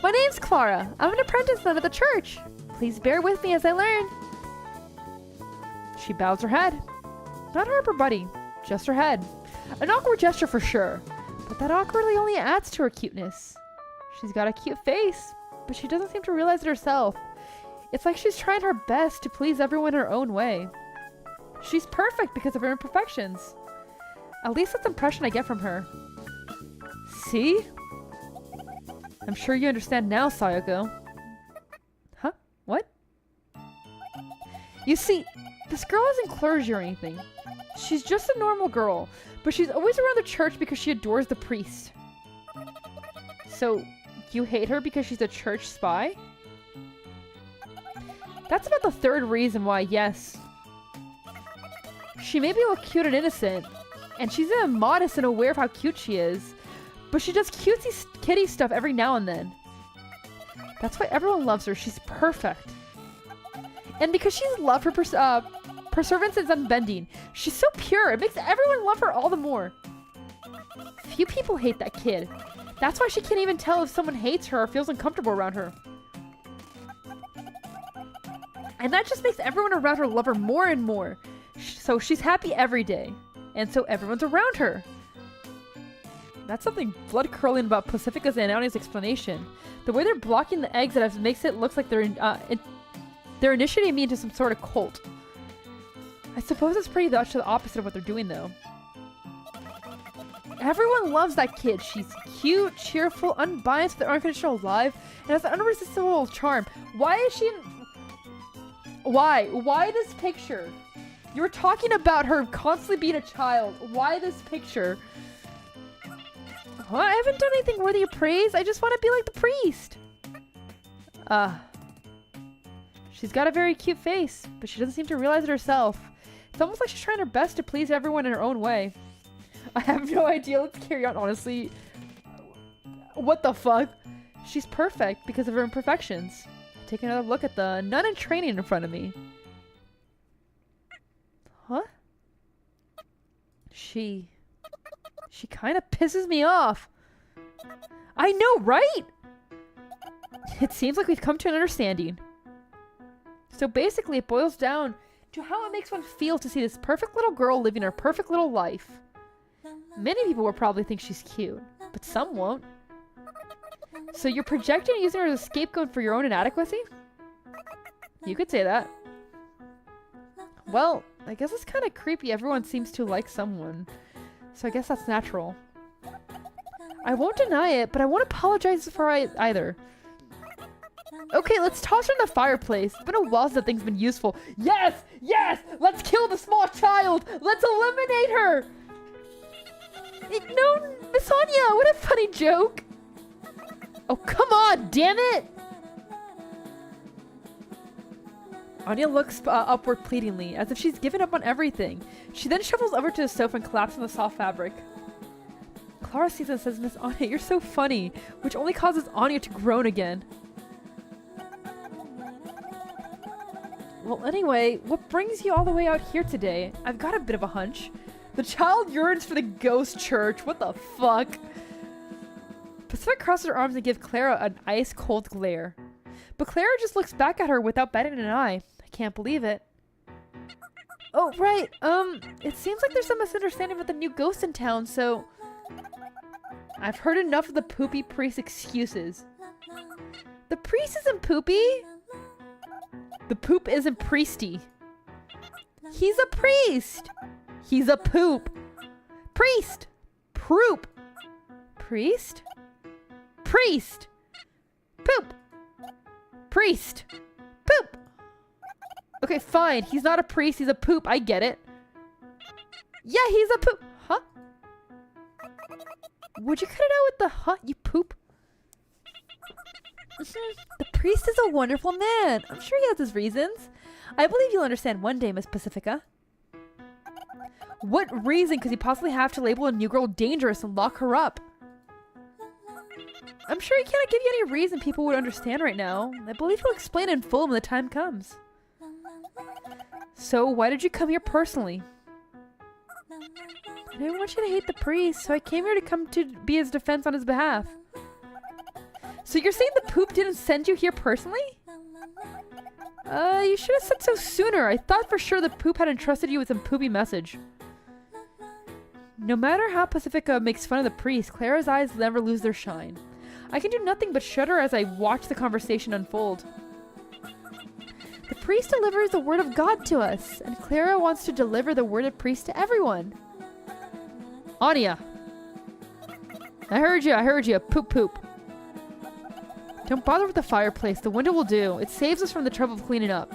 My name's Clara. I'm an apprentice nun at the church. Please bear with me as I learn. She bows her head. Not her upper body, just her head. An awkward gesture for sure, but that awkwardly only adds to her cuteness. She's got a cute face, but she doesn't seem to realize it herself. It's like she's trying her best to please everyone her own way. She's perfect because of her imperfections. At least that's the impression I get from her. See? I'm sure you understand now, Sayoko. Huh? What? You see, this girl isn't clergy or anything. She's just a normal girl, but she's always around the church because she adores the priest. So, you hate her because she's a church spy? That's about the third reason why, yes. She may be look cute and innocent, and she's modest and aware of how cute she is, but she does cutesy kitty stuff every now and then. That's why everyone loves her. She's perfect. And because she's loved, her perseverance is unbending. She's so pure. It makes everyone love her all the more. Few people hate that kid. That's why she can't even tell if someone hates her or feels uncomfortable around her. And that just makes everyone around her love her more and more. So she's happy every day. And so everyone's around her. That's something blood-curling about Pacifica's and Naomi's explanation. The way they're blocking the exit makes it look like they're initiating me into some sort of cult. I suppose it's pretty much the opposite of what they're doing, though. Everyone loves that kid. She's cute, cheerful, unbiased with her unconditional love, and has an irresistible charm. Why is she in... Why? Why this picture? You were talking about her constantly being a child. Why this picture? I haven't done anything worthy of praise. I just want to be like the priest. She's got a very cute face, but she doesn't seem to realize it herself. It's almost like she's trying her best to please everyone in her own way. I have no idea. Let's carry on, honestly. What the fuck? She's perfect because of her imperfections. Take another look at the nun in training in front of me. Huh? She kind of pisses me off. I know, right? It seems like we've come to an understanding. So basically it boils down to how it makes one feel to see this perfect little girl living her perfect little life. Many people will probably think she's cute, but some won't. So you're projecting and using her as a scapegoat for your own inadequacy? You could say that. Well, I guess it's kind of creepy. Everyone seems to like someone. So I guess that's natural. I won't deny it, but I won't apologize for it either. Okay, let's toss her in the fireplace. It's been a while since that thing's been useful. Yes! Yes! Let's kill the small child! Let's eliminate her! No, Miss Anya, what a funny joke! Oh, come on, damn it! Anya looks upward pleadingly, as if she's given up on everything. She then shuffles over to the sofa and collapses on the soft fabric. Clara sees and says, Miss Anya, you're so funny, which only causes Anya to groan again. Well, anyway, what brings you all the way out here today? I've got a bit of a hunch. The child yearns for the ghost church. What the fuck? Pacific crosses her arms and gives Clara an ice-cold glare. But Clara just looks back at her without batting an eye. I can't believe it. Oh, right. It seems like there's some misunderstanding with the new ghost in town, so... I've heard enough of the poopy priest excuses. The priest isn't poopy. The poop isn't priesty. He's a priest. He's a poop. Priest. Proop. Priest? Priest. Poop. Priest. Poop. Okay, fine. He's not a priest. He's a poop. I get it. Yeah, he's a poop. Huh? Would you cut it out with the huh, you poop? The priest is a wonderful man. I'm sure he has his reasons. I believe you'll understand one day, Miss Pacifica. What reason could he possibly have to label a new girl dangerous and lock her up? I'm sure he cannot give you any reason people would understand right now. I believe he'll explain in full when the time comes. So, why did you come here personally? I didn't want you to hate the priest, so I came here to come to be his defense on his behalf. So you're saying the poop didn't send you here personally? You should have said so sooner. I thought for sure the poop had entrusted you with some poopy message. No matter how Pacifica makes fun of the priest, Clara's eyes never lose their shine. I can do nothing but shudder as I watch the conversation unfold. The priest delivers the word of God to us, and Clara wants to deliver the word of priest to everyone. Anya! I heard you, poop poop. Don't bother with the fireplace, the window will do. It saves us from the trouble of cleaning up.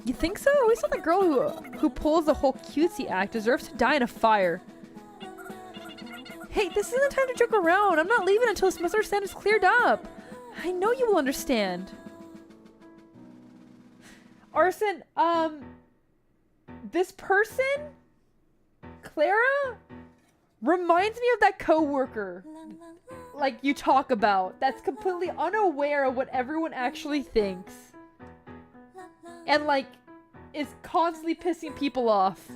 You think so? We saw the girl who pulls the whole cutesy act deserves to die in a fire. Hey, this isn't the time to joke around. I'm not leaving until this misunderstanding is cleared up. I know you will understand. Arson, this person, Clara, reminds me of that coworker like you talk about that's completely unaware of what everyone actually thinks and like is constantly pissing people off.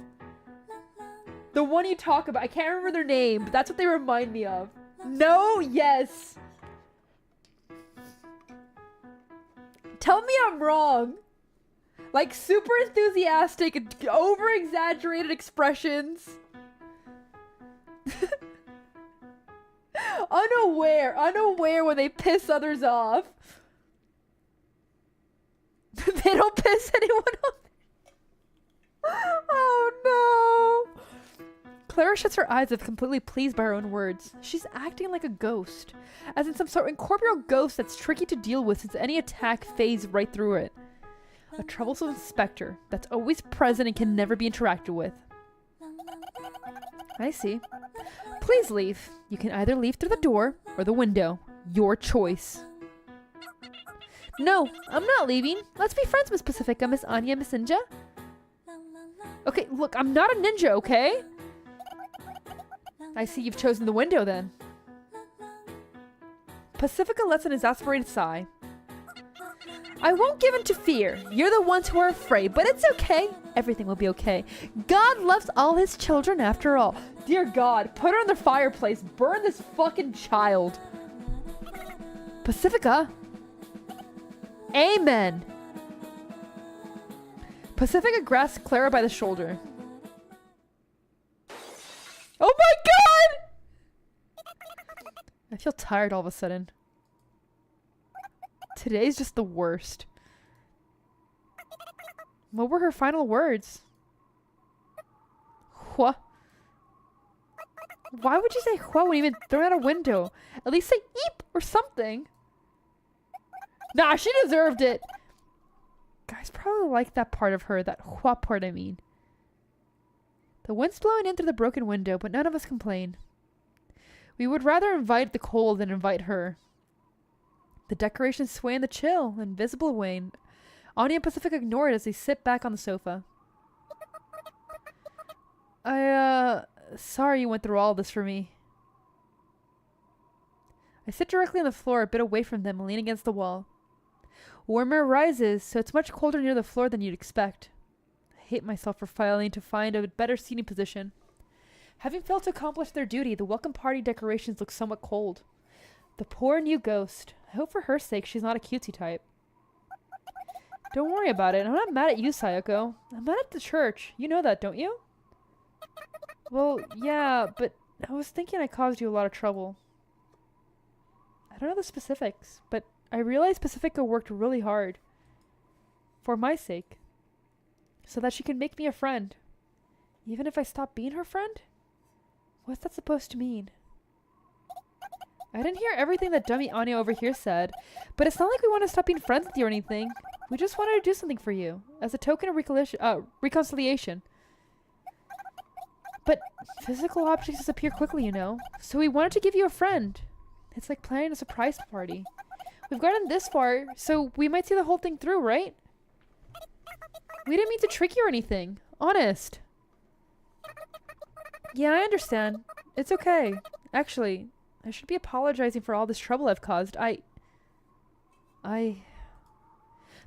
The one you talk about, I can't remember their name, but that's what they remind me of. No, yes. Tell me I'm wrong. Like super enthusiastic, over-exaggerated expressions. Unaware when they piss others off. They don't piss anyone off. Oh no. Clara shuts her eyes as if completely pleased by her own words. She's acting like a ghost. As in some sort of incorporeal ghost that's tricky to deal with since any attack phased right through it. A troublesome specter that's always present and can never be interacted with. I see. Please leave. You can either leave through the door or the window. Your choice. No, I'm not leaving. Let's be friends, Miss Pacifica, Miss Anya, Miss Ninja. Okay, look, I'm not a ninja, okay? I see you've chosen the window then. Pacifica lets an exasperated sigh. I won't give in to fear. You're the ones who are afraid, but it's okay. Everything will be okay. God loves all his children after all. Dear God, put her in the fireplace. Burn this fucking child. Pacifica. Amen. Pacifica grasps Clara by the shoulder. Oh my God! I feel tired all of a sudden. Today's just the worst. What were her final words? What? Why would you say what when you even throw out a window? At least say eep or something. Nah, she deserved it. Guys probably like that part of her, that what part I mean. The wind's blowing in through the broken window, but none of us complain. We would rather invite the cold than invite her. The decorations sway in the chill, invisible wane. Anya and Pacific ignore it as they sit back on the sofa. Sorry you went through all this for me. I sit directly on the floor, a bit away from them, and lean against the wall. Warmer rises, so it's much colder near the floor than you'd expect. I hate myself for failing to find a better seating position. Having failed to accomplish their duty, the welcome party decorations look somewhat cold. The poor new ghost. I hope for her sake she's not a cutesy type. Don't worry about it. I'm not mad at you, Sayoko. I'm mad at the church. You know that, don't you? Well, yeah, but I was thinking I caused you a lot of trouble. I don't know the specifics, but I realized Pacifica worked really hard. For my sake. So that she can make me a friend. Even if I stop being her friend? What's that supposed to mean? I didn't hear everything that dummy Anya over here said, but it's not like we want to stop being friends with you or anything. We just wanted to do something for you, as a token of reconciliation. But physical objects disappear quickly, you know, so we wanted to give you a friend. It's like planning a surprise party. We've gotten this far, so we might see the whole thing through, right? We didn't mean to trick you or anything. Honest. Yeah, I understand. It's okay. Actually, I should be apologizing for all this trouble I've caused.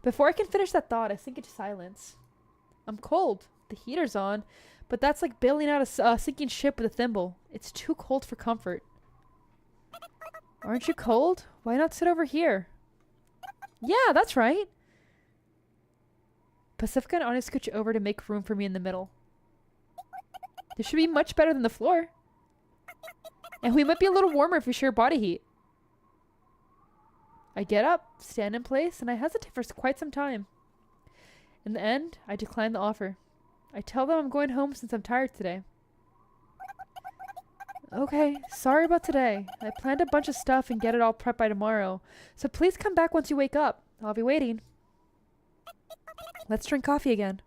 Before I can finish that thought, I sink into silence. I'm cold. The heater's on, but that's like bailing out a sinking ship with a thimble. It's too cold for comfort. Aren't you cold? Why not sit over here? Yeah, that's right. Pacifica and Anya scooch over to make room for me in the middle. This should be much better than the floor. And we might be a little warmer if we share body heat. I get up, stand in place, and I hesitate for quite some time. In the end, I decline the offer. I tell them I'm going home since I'm tired today. Okay, sorry about today. I planned a bunch of stuff and get it all prepped by tomorrow. So please come back once you wake up. I'll be waiting. Let's drink coffee again.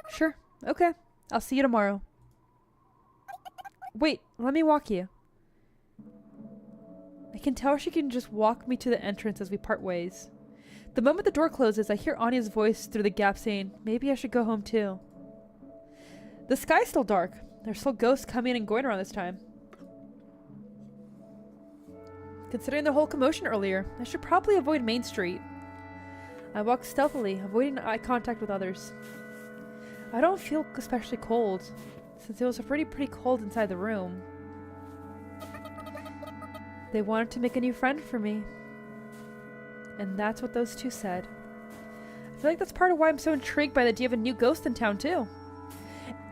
Sure, okay. I'll see you tomorrow. Wait, let me walk you. I can tell she can just walk me to the entrance as we part ways. The moment the door closes, I hear Anya's voice through the gap saying, maybe I should go home too. The sky's still dark. There's still ghosts coming and going around this time. Considering the whole commotion earlier, I should probably avoid Main Street. I walk stealthily, avoiding eye contact with others. I don't feel especially cold, since it was already pretty cold inside the room. They wanted to make a new friend for me. And that's what those two said. I feel like that's part of why I'm so intrigued by the idea of a new ghost in town, too.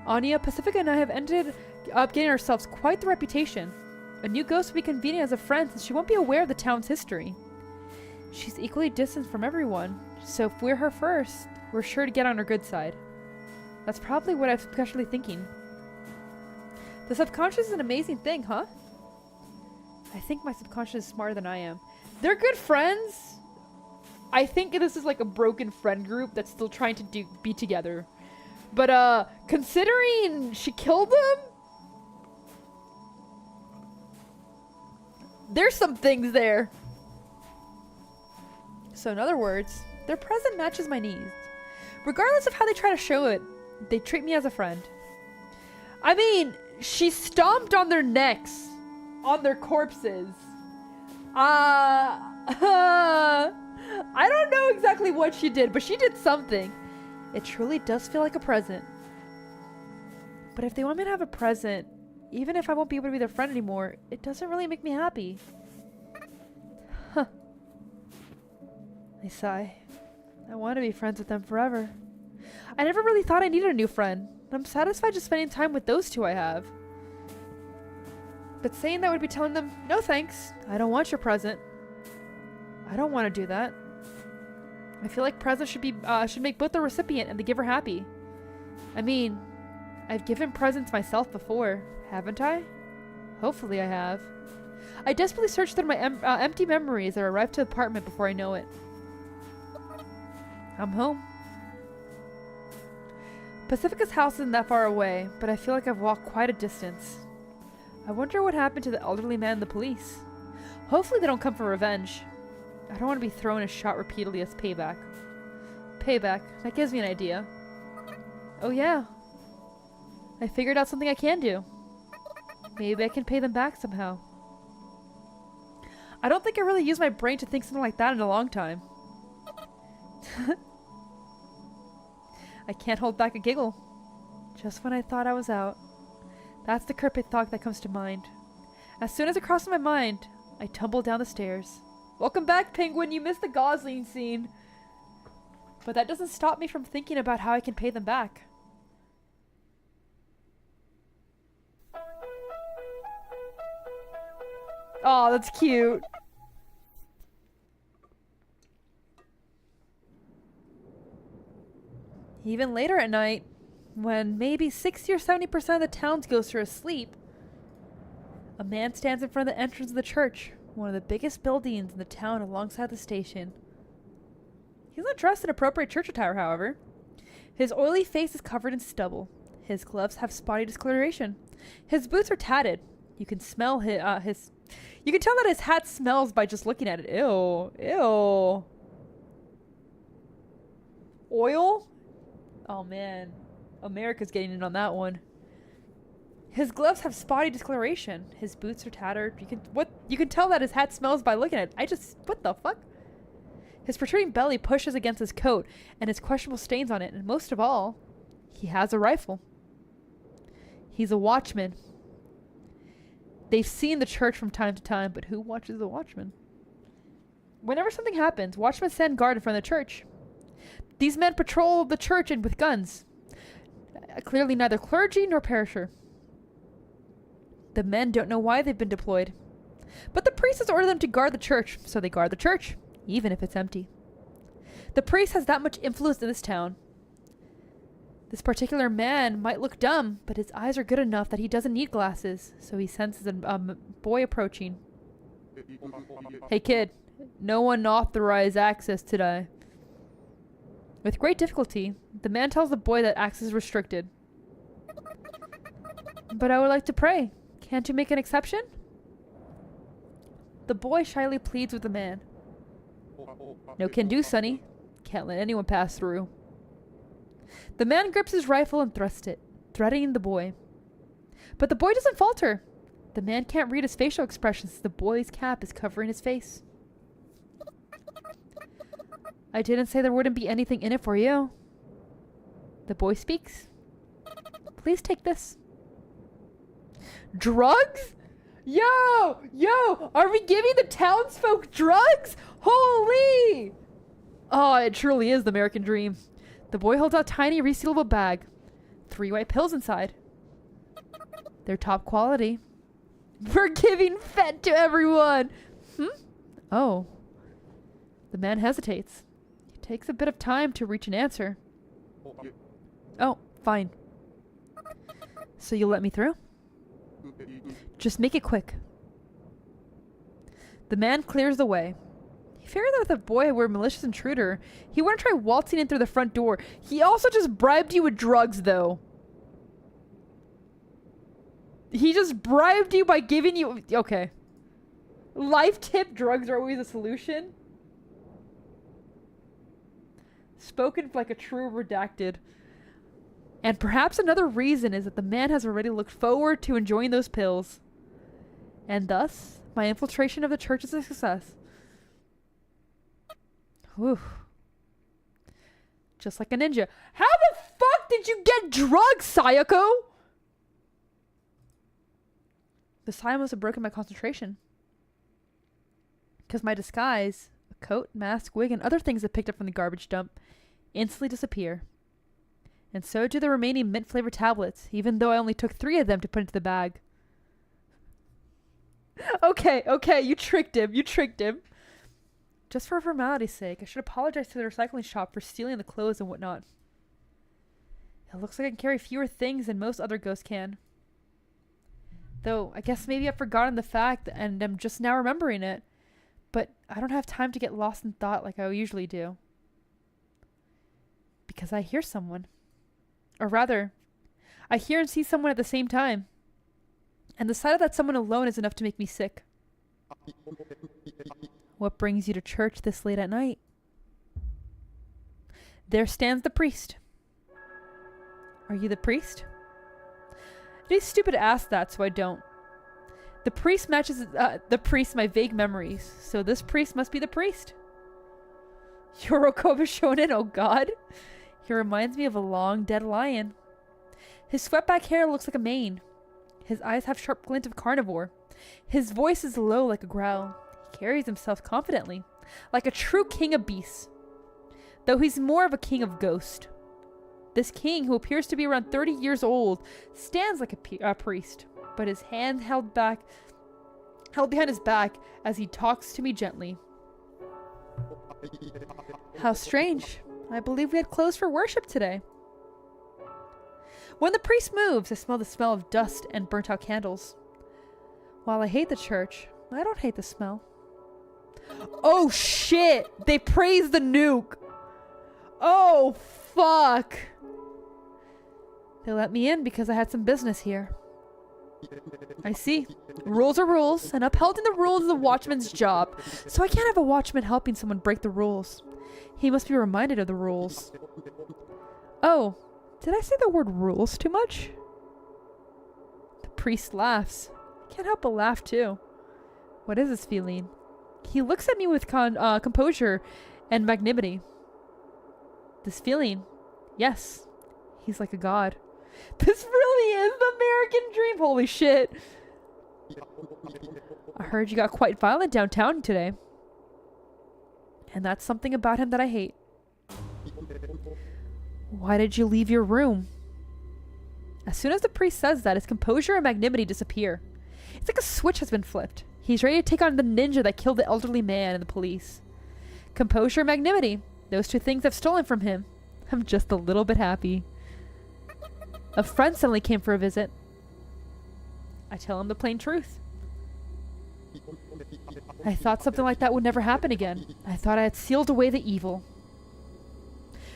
Anya, Pacifica, and I have ended up getting ourselves quite the reputation. A new ghost will be convenient as a friend since she won't be aware of the town's history. She's equally distant from everyone, so if we're her first, we're sure to get on her good side. That's probably what I'm especially thinking. The subconscious is an amazing thing, huh? I think my subconscious is smarter than I am. They're good friends. I think this is like a broken friend group that's still trying to be together. But considering she killed them, there's some things there. So in other words, their present matches my needs. Regardless of how they try to show it, they treat me as a friend. I mean, she stomped on their necks, on their corpses. I don't know exactly what she did, but she did something. It truly does feel like a present. But if they want me to have a present, even if I won't be able to be their friend anymore, it doesn't really make me happy. Huh. I sigh. I want to be friends with them forever. I never really thought I needed a new friend. I'm satisfied just spending time with those two I have. But saying that would be telling them, no thanks, I don't want your present. I don't want to do that. I feel like presents should make both the recipient and the giver happy. I mean, I've given presents myself before, haven't I? Hopefully I have. I desperately search through my empty memories that arrive to the apartment before I know it. I'm home. Pacifica's house isn't that far away, but I feel like I've walked quite a distance. I wonder what happened to the elderly man and the police. Hopefully they don't come for revenge. I don't want to be thrown and shot repeatedly as payback. Payback, that gives me an idea. Oh yeah. I figured out something I can do. Maybe I can pay them back somehow. I don't think I really used my brain to think something like that in a long time. I can't hold back a giggle. Just when I thought I was out. That's the cryptic thought that comes to mind. As soon as it crosses my mind, I tumble down the stairs. Welcome back, Penguin. You missed the Gosling scene. But that doesn't stop me from thinking about how I can pay them back. Oh, that's cute. Even later at night, when maybe 60 or 70% of the town's ghosts are asleep, a man stands in front of the entrance of the church, one of the biggest buildings in the town alongside the station. He's not dressed in appropriate church attire, however. His oily face is covered in stubble. His gloves have spotty discoloration. His boots are tatted. You can smell his you can tell that his hat smells by just looking at it. Ew. Ew. Oil? Oh man. America's getting in on that one. His gloves have spotty discoloration. His boots are tattered. You can tell that his hat smells by looking at it. What the fuck? His protruding belly pushes against his coat and his questionable stains on it, and most of all, he has a rifle. He's a watchman. They've seen the church from time to time, but who watches the watchman? Whenever something happens, watchmen stand guard in front of the church. These men patrol the church and with guns. Clearly neither clergy nor parisher. The men don't know why they've been deployed. But the priest has ordered them to guard the church, so they guard the church, even if it's empty. The priest has that much influence in this town. This particular man might look dumb, but his eyes are good enough that he doesn't need glasses, so he senses a boy approaching. Hey kid, no unauthorized access today. With great difficulty, the man tells the boy that access is restricted. But I would like to pray. Can't you make an exception? The boy shyly pleads with the man. No can do, sonny. Can't let anyone pass through. The man grips his rifle and thrusts it, threatening the boy. But the boy doesn't falter. The man can't read his facial expressions as the boy's cap is covering his face. I didn't say there wouldn't be anything in it for you. The boy speaks. Please take this. Drugs? Yo! Yo! Are we giving the townsfolk drugs? Holy! Oh, it truly is the American dream. The boy holds out a tiny resealable bag. 3 white pills inside. They're top quality. We're giving fent to everyone! Oh. The man hesitates. It takes a bit of time to reach an answer. Oh, fine. So you'll let me through? Just make it quick. The man clears the way. He figured that if the boy were a malicious intruder, he wouldn't try waltzing in through the front door. He also just bribed you with drugs, though. He just bribed you by giving you... Okay. Life tip, drugs are always a solution. Spoken like a true redacted. And perhaps another reason is that the man has already looked forward to enjoying those pills. And thus, my infiltration of the church is a success. Whew. Just like a ninja. How the fuck did you get drugs, Sayako? The sign must have broken my concentration. Because my disguise, a coat, mask, wig, and other things I picked up from the garbage dump, instantly disappear. And so do the remaining mint-flavored tablets, even though I only took 3 of them to put into the bag. Okay, you tricked him. Just for formality's sake, I should apologize to the recycling shop for stealing the clothes and whatnot. It looks like I can carry fewer things than most other ghosts can. Though, I guess maybe I've forgotten the fact and I'm just now remembering it. But I don't have time to get lost in thought like I usually do. Because I hear someone. Or rather, I hear and see someone at the same time. And the sight of that someone alone is enough to make me sick. What brings you to church this late at night? There stands the priest. Are you the priest? It is stupid to ask that, so I don't. The priest matches my vague memories, so this priest must be the priest. Yorokoba Shonen, oh god. He reminds me of a long dead lion. His swept-back hair looks like a mane. His eyes have sharp glint of carnivore. His voice is low like a growl. He carries himself confidently, like a true king of beasts. Though he's more of a king of ghost. This king, who appears to be around 30 years old, stands like a priest, but his hand held behind his back as he talks to me gently. How strange. I believe we had closed for worship today. When the priest moves, I smell the smell of dust and burnt-out candles. While I hate the church, I don't hate the smell. Oh shit! They praised the nuke! Oh fuck! They let me in because I had some business here. I see. Rules are rules, and upholding the rules is a watchman's job, so I can't have a watchman helping someone break the rules. He must be reminded of the rules. Oh, did I say the word rules too much? The priest laughs. I can't help but laugh too. What is this feeling? He looks at me with composure and magnanimity. This feeling, yes, he's like a god. This really is the American dream. Holy shit. I heard you got quite violent downtown today. And that's something about him that I hate. Why did you leave your room? As soon as the priest says that, his composure and magnanimity disappear. It's like a switch has been flipped. He's ready to take on the ninja that killed the elderly man and the police. Composure and magnanimity. Those two things I've stolen from him. I'm just a little bit happy. A friend suddenly came for a visit. I tell him the plain truth. I thought something like that would never happen again. I thought I had sealed away the evil.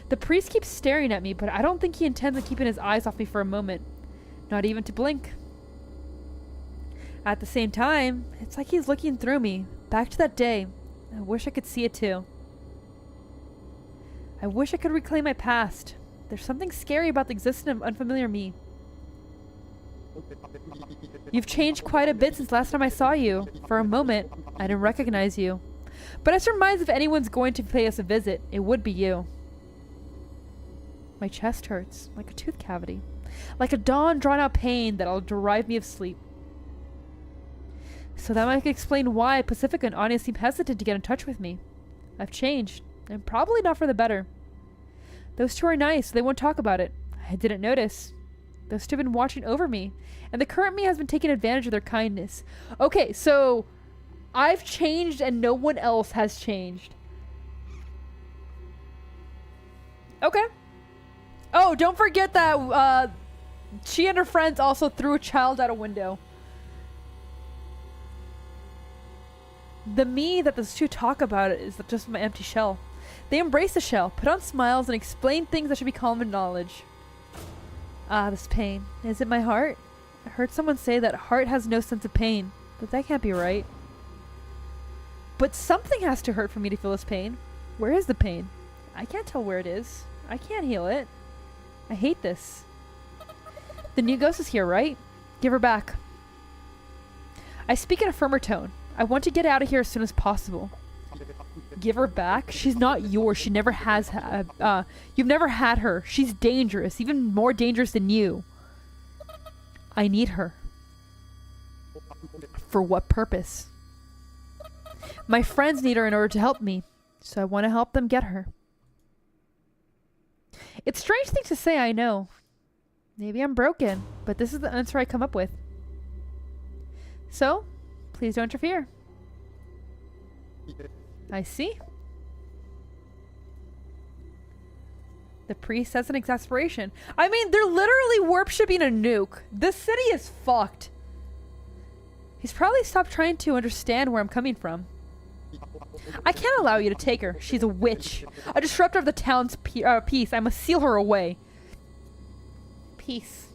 The priest keeps staring at me, but I don't think he intends on keeping his eyes off me for a moment. Not even to blink. At the same time, it's like he's looking through me, back to that day. I wish I could see it too. I wish I could reclaim my past. There's something scary about the existence of unfamiliar me. You've changed quite a bit since last time I saw you. For a moment, I didn't recognize you. But I surmise if anyone's going to pay us a visit, it would be you. My chest hurts, like a tooth cavity. Like a dawn drawn-out pain that'll deprive me of sleep. So that might explain why Pacifica and Anya seem hesitant to get in touch with me. I've changed, and probably not for the better. Those two are nice, so they won't talk about it. I didn't notice. Those two have been watching over me, and the current me has been taking advantage of their kindness. Okay, so I've changed and no one else has changed. Okay. Oh, don't forget that she and her friends also threw a child out a window. The me that those two talk about it is just my empty shell. They embrace the shell, put on smiles, and explain things that should be common knowledge. Ah, this pain. Is it my heart? I heard someone say that heart has no sense of pain, but that can't be right. But something has to hurt for me to feel this pain. Where is the pain? I can't tell where it is. I can't heal it. I hate this. The new ghost is here, right? Give her back. I speak in a firmer tone. I want to get out of here as soon as possible. Give her back? She's not yours. She never has. You've never had her. She's dangerous, even more dangerous than you. I need her. For what purpose? My friends need her in order to help me, so I want to help them get her. It's a strange thing to say, I know. Maybe I'm broken, but this is the answer I come up with. So, please don't interfere. I see. The priest says in exasperation. I mean, they're literally warp shipping a nuke. This city is fucked. He's probably stopped trying to understand where I'm coming from. I can't allow you to take her. She's a witch. A disruptor of the town's peace. I must seal her away. Peace.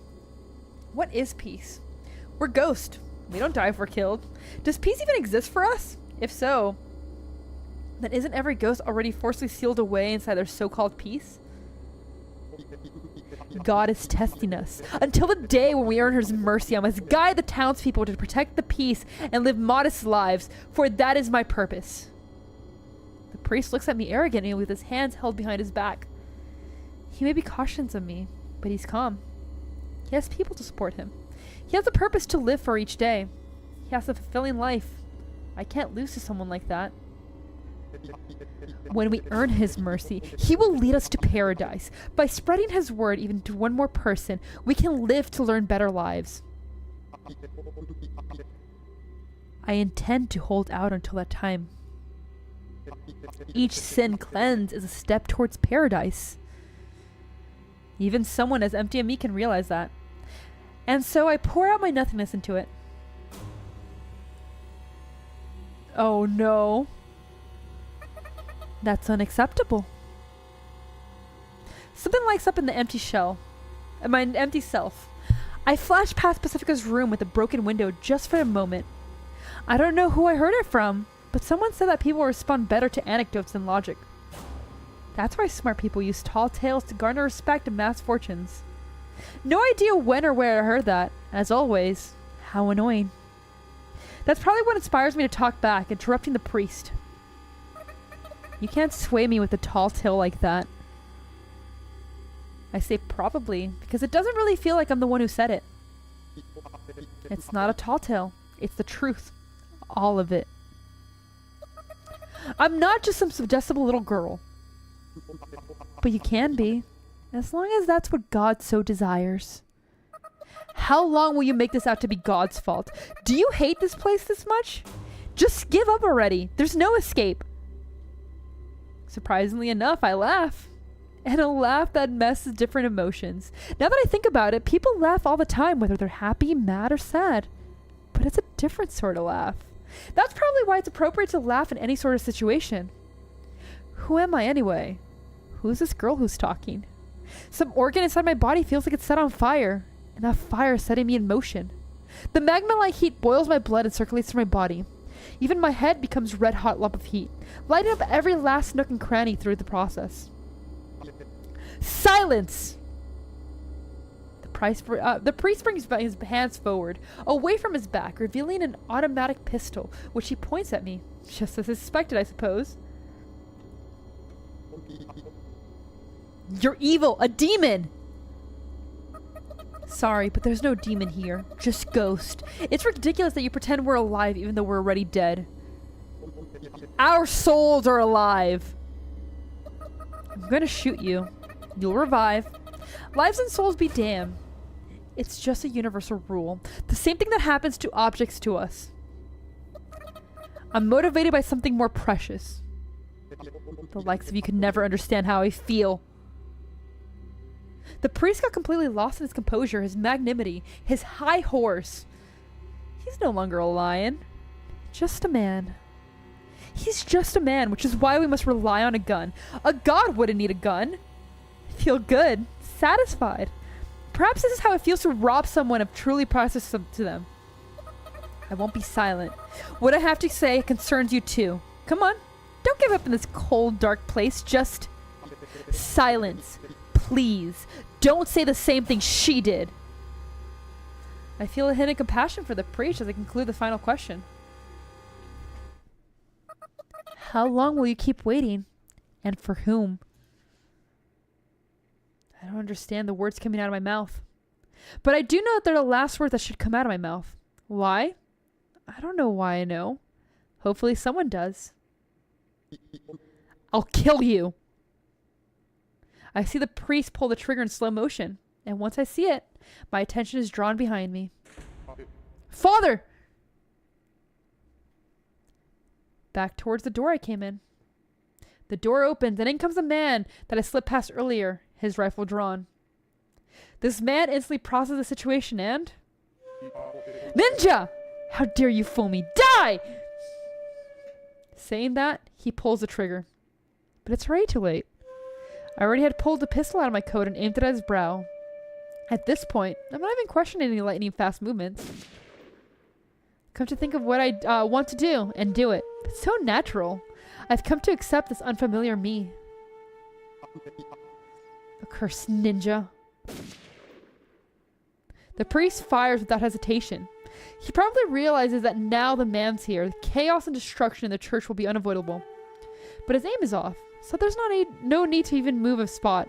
What is peace? We're ghosts. We don't die if we're killed. Does peace even exist for us? If so, then isn't every ghost already forcibly sealed away inside their so-called peace? God is testing us. Until the day when we earn his mercy, I must guide the townspeople to protect the peace and live modest lives, for that is my purpose. The priest looks at me arrogantly with his hands held behind his back. He may be cautious of me, but he's calm. He has people to support him. He has a purpose to live for each day. He has a fulfilling life. I can't lose to someone like that. When we earn his mercy, he will lead us to paradise. By spreading his word even to one more person, we can live to learn better lives. I intend to hold out until that time. Each sin cleansed is a step towards paradise. Even someone as empty as me can realize that. And so I pour out my nothingness into it. Oh no. That's unacceptable. Something lights up in the empty shell. In my empty self. I flash past Pacifica's room with a broken window just for a moment. I don't know who I heard it from, but someone said that people respond better to anecdotes than logic. That's why smart people use tall tales to garner respect and mass fortunes. No idea when or where I heard that. As always, how annoying. That's probably what inspires me to talk back, interrupting the priest. You can't sway me with a tall tale like that. I say probably, because it doesn't really feel like I'm the one who said it. It's not a tall tale. It's the truth. All of it. I'm not just some suggestible little girl. But you can be, as long as that's what God so desires. How long will you make this out to be God's fault? Do you hate this place this much? Just give up already. There's no escape. Surprisingly enough, I laugh. And a laugh that messes different emotions. Now that I think about it, people laugh all the time, whether they're happy, mad, or sad. But it's a different sort of laugh. That's probably why it's appropriate to laugh in any sort of situation. Who am I anyway? Who's this girl who's talking? Some organ inside my body feels like it's set on fire. And that fire is setting me in motion. The magma-like heat boils my blood and circulates through my body. Even my head becomes a red-hot lump of heat, lighting up every last nook and cranny through the process. Silence! The priest brings his hands forward, away from his back, revealing an automatic pistol, which he points at me. Just as I suspected, I suppose. You're evil! A demon! Sorry, but there's no demon here. Just ghost. It's ridiculous that you pretend we're alive even though we're already dead. Our souls are alive! I'm gonna shoot you. You'll revive. Lives and souls be damned. It's just a universal rule. The same thing that happens to objects to us. I'm motivated by something more precious. The likes of you could never understand how I feel. The priest got completely lost in his composure, his magnanimity, his high horse. He's no longer a lion. Just a man. He's just a man, which is why we must rely on a gun. A god wouldn't need a gun. Feel good. Satisfied. Perhaps this is how it feels to rob someone of truly precious to them. I won't be silent. What I have to say concerns you too. Come on. Don't give up in this cold, dark place. Just silence. Please. Don't say the same thing she did. I feel a hidden compassion for the priest as I conclude the final question. How long will you keep waiting? And for whom? I don't understand the words coming out of my mouth. But I do know that they're the last words that should come out of my mouth. Why? I don't know why I know. Hopefully someone does. I'll kill you. I see the priest pull the trigger in slow motion. And once I see it, my attention is drawn behind me. Father! Back towards the door I came in. The door opens and in comes a man that I slipped past earlier, his rifle drawn. This man instantly processes the situation and... Ninja! How dare you fool me? Die! Saying that, he pulls the trigger. But it's already too late. I already had pulled the pistol out of my coat and aimed it at his brow. At this point, I'm not even questioning any lightning fast movements. Come to think of what I want to do, and do it. It's so natural. I've come to accept this unfamiliar me. Cursed ninja. The priest fires without hesitation. He probably realizes that now the man's here, chaos and destruction in the church will be unavoidable. But his aim is off, so there's no need to even move a spot.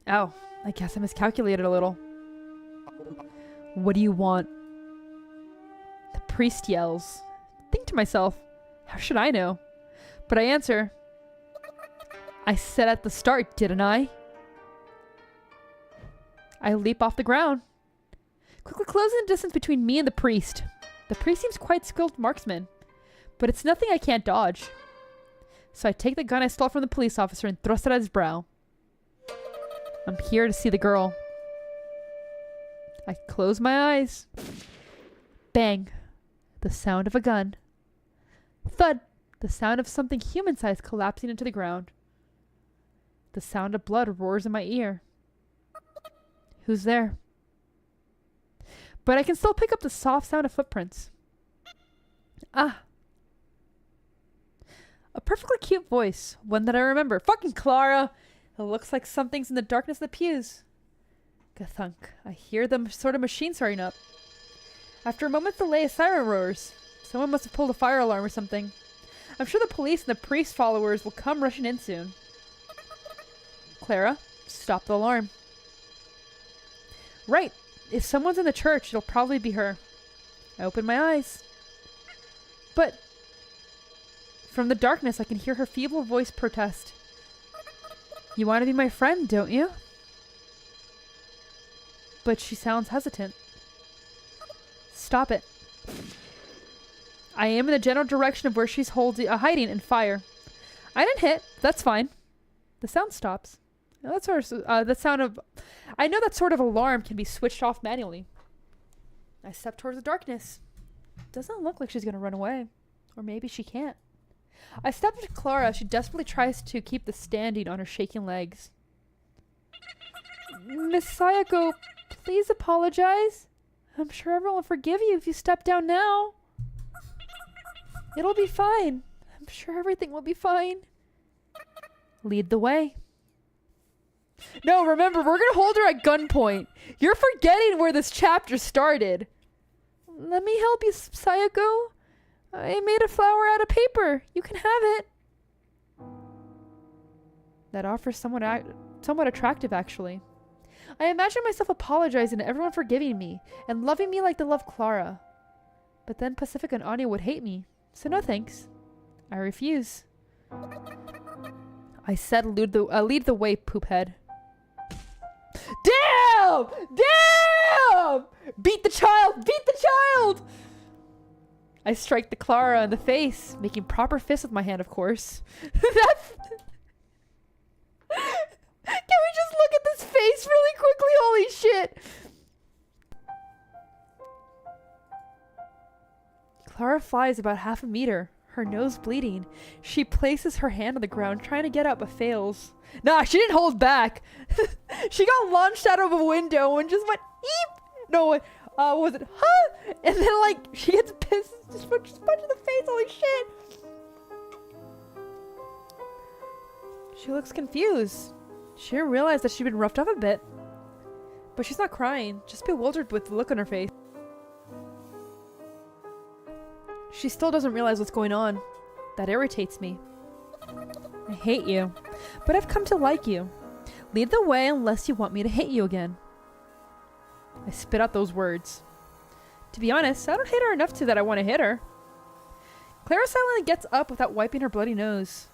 Oh, I guess I miscalculated a little. What do you want? The priest yells. Think to myself, how should I know? But I answer, I said at the start, didn't I? I leap off the ground, quickly closing the distance between me and the priest. The priest seems quite skilled marksman, but it's nothing I can't dodge. So I take the gun I stole from the police officer and thrust it at his brow. I'm here to see the girl. I close my eyes. Bang. The sound of a gun. Thud. The sound of something human-sized collapsing into the ground. The sound of blood roars in my ear. Who's there? But I can still pick up the soft sound of footprints. Ah. A perfectly cute voice. One that I remember. Fucking Clara! It looks like something's in the darkness of the pews. Gathunk. I hear the sort of machine starting up. After a moment's delay, a siren roars. Someone must have pulled a fire alarm or something. I'm sure the police and the priest followers will come rushing in soon. Clara, stop the alarm. Right. If someone's in the church, it'll probably be her. I open my eyes. But from the darkness, I can hear her feeble voice protest. You want to be my friend, don't you? But she sounds hesitant. Stop it. I am in the general direction of where she's hiding and fire. I didn't hit. That's fine. The sound stops. Now that sound of... I know that sort of alarm can be switched off manually. I step towards the darkness. Doesn't look like she's going to run away. Or maybe she can't. I step up to Clara as she desperately tries to keep the standing on her shaking legs. Miss Sayako, please apologize. I'm sure everyone will forgive you if you step down now. It'll be fine. I'm sure everything will be fine. Lead the way. No, remember, we're gonna hold her at gunpoint. You're forgetting where this chapter started. Let me help you, Sayako. I made a flower out of paper. You can have it. That offer's somewhat attractive, actually. I imagine myself apologizing to everyone for forgiving me and loving me like they love Clara. But then Pacifica and Anya would hate me, so no thanks. I refuse. I said lead the way, poophead. Damn! Damn! Beat the child! Beat the child! I strike the Clara in the face, making proper fists with my hand, of course. That's... Can we just look at this face really quickly? Holy shit! Clara flies about half a meter, her nose bleeding. She places her hand on the ground, trying to get up, but fails. Nah, she didn't hold back. She got launched out of a window and just went, eep! No, was it, huh? And then, like, she gets pissed, just punch in the face, holy shit! She looks confused. She didn't realize that she'd been roughed up a bit. But she's not crying, just bewildered with the look on her face. She still doesn't realize what's going on. That irritates me. I hate you, but I've come to like you. Lead the way unless you want me to hit you again. I spit out those words. To be honest, I don't hate her enough that I want to hit her. Clara silently gets up without wiping her bloody nose.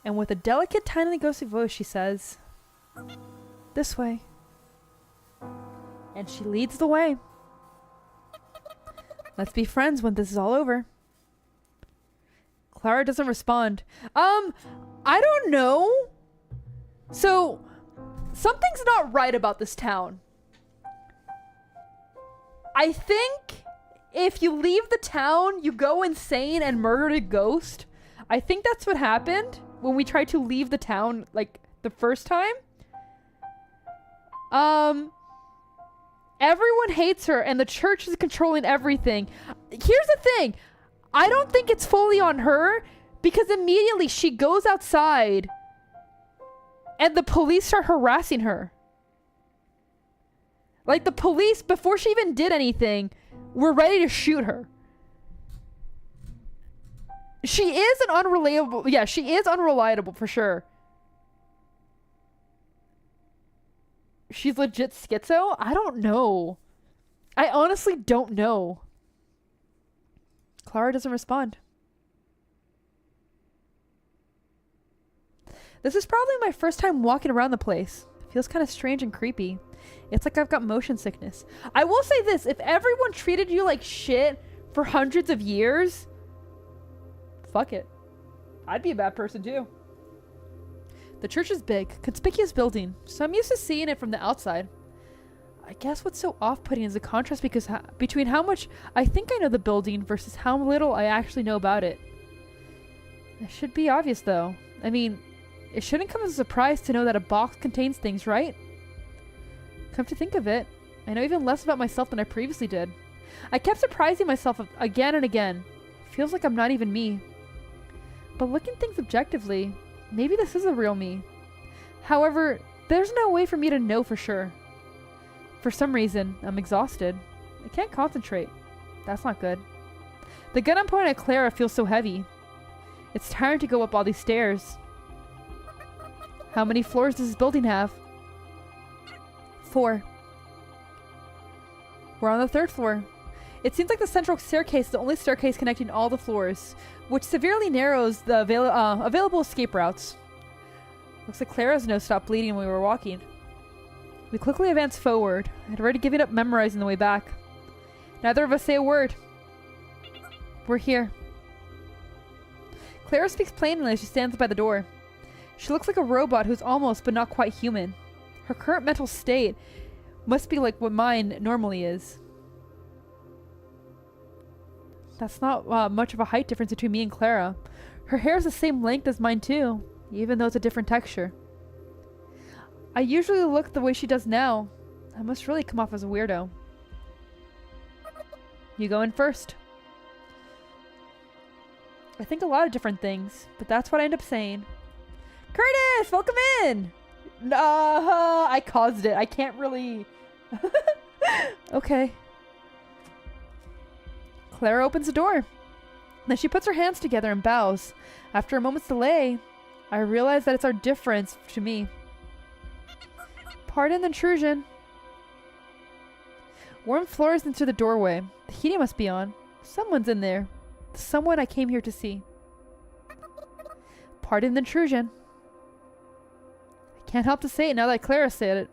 And with a delicate, tiny, ghostly voice, she says, "This way." And she leads the way. Let's be friends when this is all over. Clara doesn't respond. I don't know. So, something's not right about this town. I think if you leave the town, you go insane and murder a ghost. I think that's what happened when we tried to leave the town, like, the first time. Everyone hates her and the church is controlling everything. Here's the thing. I don't think it's fully on her because immediately she goes outside And the police start harassing her. Like, the police, before she even did anything, were ready to shoot her. She is an unreliable... Yeah, she is unreliable for sure. She's legit schizo? I don't know. I honestly don't know. Clara doesn't respond. This is probably my first time walking around the place. It feels kind of strange and creepy. It's like I've got motion sickness. I will say this, if everyone treated you like shit for hundreds of years, fuck it. I'd be a bad person too. The church is big, conspicuous building, so I'm used to seeing it from the outside. I guess what's so off-putting is the contrast between how much I think I know the building versus how little I actually know about it. It should be obvious though. I mean, it shouldn't come as a surprise to know that a box contains things, right? Come to think of it, I know even less about myself than I previously did. I kept surprising myself again and again. It feels like I'm not even me. But looking at things objectively, maybe this is the real me. However, there's no way for me to know for sure. For some reason, I'm exhausted. I can't concentrate. That's not good. The gun I'm pointing at Clara feels so heavy. It's tiring to go up all these stairs. How many floors does this building have? 4. We're on the 3rd floor. It seems like the central staircase is the only staircase connecting all the floors, which severely narrows the available escape routes. Looks like Clara's nose stopped bleeding when we were walking. We quickly advance forward. I'd already given up memorizing the way back. Neither of us say a word. We're here. Clara speaks plainly as she stands by the door. She looks like a robot who's almost but not quite human. Her current mental state must be like what mine normally is. That's not much of a height difference between me and Clara. Her hair is the same length as mine too, even though it's a different texture. I usually look the way she does now. I must really come off as a weirdo. You go in first. I think a lot of different things, but that's what I end up saying. Curtis, welcome in! I caused it. I can't really... Okay. Clara opens the door. Then she puts her hands together and bows. After a moment's delay, I realize that it's our difference to me. Pardon the intrusion. Warm floors into the doorway. The heating must be on. Someone's in there. Someone I came here to see. Pardon the intrusion. I can't help to say it now that Clara said it.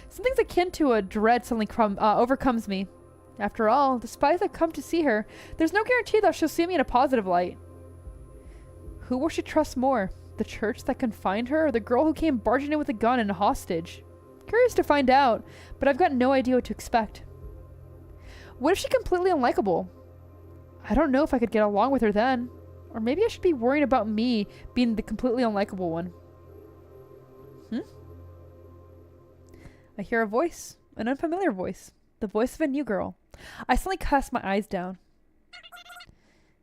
Something's akin to a dread suddenly overcomes me. After all, despite I've come to see her, there's no guarantee that she'll see me in a positive light. Who will she trust more? The church that confined her, or the girl who came barging in with a gun and a hostage? Curious to find out, but I've got no idea what to expect. What if she's completely unlikable? I don't know if I could get along with her then. Or maybe I should be worrying about me being the completely unlikable one. I hear a voice, an unfamiliar voice, the voice of a new girl. I suddenly cast my eyes down.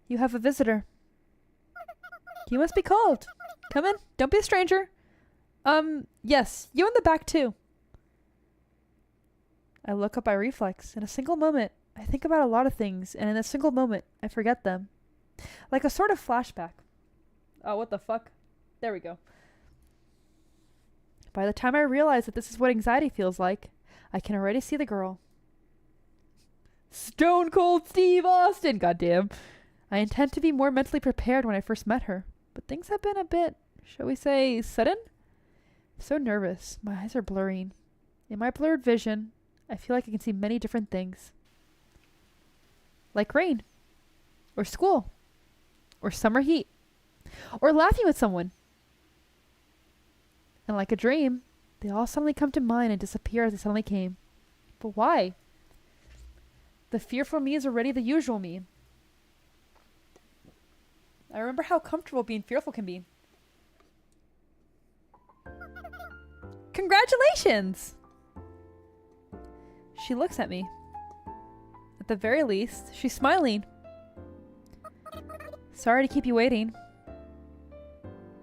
You have a visitor. You must be cold. Come in, don't be a stranger. Yes, you in the back too. I look up by reflex. In a single moment, I think about a lot of things, and in a single moment, I forget them. Like a sort of flashback. Oh, what the fuck? There we go. By the time I realize that this is what anxiety feels like, I can already see the girl. Stone Cold Steve Austin, goddamn. I intend to be more mentally prepared when I first met her, but things have been a bit, shall we say, sudden? I'm so nervous. My eyes are blurring. In my blurred vision, I feel like I can see many different things. Like rain. Or school. Or summer heat. Or laughing with someone. And like a dream, they all suddenly come to mind and disappear as they suddenly came. But why? The fearful me is already the usual me. I remember how comfortable being fearful can be. Congratulations! She looks at me. At the very least, she's smiling. Sorry to keep you waiting.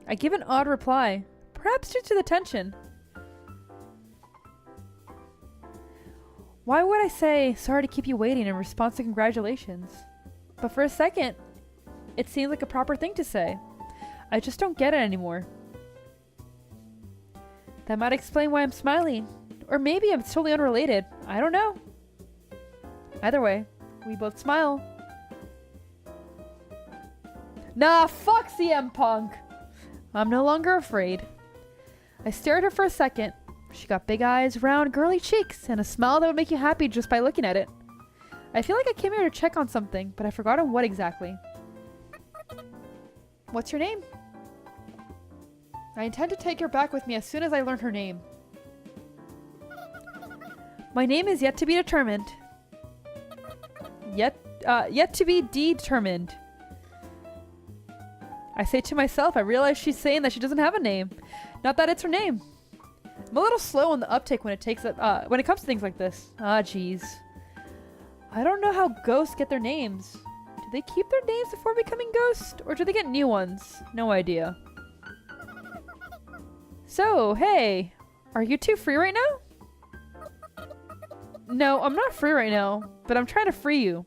I give an odd reply. Perhaps due to the tension. Why would I say sorry to keep you waiting in response to congratulations? But for a second, it seemed like a proper thing to say. I just don't get it anymore. That might explain why I'm smiling. Or maybe I'm totally unrelated. I don't know. Either way, we both smile. Nah, fuck CM Punk! I'm no longer afraid. I stare at her for a second. She got big eyes, round, girly cheeks, and a smile that would make you happy just by looking at it. I feel like I came here to check on something, but I've forgotten what exactly. What's your name? I intend to take her back with me as soon as I learn her name. My name is yet to be determined. Yet to be determined. I say to myself, I realize she's saying that she doesn't have a name. Not that it's her name. I'm a little slow on the uptake when it comes to things like this. Ah, jeez. I don't know how ghosts get their names. Do they keep their names before becoming ghosts? Or do they get new ones? No idea. So, hey. Are you two free right now? No, I'm not free right now. But I'm trying to free you.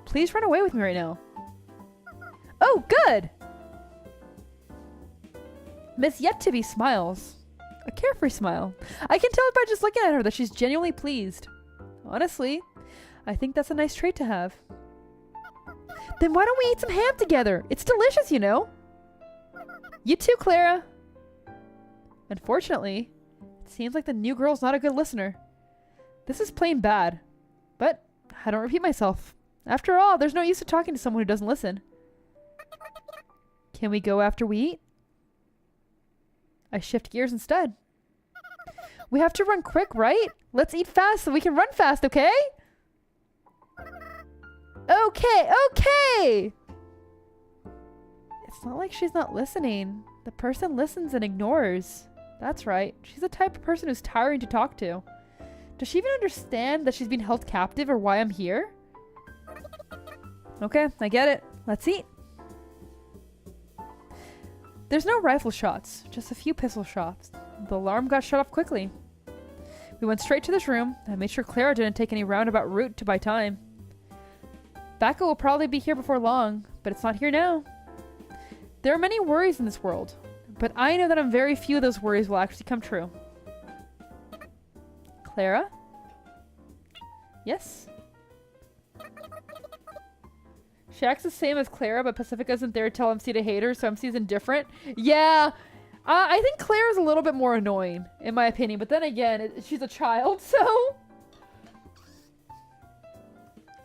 Please run away with me right now. Oh, good! Miss Yet-to-Be smiles. A carefree smile. I can tell by just looking at her that she's genuinely pleased. Honestly, I think that's a nice trait to have. Then why don't we eat some ham together? It's delicious, you know. You too, Clara. Unfortunately, it seems like the new girl's not a good listener. This is plain bad. But I don't repeat myself. After all, there's no use of talking to someone who doesn't listen. Can we go after we eat? I shift gears instead. We have to run quick, right? Let's eat fast so we can run fast, okay? Okay! It's not like she's not listening. The person listens and ignores. That's right. She's the type of person who's tiring to talk to. Does she even understand that she's being held captive or why I'm here? Okay, I get it. Let's eat. There's no rifle shots, just a few pistol shots. The alarm got shut off quickly. We went straight to this room. I made sure Clara didn't take any roundabout route to buy time. Bacca will probably be here before long, but it's not here now. There are many worries in this world, but I know that very few of those worries will actually come true. Clara? Yes? She acts the same as Clara, but Pacifica isn't there to tell MC to hate her, so MC is indifferent. Yeah, I think Clara's a little bit more annoying, in my opinion. But then again, she's a child, so...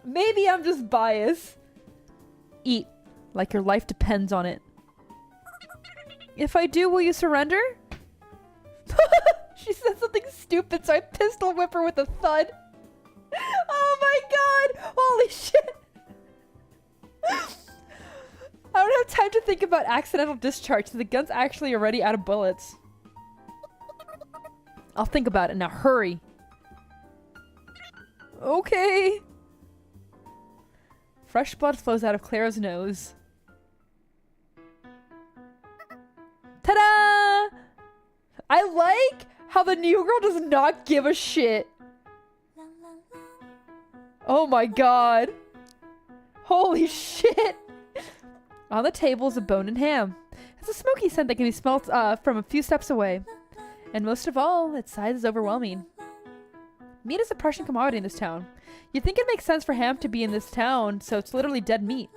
maybe I'm just biased. Eat, like your life depends on it. If I do, will you surrender? She said something stupid, so I pistol whip her with a thud. Oh my god! Holy shit! I don't have time to think about accidental discharge, so the gun's actually already out of bullets. I'll think about it now. Hurry. Okay. Fresh blood flows out of Clara's nose. Ta-da! I like how the new girl does not give a shit. Oh my god. Holy shit! On the table is a bone and ham. It's a smoky scent that can be smelled from a few steps away. And most of all, its size is overwhelming. Meat is a precious commodity in this town. You'd think it makes sense for ham to be in this town, so it's literally dead meat.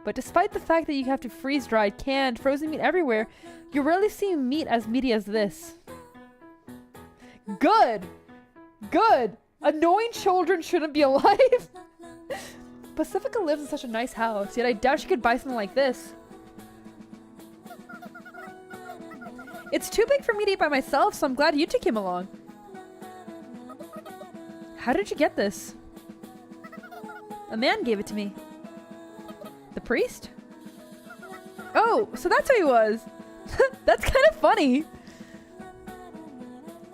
But despite the fact that you have to freeze-dried, canned, frozen meat everywhere, you rarely see meat as meaty as this. Good! Good! Annoying children shouldn't be alive! Pacifica lives in such a nice house, yet I doubt she could buy something like this. It's too big for me to eat by myself, so I'm glad you two came along. How did you get this? A man gave it to me. The priest? Oh, so that's who he was. That's kind of funny.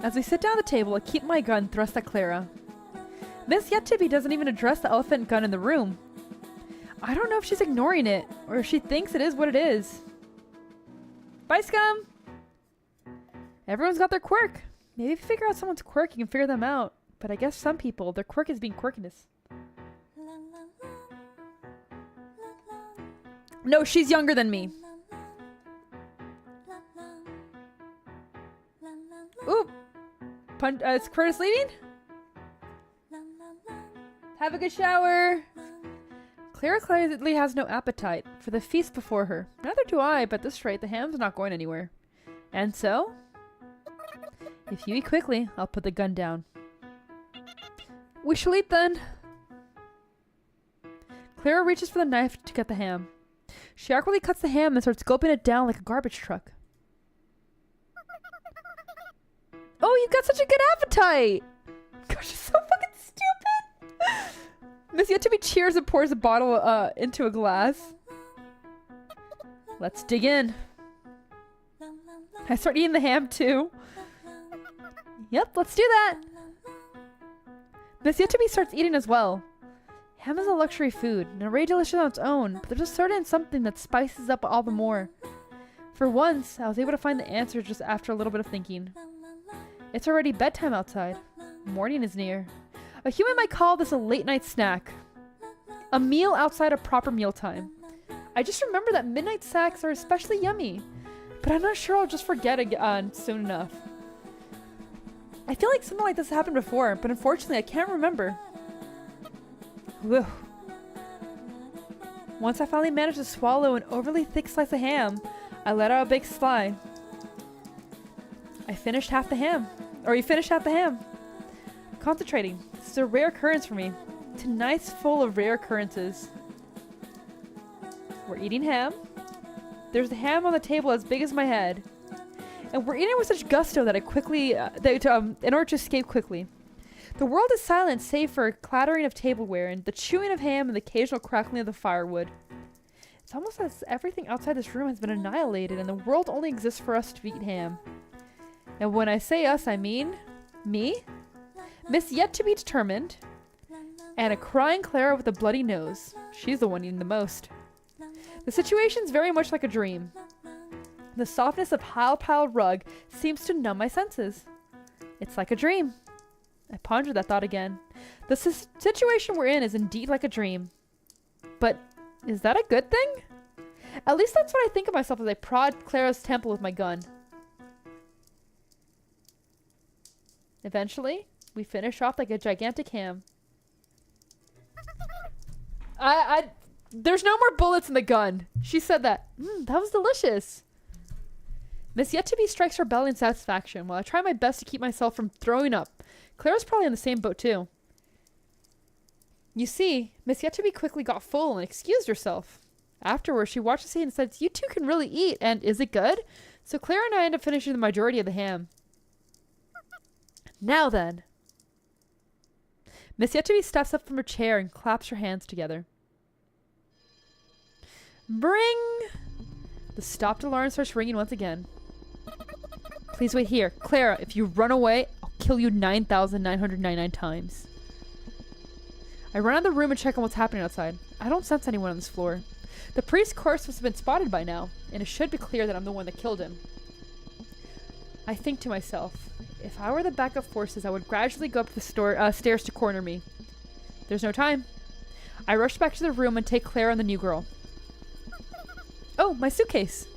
As we sit down at the table, I keep my gun thrust at Clara. Miss Yet-to-Be doesn't even address the elephant gun in the room. I don't know if she's ignoring it, or if she thinks it is what it is. Bye, scum! Everyone's got their quirk. Maybe if you figure out someone's quirk, you can figure them out. But I guess some people, their quirk is being quirkiness. No, she's younger than me. Ooh. Is Curtis leaving? Have a good shower. Clara clearly has no appetite for the feast before her. Neither do I, but at this rate, the ham's not going anywhere. And so, if you eat quickly, I'll put the gun down. We shall eat then. Clara reaches for the knife to get the ham. She awkwardly cuts the ham and starts gulping it down like a garbage truck. Oh, you've got such a good appetite! Gosh, you're so fucking stupid! Miss Yetobi cheers and pours a bottle into a glass. Let's dig in. I start eating the ham too. Yep, let's do that. Miss Yetobi starts eating as well. Ham is a luxury food, and already delicious on its own, but there's a certain something that spices up all the more. For once, I was able to find the answer just after a little bit of thinking. It's already bedtime outside. Morning is near. A human might call this a late-night snack. A meal outside of proper mealtime. I just remember that midnight snacks are especially yummy, but I'm not sure I'll just forget again soon enough. I feel like something like this happened before, but unfortunately I can't remember. Whew. Once I finally managed to swallow an overly thick slice of ham, I let out a big sigh. I finished half the ham. Or you finished half the ham. Concentrating. This is a rare occurrence for me. Tonight's full of rare occurrences. We're eating ham. There's the ham on the table as big as my head. And we're eating with such gusto that I quickly, in order to escape quickly. The world is silent save for a clattering of tableware and the chewing of ham and the occasional crackling of the firewood. It's almost as everything outside this room has been annihilated and the world only exists for us to eat ham. And when I say us, I mean me, Miss Yet to Be Determined, and a crying Clara with a bloody nose. She's the one eating the most. The situation's very much like a dream. The softness of piled rug seems to numb my senses. It's like a dream. I pondered that thought again. The situation we're in is indeed like a dream. But is that a good thing? At least that's what I think of myself as I prod Clara's temple with my gun. Eventually, we finish off like a gigantic ham. There's no more bullets in the gun. She said that. That was delicious. Miss Yet to Be strikes her belly in satisfaction while I try my best to keep myself from throwing up. Clara's probably in the same boat too. You see, Miss Yet to Be quickly got full and excused herself. Afterwards, she watched us eat and said, "You two can really eat, and is it good?" So Clara and I end up finishing the majority of the ham. Now then. Miss Yet to Be steps up from her chair and claps her hands together. Bring! The stopped alarm starts ringing once again. Please wait here. Clara, if you run away, I'll kill you 9,999 times. I run out of the room and check on what's happening outside. I don't sense anyone on this floor. The priest's corpse must have been spotted by now, and it should be clear that I'm the one that killed him. I think to myself, if I were the backup forces, I would gradually go up the stairs to corner me. There's no time. I rush back to the room and take Clara and the new girl. Oh, my suitcase.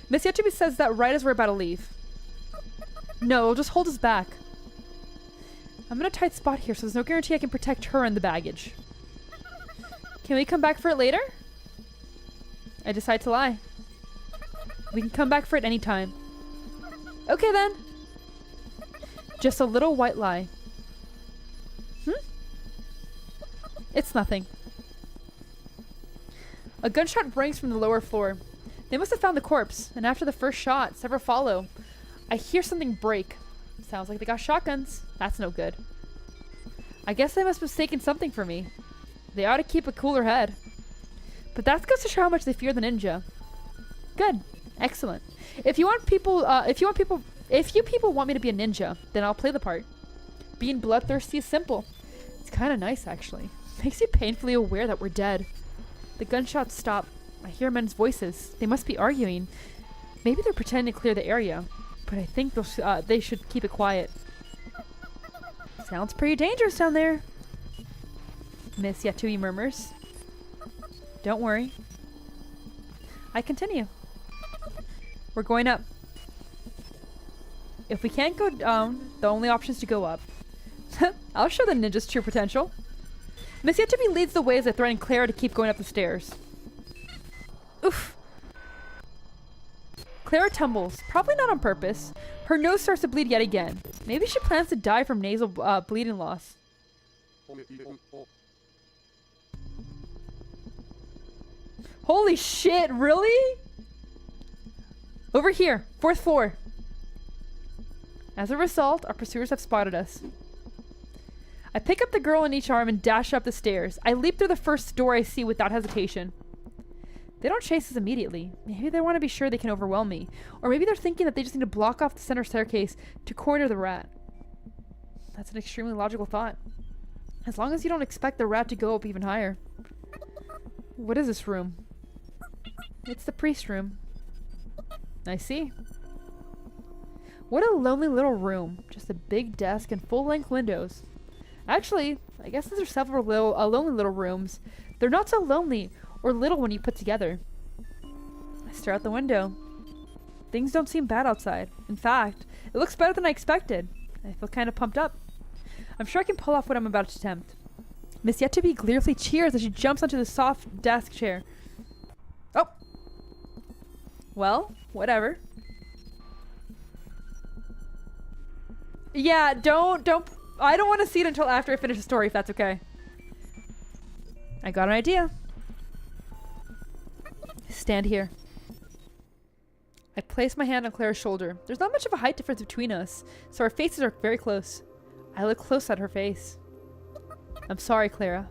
Miss Yetobi says that right as we're about to leave. No, it'll just hold us back. I'm in a tight spot here, so there's no guarantee I can protect her and the baggage. Can we come back for it later? I decide to lie. We can come back for it anytime. Okay then. Just a little white lie. It's nothing. A gunshot rings from the lower floor. They must have found the corpse, and after the first shot, several follow. I hear something break. Sounds like they got shotguns. That's no good. I guess they must have mistaken something for me. They ought to keep a cooler head. But that goes to show how much they fear the ninja. Good. Excellent. If you people want me to be a ninja, then I'll play the part. Being bloodthirsty is simple. It's kind of nice, actually. Makes you painfully aware that we're dead. The gunshots stop. I hear men's voices. They must be arguing. Maybe they're pretending to clear the area. but I think they should keep it quiet. Sounds pretty dangerous down there. Miss Yetui murmurs. Don't worry. I continue. We're going up. If we can't go down, the only option is to go up. I'll show the ninja's true potential. Miss Yetui leads the way as I threaten Clara to keep going up the stairs. Oof. Clara tumbles, probably not on purpose. Her nose starts to bleed yet again. Maybe she plans to die from nasal bleeding loss. Holy shit, really? Over here, 4th floor. As a result, our pursuers have spotted us. I pick up the girl in each arm and dash up the stairs. I leap through the first door I see without hesitation. They don't chase us immediately. Maybe they want to be sure they can overwhelm me. Or maybe they're thinking that they just need to block off the center staircase to corner the rat. That's an extremely logical thought. As long as you don't expect the rat to go up even higher. What is this room? It's the priest room. I see. What a lonely little room. Just a big desk and full-length windows. Actually, I guess these are several lonely little rooms. They're not so lonely or little when you put together. I stare out the window. Things don't seem bad outside. In fact, it looks better than I expected. I feel kind of pumped up. I'm sure I can pull off what I'm about to attempt. Miss Yetui gleefully cheers as she jumps onto the soft desk chair. Oh! Well, whatever. Yeah, don't I don't want to see it until after I finish the story, if that's okay. I got an idea. Stand here. I place my hand on Clara's shoulder. There's not much of a height difference between us, so our faces are very close. I look close at her face. I'm sorry, Clara.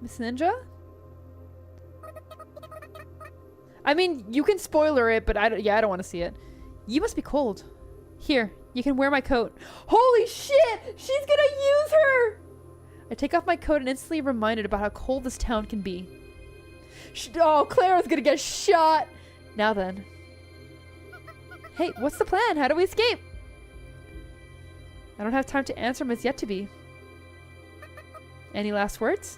Miss Ninja? I mean, you can spoiler it, but I don't want to see it. You must be cold. Here, you can wear my coat. Holy shit! She's gonna use her! I take off my coat and instantly reminded about how cold this town can be. Oh, Clara's gonna get shot! Now then. Hey, what's the plan? How do we escape? I don't have time to answer Miss Yetui. Any last words?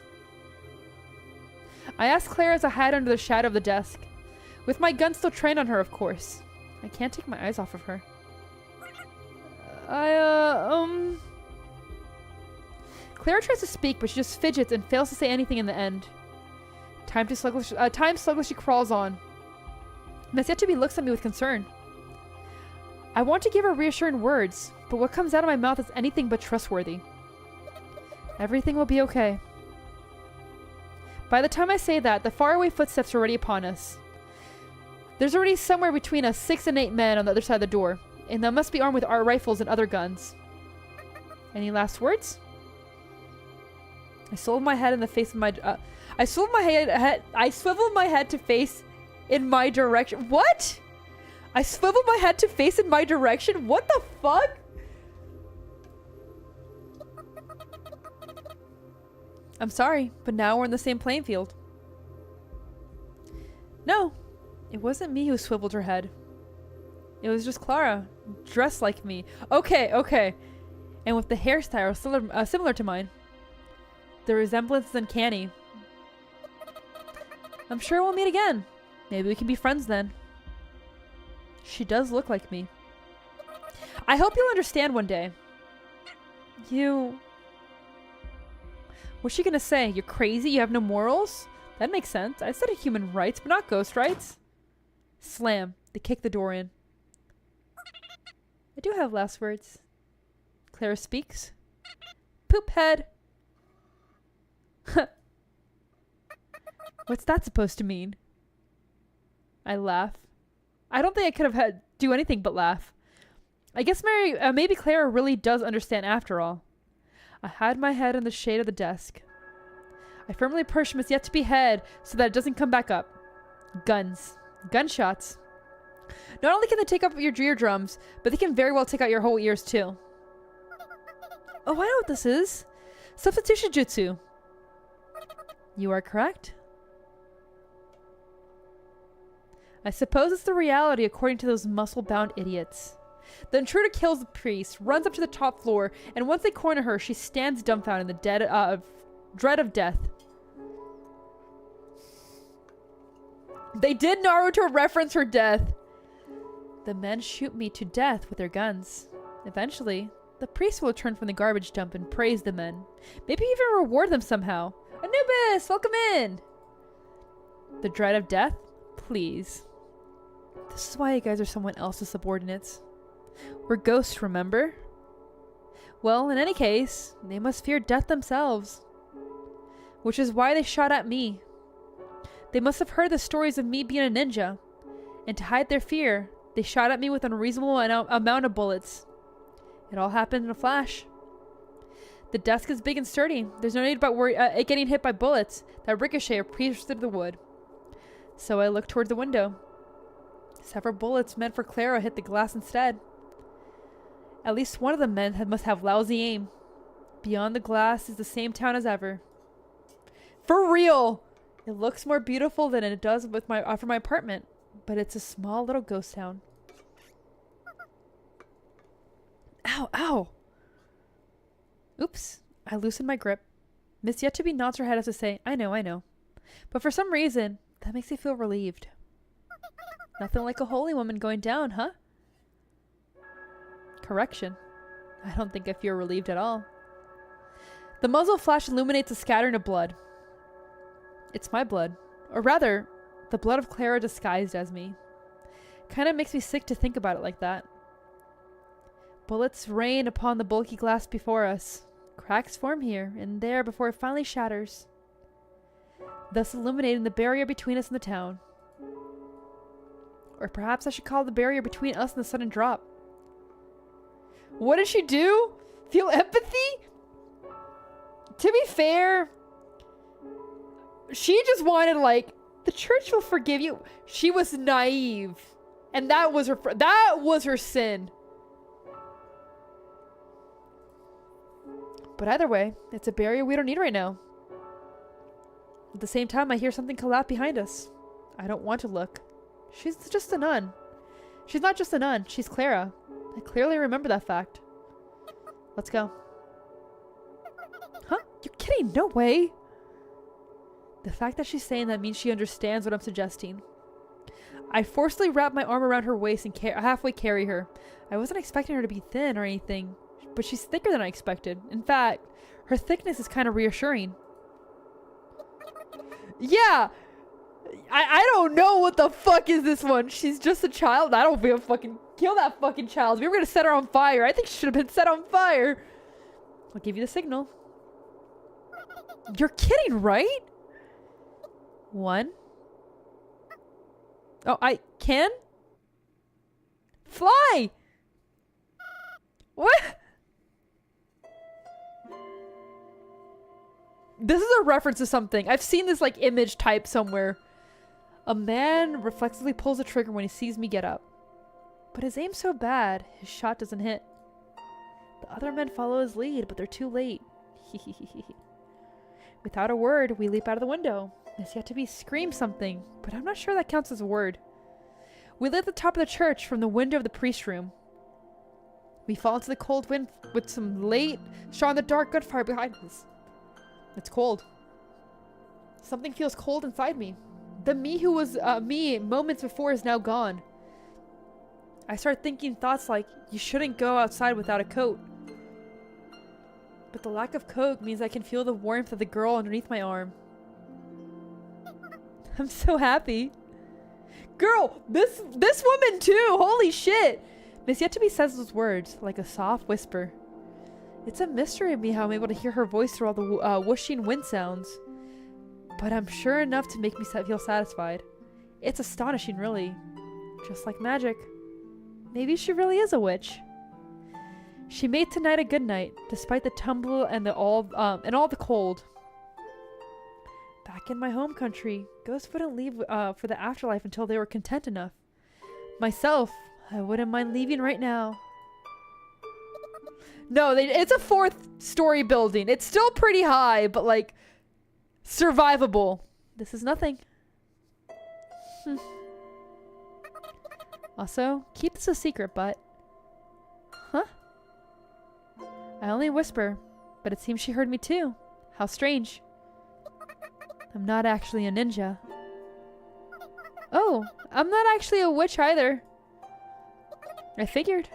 I asked Clara as I hide under the shadow of the desk. With my gun still trained on her, of course. I can't take my eyes off of her. Clara tries to speak, but she just fidgets and fails to say anything in the end. Time sluggishly crawls on. Miss Yetui looks at me with concern. I want to give her reassuring words, but what comes out of my mouth is anything but trustworthy. Everything will be okay. By the time I say that, the faraway footsteps are already upon us. There's already somewhere between us 6 and 8 men on the other side of the door, and they must be armed with our rifles and other guns. Any last words? I swivel my head in the face of my. I swivel my head to face in my direction. What? I swivel my head to face in my direction. What the fuck? I'm sorry, but now we're in the same playing field. No, it wasn't me who swiveled her head. It was just Clara, dressed like me. Okay. And with the hairstyle similar to mine. The resemblance is uncanny. I'm sure we'll meet again. Maybe we can be friends then. She does look like me. I hope you'll understand one day. What's she gonna say? You're crazy? You have no morals? That makes sense. I said human rights, but not ghost rights. Slam. They kick the door in. I do have last words. Clara speaks. Poop head. What's that supposed to mean? I laugh. I don't think I could have do anything but laugh. I guess maybe Clara really does understand after all. I hide my head in the shade of the desk. I firmly push Miss Yetui head so that it doesn't come back up. Guns. Gunshots. Not only can they take up your eardrums, but they can very well take out your whole ears too. Oh, I know what this is. Substitution jutsu. You are correct. I suppose it's the reality according to those muscle-bound idiots. The intruder kills the priest, runs up to the top floor, and once they corner her, she stands dumbfounded in the dread of death. They did Naruto reference her death. The men shoot me to death with their guns. Eventually, the priest will return from the garbage dump and praise the men. Maybe even reward them somehow. Anubis, welcome in! The dread of death? Please. This is why you guys are someone else's subordinates. We're ghosts, remember? Well, in any case, they must fear death themselves. Which is why they shot at me. They must have heard the stories of me being a ninja. And to hide their fear, they shot at me with an unreasonable amount of bullets. It all happened in a flash. The desk is big and sturdy. There's no need about it getting hit by bullets that ricochet or pierce through the wood. So I looked toward the window. Several bullets meant for Clara hit the glass instead. At least one of the men must have lousy aim. Beyond the glass is the same town as ever. For real! It looks more beautiful than it does with from my apartment, but it's a small little ghost town. Ow, ow! Oops, I loosened my grip. Miss Yet-to-be nods her head as to say, I know. But for some reason, that makes me feel relieved. Nothing like a holy woman going down, huh? Correction. I don't think I feel relieved at all. The muzzle flash illuminates a scattering of blood. It's my blood. Or rather, the blood of Clara disguised as me. Kinda makes me sick to think about it like that. Bullets rain upon the bulky glass before us. Cracks form here and there before it finally shatters, thus illuminating the barrier between us and the town. Or perhaps I should call the barrier between us and the sudden drop. What did she do? Feel empathy? To be fair, she just wanted, like, the church will forgive you. She was naive. And that was her sin. But either way, it's a barrier we don't need right now. At the same time, I hear something collapse behind us. I don't want to look. She's just a nun. She's not just a nun. She's Clara. I clearly remember that fact. Let's go. Huh? You're kidding? No way. The fact that she's saying that means she understands what I'm suggesting. I forcefully wrap my arm around her waist and halfway carry her. I wasn't expecting her to be thin or anything, but she's thicker than I expected. In fact, her thickness is kind of reassuring. Yeah! I don't know what the fuck is this one. She's just a child. I don't feel fucking kill that fucking child. We were gonna set her on fire. I think she should have been set on fire. I'll give you the signal. You're kidding, right? 1. Oh, I can? Fly! What? This is a reference to something. I've seen this, like, image type somewhere. A man reflexively pulls the trigger when he sees me get up. But his aim's so bad, his shot doesn't hit. The other men follow his lead, but they're too late. Without a word, we leap out of the window. Miss Yet-to-be screams something, but I'm not sure that counts as a word. We live at the top of the church from the window of the priest room. We fall into the cold wind with some late, shot in the dark gunfire behind us. It's cold. Something feels cold inside me. The me who was me moments before is now gone. I start thinking thoughts like, you shouldn't go outside without a coat. But the lack of coat means I can feel the warmth of the girl underneath my arm. I'm so happy. Girl, this woman too! Holy shit! Miss Yet-to-be says those words, like a soft whisper. It's a mystery to me how I'm able to hear her voice through all the whooshing wind sounds. But I'm sure enough to make me feel satisfied. It's astonishing, really. Just like magic. Maybe she really is a witch. She made tonight a good night, despite the tumble and all the cold. Back in my home country, ghosts wouldn't leave for the afterlife until they were content enough. Myself, I wouldn't mind leaving right now. No, it's a 4th story building. It's still pretty high, but like survivable. This is nothing. Also, keep this a secret, but... Huh? I only whisper, but it seems she heard me too. How strange. I'm not actually a ninja. Oh, I'm not actually a witch either. I figured.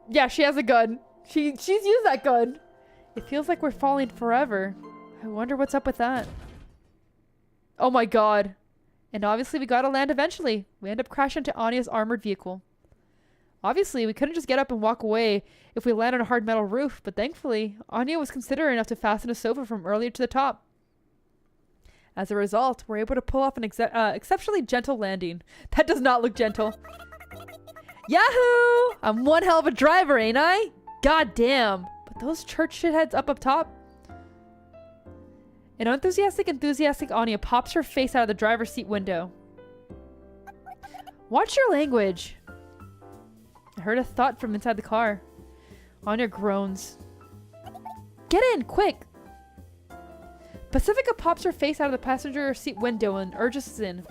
Yeah, she has a gun. She's used that gun. It feels like we're falling forever. I wonder what's up with that. Oh my god. And obviously we gotta land eventually. We end up crashing into Anya's armored vehicle. Obviously, we couldn't just get up and walk away if we land on a hard metal roof, but thankfully, Anya was considerate enough to fasten a sofa from earlier to the top. As a result, we're able to pull off an exceptionally gentle landing. That does not look gentle. Yahoo! I'm one hell of a driver, ain't I? God damn. But those church shitheads up top. An enthusiastic Anya pops her face out of the driver's seat window. Watch your language. I heard a thought from inside the car. Anya groans. Get in, quick! Pacifica pops her face out of the passenger seat window and urges us in.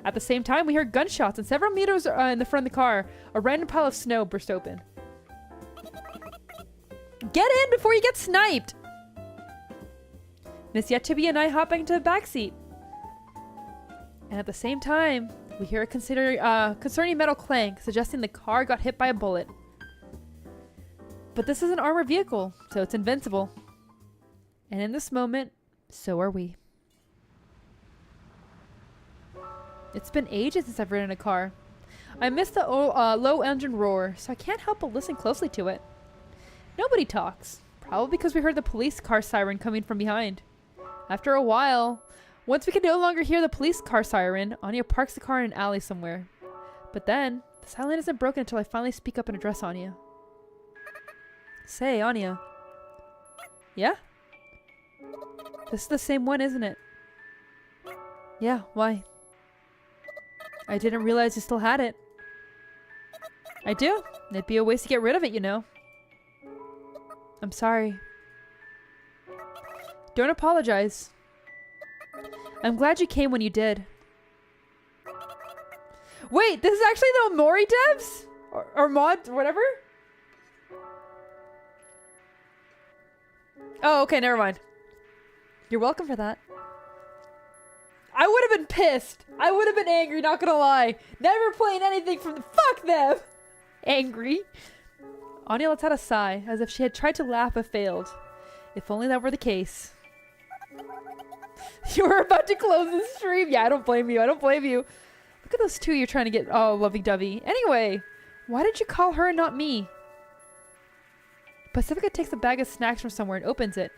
At the same time, we hear gunshots, and several meters in the front of the car, a random pile of snow burst open. Get in before you get sniped! And it's yet to be a night hopping into the backseat. And at the same time, we hear a concerning metal clank, suggesting the car got hit by a bullet. But this is an armored vehicle, so it's invincible. And in this moment, so are we. It's been ages since I've ridden a car. I miss the low engine roar, so I can't help but listen closely to it. Nobody talks, probably because we heard the police car siren coming from behind. After a while, once we can no longer hear the police car siren, Anya parks the car in an alley somewhere. But then, the silence isn't broken until I finally speak up and address Anya. Say, Anya. Yeah? This is the same one, isn't it? Yeah, why? I didn't realize you still had it. I do. It'd be a waste to get rid of it, you know. I'm sorry. Don't apologize. I'm glad you came when you did. Wait, this is actually the Mori devs? Or mod, whatever? Oh, okay, never mind. You're welcome for that. I would have been pissed. I would have been angry, not gonna lie. Never playing anything from the... Fuck them! Angry. Anya lets out a sigh, as if she had tried to laugh but failed. If only that were the case. You were about to close the stream. Yeah, I don't blame you. I don't blame you. Look at those two you're trying to get all lovey-dovey. Anyway, why did you call her and not me? Pacifica takes a bag of snacks from somewhere and opens it.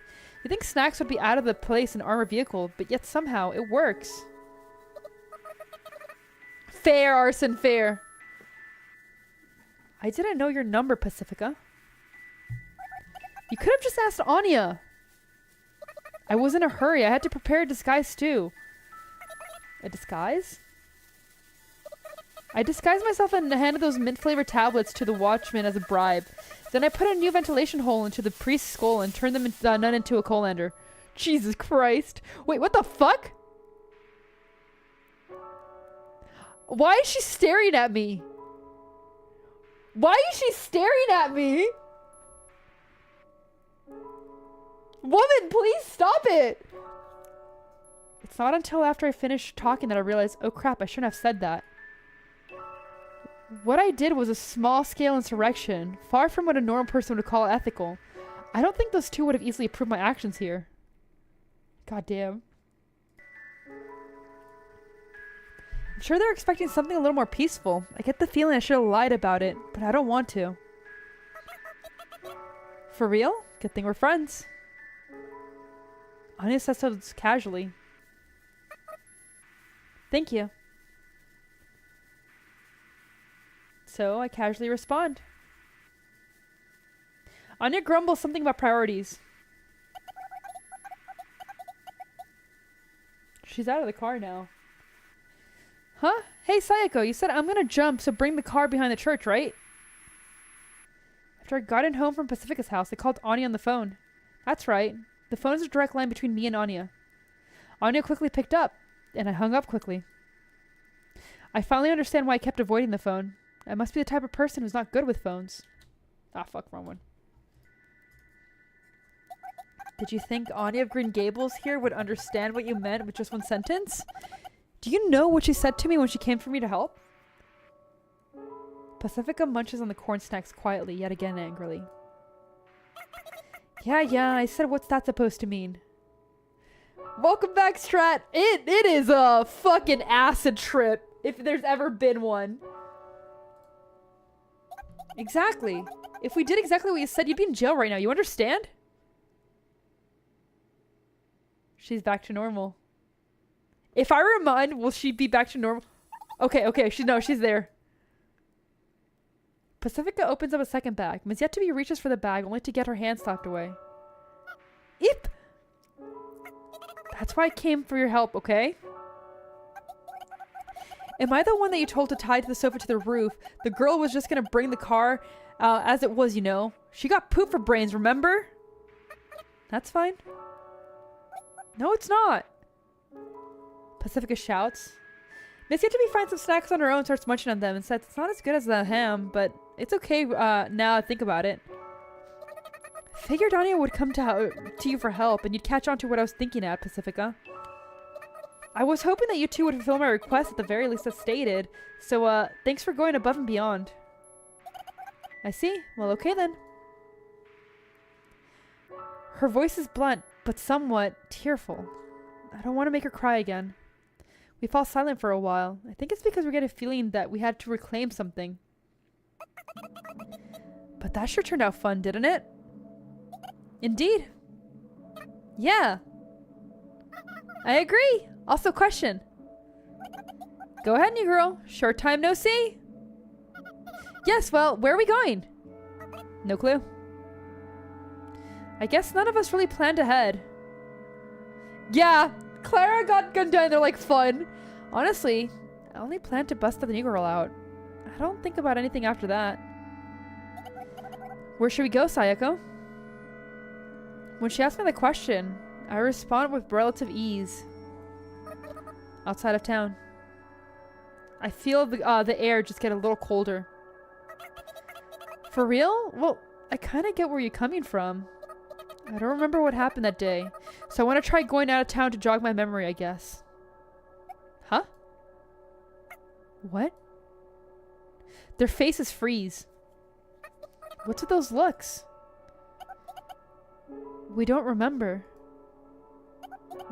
You think snacks would be out of the place in an armored vehicle, but yet somehow it works. Fair, Arson, fair. I didn't know your number, Pacifica. You could have just asked Anya. I was in a hurry. I had to prepare a disguise too. A disguise? I disguised myself and handed those mint-flavored tablets to the watchman as a bribe. Then I put a new ventilation hole into the priest's skull and turned the nun into a colander. Jesus Christ. Wait, what the fuck? Why is she staring at me? Why is she staring at me? Woman, please stop it! It's not until after I finished talking that I realized, oh crap, I shouldn't have said that. What I did was a small-scale insurrection, far from what a normal person would call ethical. I don't think those two would have easily approved my actions here. God damn. I'm sure they're expecting something a little more peaceful. I get the feeling I should have lied about it, but I don't want to. For real? Good thing we're friends. Anya says so casually. Thank you. So I casually respond. Anya grumbles something about priorities. She's out of the car now. Huh? Hey, Sayako, you said I'm gonna jump, so bring the car behind the church, right? After I got in home from Pacifica's house, I called Anya on the phone. That's right. The phone is a direct line between me and Anya. Anya quickly picked up, and I hung up quickly. I finally understand why I kept avoiding the phone. I must be the type of person who's not good with phones. Ah, fuck, wrong one. Did you think Anya of Green Gables here would understand what you meant with just one sentence? Do you know what she said to me when she came for me to help? Pacifica munches on the corn snacks quietly, yet again angrily. Yeah, I said what's that supposed to mean? Welcome back, Strat. It is a fucking acid trip, if there's ever been one. Exactly. If we did exactly what you said, you'd be in jail right now. You understand? She's back to normal. If I remind, will she be back to normal? Okay, she's there. Pacifica opens up a second bag. Ms. Yet to be reaches for the bag, only to get her hand slapped away. Eep! That's why I came for your help, okay? Am I the one that you told to tie to the sofa to the roof? The girl was just gonna bring the car as it was, you know. She got poop for brains, remember? That's fine. No, it's not. Pacifica shouts. Miss Yetobi finds some snacks on her own, starts munching on them, and says it's not as good as the ham, but it's okay now I think about it. Figured Anya would come to you for help, and you'd catch on to what I was thinking at, Pacifica. I was hoping that you two would fulfill my request at the very least as stated, so thanks for going above and beyond. I see. Well, okay then. Her voice is blunt, but somewhat tearful. I don't want to make her cry again. We fall silent for a while. I think it's because we're getting a feeling that we had to reclaim something. But that sure turned out fun, didn't it? Indeed. Yeah. I agree. Also, question. Go ahead, new girl. Short time no see. Yes, well, where are we going? No clue. I guess none of us really planned ahead. Yeah, Clara got gunned down. They're like fun. Honestly, I only planned to bust the new girl out. I don't think about anything after that. Where should we go, Sayako? When she asked me the question, I respond with relative ease. Outside of town. I feel the air just get a little colder. For real? Well, I kind of get where you're coming from. I don't remember what happened that day, so I want to try going out of town to jog my memory, I guess. Huh? What? Their faces freeze. What's with those looks? We don't remember.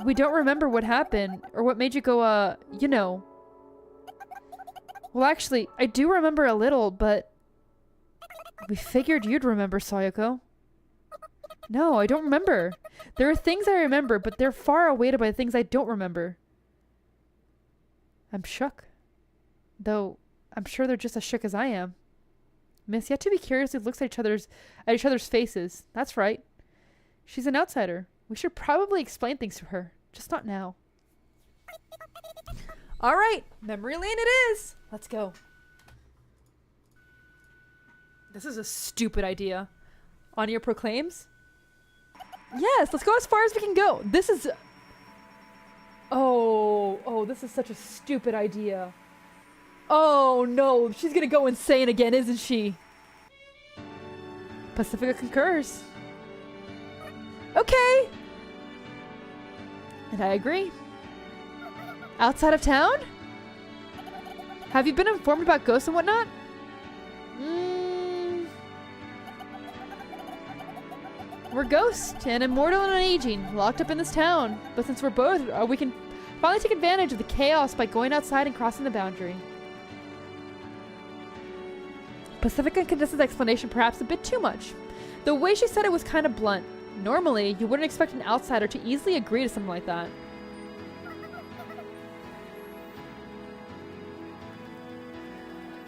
We don't remember what happened, or what made you go, you know. Well, actually, I do remember a little, but... We figured you'd remember, Sayako. No, I don't remember. There are things I remember, but they're far outweighed by the things I don't remember. I'm shook. Though, I'm sure they're just as shook as I am. Miss Yet to be curiously looks at each other's faces. That's right. She's an outsider. We should probably explain things to her. Just not now. Alright, memory lane it is. Let's go. This is a stupid idea. Anya proclaims. Yes, let's go as far as we can go. This is... Oh, this is such a stupid idea. Oh no, she's gonna go insane again, isn't she? Pacifica concurs. Okay. And I agree. Outside of town? Have you been informed about ghosts and whatnot? We're ghosts and immortal and aging, locked up in this town. But since we're both, we can finally take advantage of the chaos by going outside and crossing the boundary. Pacifica condenses explanation perhaps a bit too much. The way she said it was kind of blunt. Normally, you wouldn't expect an outsider to easily agree to something like that.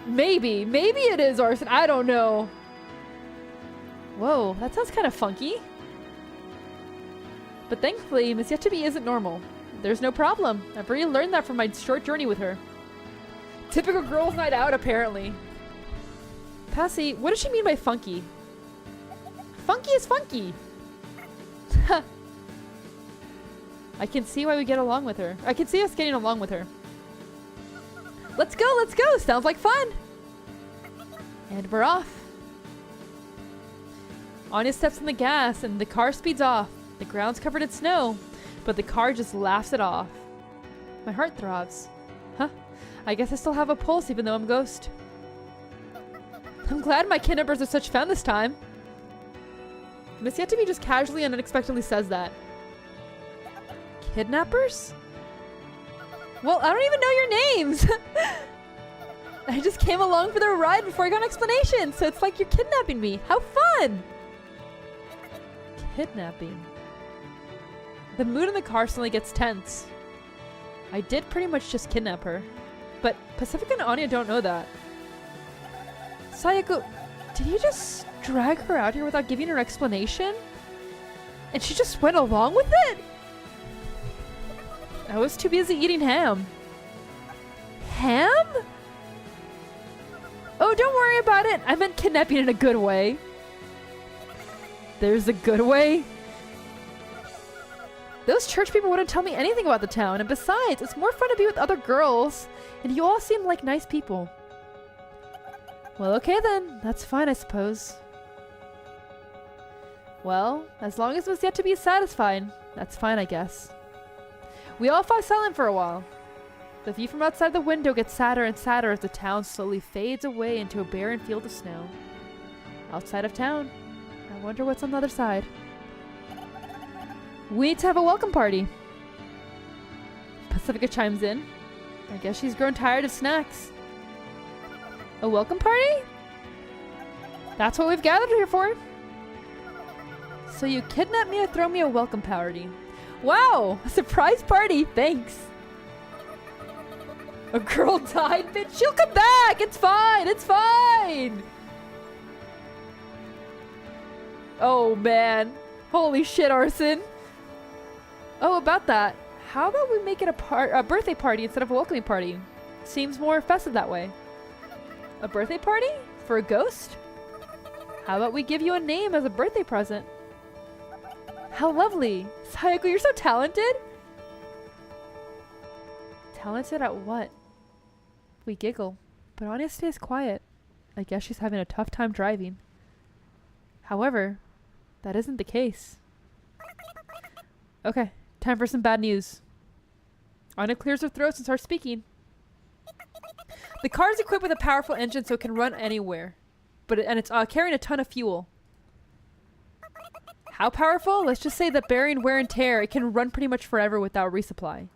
Maybe it is arson. I don't know. Whoa, that sounds kind of funky. But thankfully, Miss Yetobi isn't normal. There's no problem. I've already learned that from my short journey with her. Typical girls' night out, apparently. Passy, what does she mean by funky? Funky is funky. I can see why we get along with her. I can see us getting along with her. Let's go, let's go. Sounds like fun. And we're off. Anya steps on the gas and the car speeds off. The ground's covered in snow, but the car just laughs it off. My heart throbs. Huh? I guess I still have a pulse even though I'm a ghost. I'm glad my kidnappers are such fun this time. Miss Yetimi just casually and unexpectedly says that. Kidnappers? Well, I don't even know your names! I just came along for the ride before I got an explanation, so it's like you're kidnapping me. How fun! Kidnapping. The mood in the car suddenly gets tense. I did pretty much just kidnap her. But Pacifica and Anya don't know that. Sayako, did you just drag her out here without giving her explanation? And she just went along with it? I was too busy eating ham. Ham? Oh, don't worry about it. I meant kidnapping in a good way. There's a good way? Those church people wouldn't tell me anything about the town, and besides, it's more fun to be with other girls, and you all seem like nice people. Well, okay then. That's fine, I suppose. Well, as long as Miss Yetimi is satisfied, that's fine, I guess. We all fall silent for a while. The view from outside the window gets sadder and sadder as the town slowly fades away into a barren field of snow. Outside of town, I wonder what's on the other side. We need to have a welcome party. Pacifica chimes in. I guess she's grown tired of snacks. A welcome party? That's what we've gathered here for. So you kidnapped me to throw me a welcome party. Wow! A surprise party! Thanks! A girl died, bitch! She'll come back! It's fine! It's fine! Oh man. Holy shit, Arson. Oh, about that. How about we make it a birthday party instead of a welcoming party? Seems more festive that way. A birthday party? For a ghost? How about we give you a name as a birthday present? How lovely! Sayako, you're so talented! Talented at what? We giggle, but Anya stays quiet. I guess she's having a tough time driving. However, that isn't the case. Okay, time for some bad news. Anya clears her throat and starts speaking. The car is equipped with a powerful engine so it can run anywhere. And it's carrying a ton of fuel. How powerful? Let's just say that bearing wear and tear, it can run pretty much forever without resupply.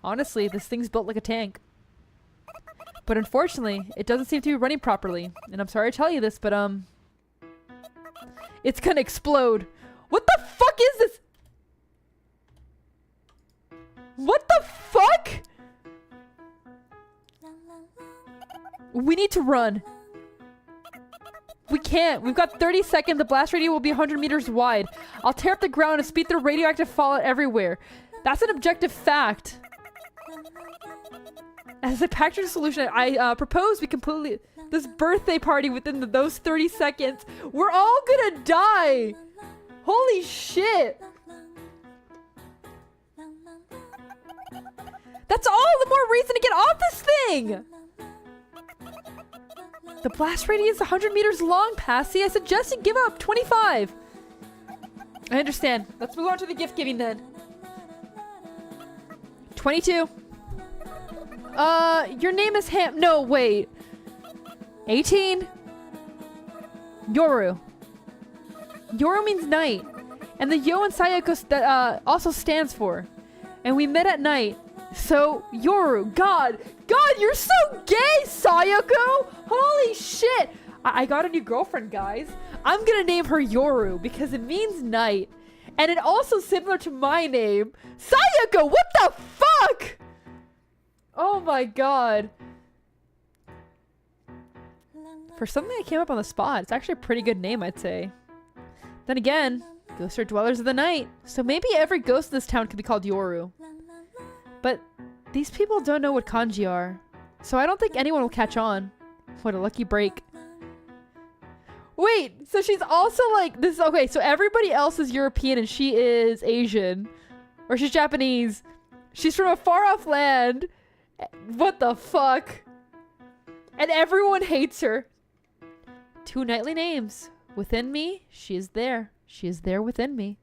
Honestly, this thing's built like a tank. But unfortunately, it doesn't seem to be running properly. And I'm sorry to tell you this, but it's gonna explode. What the fuck is this? What the fuck? We need to run. We can't. We've got 30 seconds. The blast radius will be 100 meters wide. I'll tear up the ground and speed the radioactive fallout everywhere. That's an objective fact. As a practical solution, I propose we completely this birthday party within those 30 seconds. We're all gonna die. Holy shit. That's all the more reason to get off this thing. The blast radius is 100 meters long, Passy. I suggest you give up 25. I understand. Let's move on to the gift giving then. 22. Your name is No, wait. 18. Yoru. Yoru means night. And the Yo in Sayako also stands for. And we met at night. So, Yoru. God, you're so gay, Sayako! Holy shit! I got a new girlfriend, guys. I'm gonna name her Yoru because it means night. And it also similar to my name. Sayako, what the fuck? Oh my god. For something that came up on the spot, it's actually a pretty good name, I'd say. Then again, ghosts are dwellers of the night. So maybe every ghost in this town could be called Yoru. But these people don't know what kanji are. So I don't think anyone will catch on. What a lucky break. Wait, so she's also like this. Okay, so everybody else is European and she is Asian. Or she's Japanese. She's from a far off land. What the fuck? And everyone hates her. 2 knightly names. Within me, she is there. She is there within me.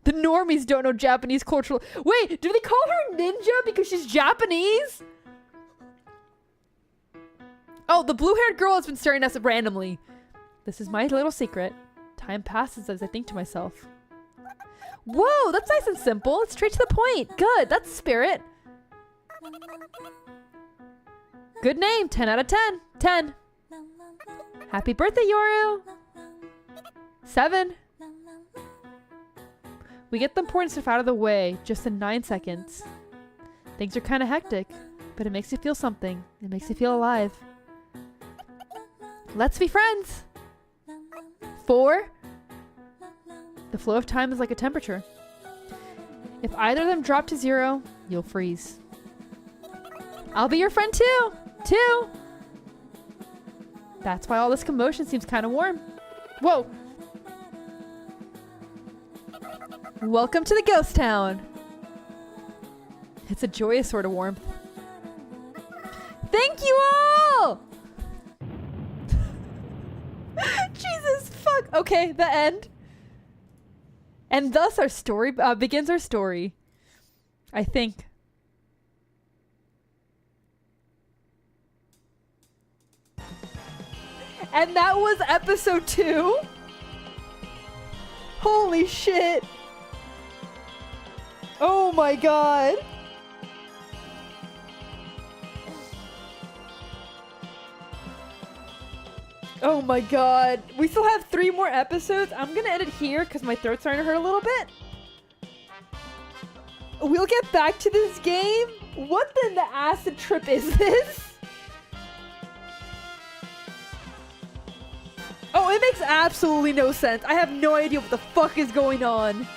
The normies don't know Japanese cultural... Wait, do they call her ninja because she's Japanese? Oh, the blue-haired girl has been staring at us randomly. This is my little secret. Time passes as I think to myself. Whoa, that's nice and simple. It's straight to the point. Good, that's spirit. Good name. 10 out of 10. 10. Happy birthday, Yoru. 7. We get the important stuff out of the way just in 9 seconds. Things are kind of hectic, but it makes you feel something. It makes you feel alive. Let's be friends. 4. The flow of time is like a temperature. If either of them drop to 0, you'll freeze. I'll be your friend too. 2. That's why all this commotion seems kind of warm. Whoa. Welcome to the ghost town. It's a joyous sort of warmth. Thank you all! Jesus fuck. Okay, the end. And thus our story begins our story. I think. And that was episode 2. Holy shit. Oh my god. Oh my god. We still have 3 more episodes. I'm gonna end it here because my throat's starting to hurt a little bit. We'll get back to this game. What the acid trip is this? Oh, it makes absolutely no sense. I have no idea what the fuck is going on.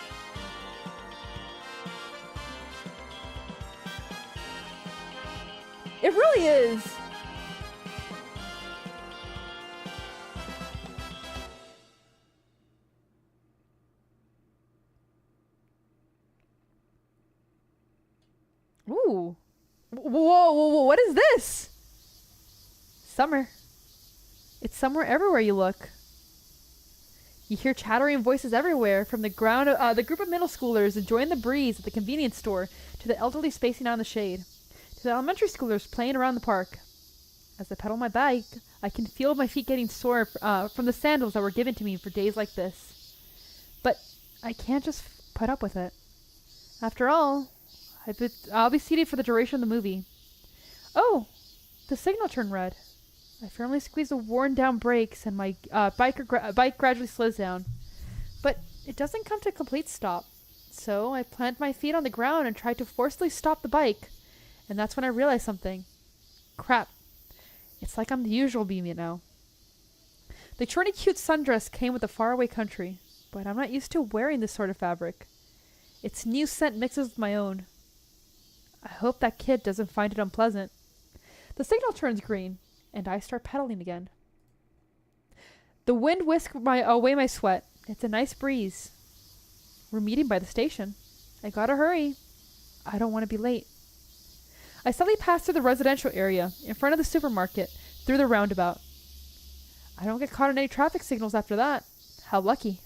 It really is. Ooh. Whoa, what is this? Summer. It's somewhere everywhere you look. You hear chattering voices everywhere, from the group of middle schoolers enjoying the breeze at the convenience store, to the elderly spacing out in the shade, to the elementary schoolers playing around the park. As I pedal my bike, I can feel my feet getting sore from the sandals that were given to me for days like this. But I can't just put up with it. After all, I'll be seated for the duration of the movie. Oh, the signal turned red. I firmly squeeze the worn-down brakes, and my bike gradually slows down. But it doesn't come to a complete stop. So I plant my feet on the ground and try to forcefully stop the bike. And that's when I realize something. Crap. It's like I'm the usual beam, you know. The trendy cute sundress came with a faraway country, but I'm not used to wearing this sort of fabric. Its new scent mixes with my own. I hope that kid doesn't find it unpleasant. The signal turns green, and I start pedaling again. The wind whisks away my sweat. It's a nice breeze. We're meeting by the station. I gotta hurry. I don't want to be late. I suddenly pass through the residential area, in front of the supermarket, through the roundabout. I don't get caught on any traffic signals after that. How lucky.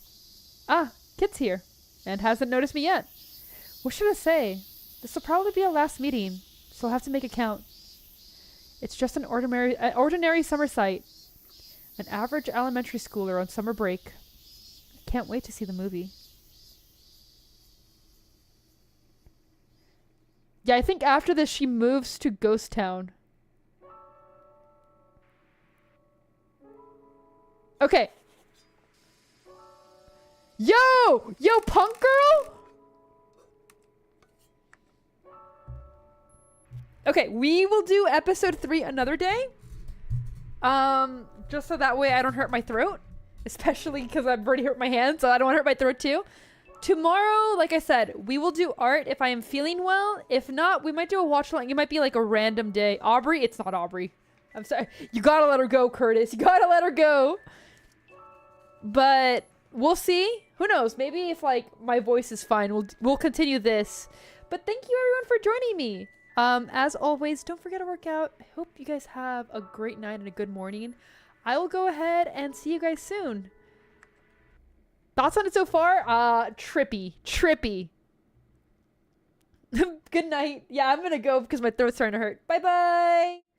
Ah, Kit's here, and hasn't noticed me yet. What should I say? This will probably be our last meeting, so I'll have to make it count. It's just an ordinary summer sight. An average elementary schooler on summer break. I can't wait to see the movie. Yeah, I think after this she moves to Ghost Town. Okay. Yo! Yo, punk girl? Okay, we will do episode 3 another day. Just so that way I don't hurt my throat. Especially because I've already hurt my hand, so I don't want to hurt my throat too. Tomorrow, like I said, we will do art if I am feeling well. If not, we might do a watch along. It might be like a random day. Aubrey? It's not Aubrey. I'm sorry. You gotta let her go, Curtis. You gotta let her go. But we'll see. Who knows? Maybe if like my voice is fine, we'll continue this. But thank you everyone for joining me. As always, don't forget to work out. I hope you guys have a great night and a good morning. I will go ahead and see you guys soon. Thoughts on it so far? Trippy. Good night. Yeah, I'm gonna go because my throat's starting to hurt. Bye bye.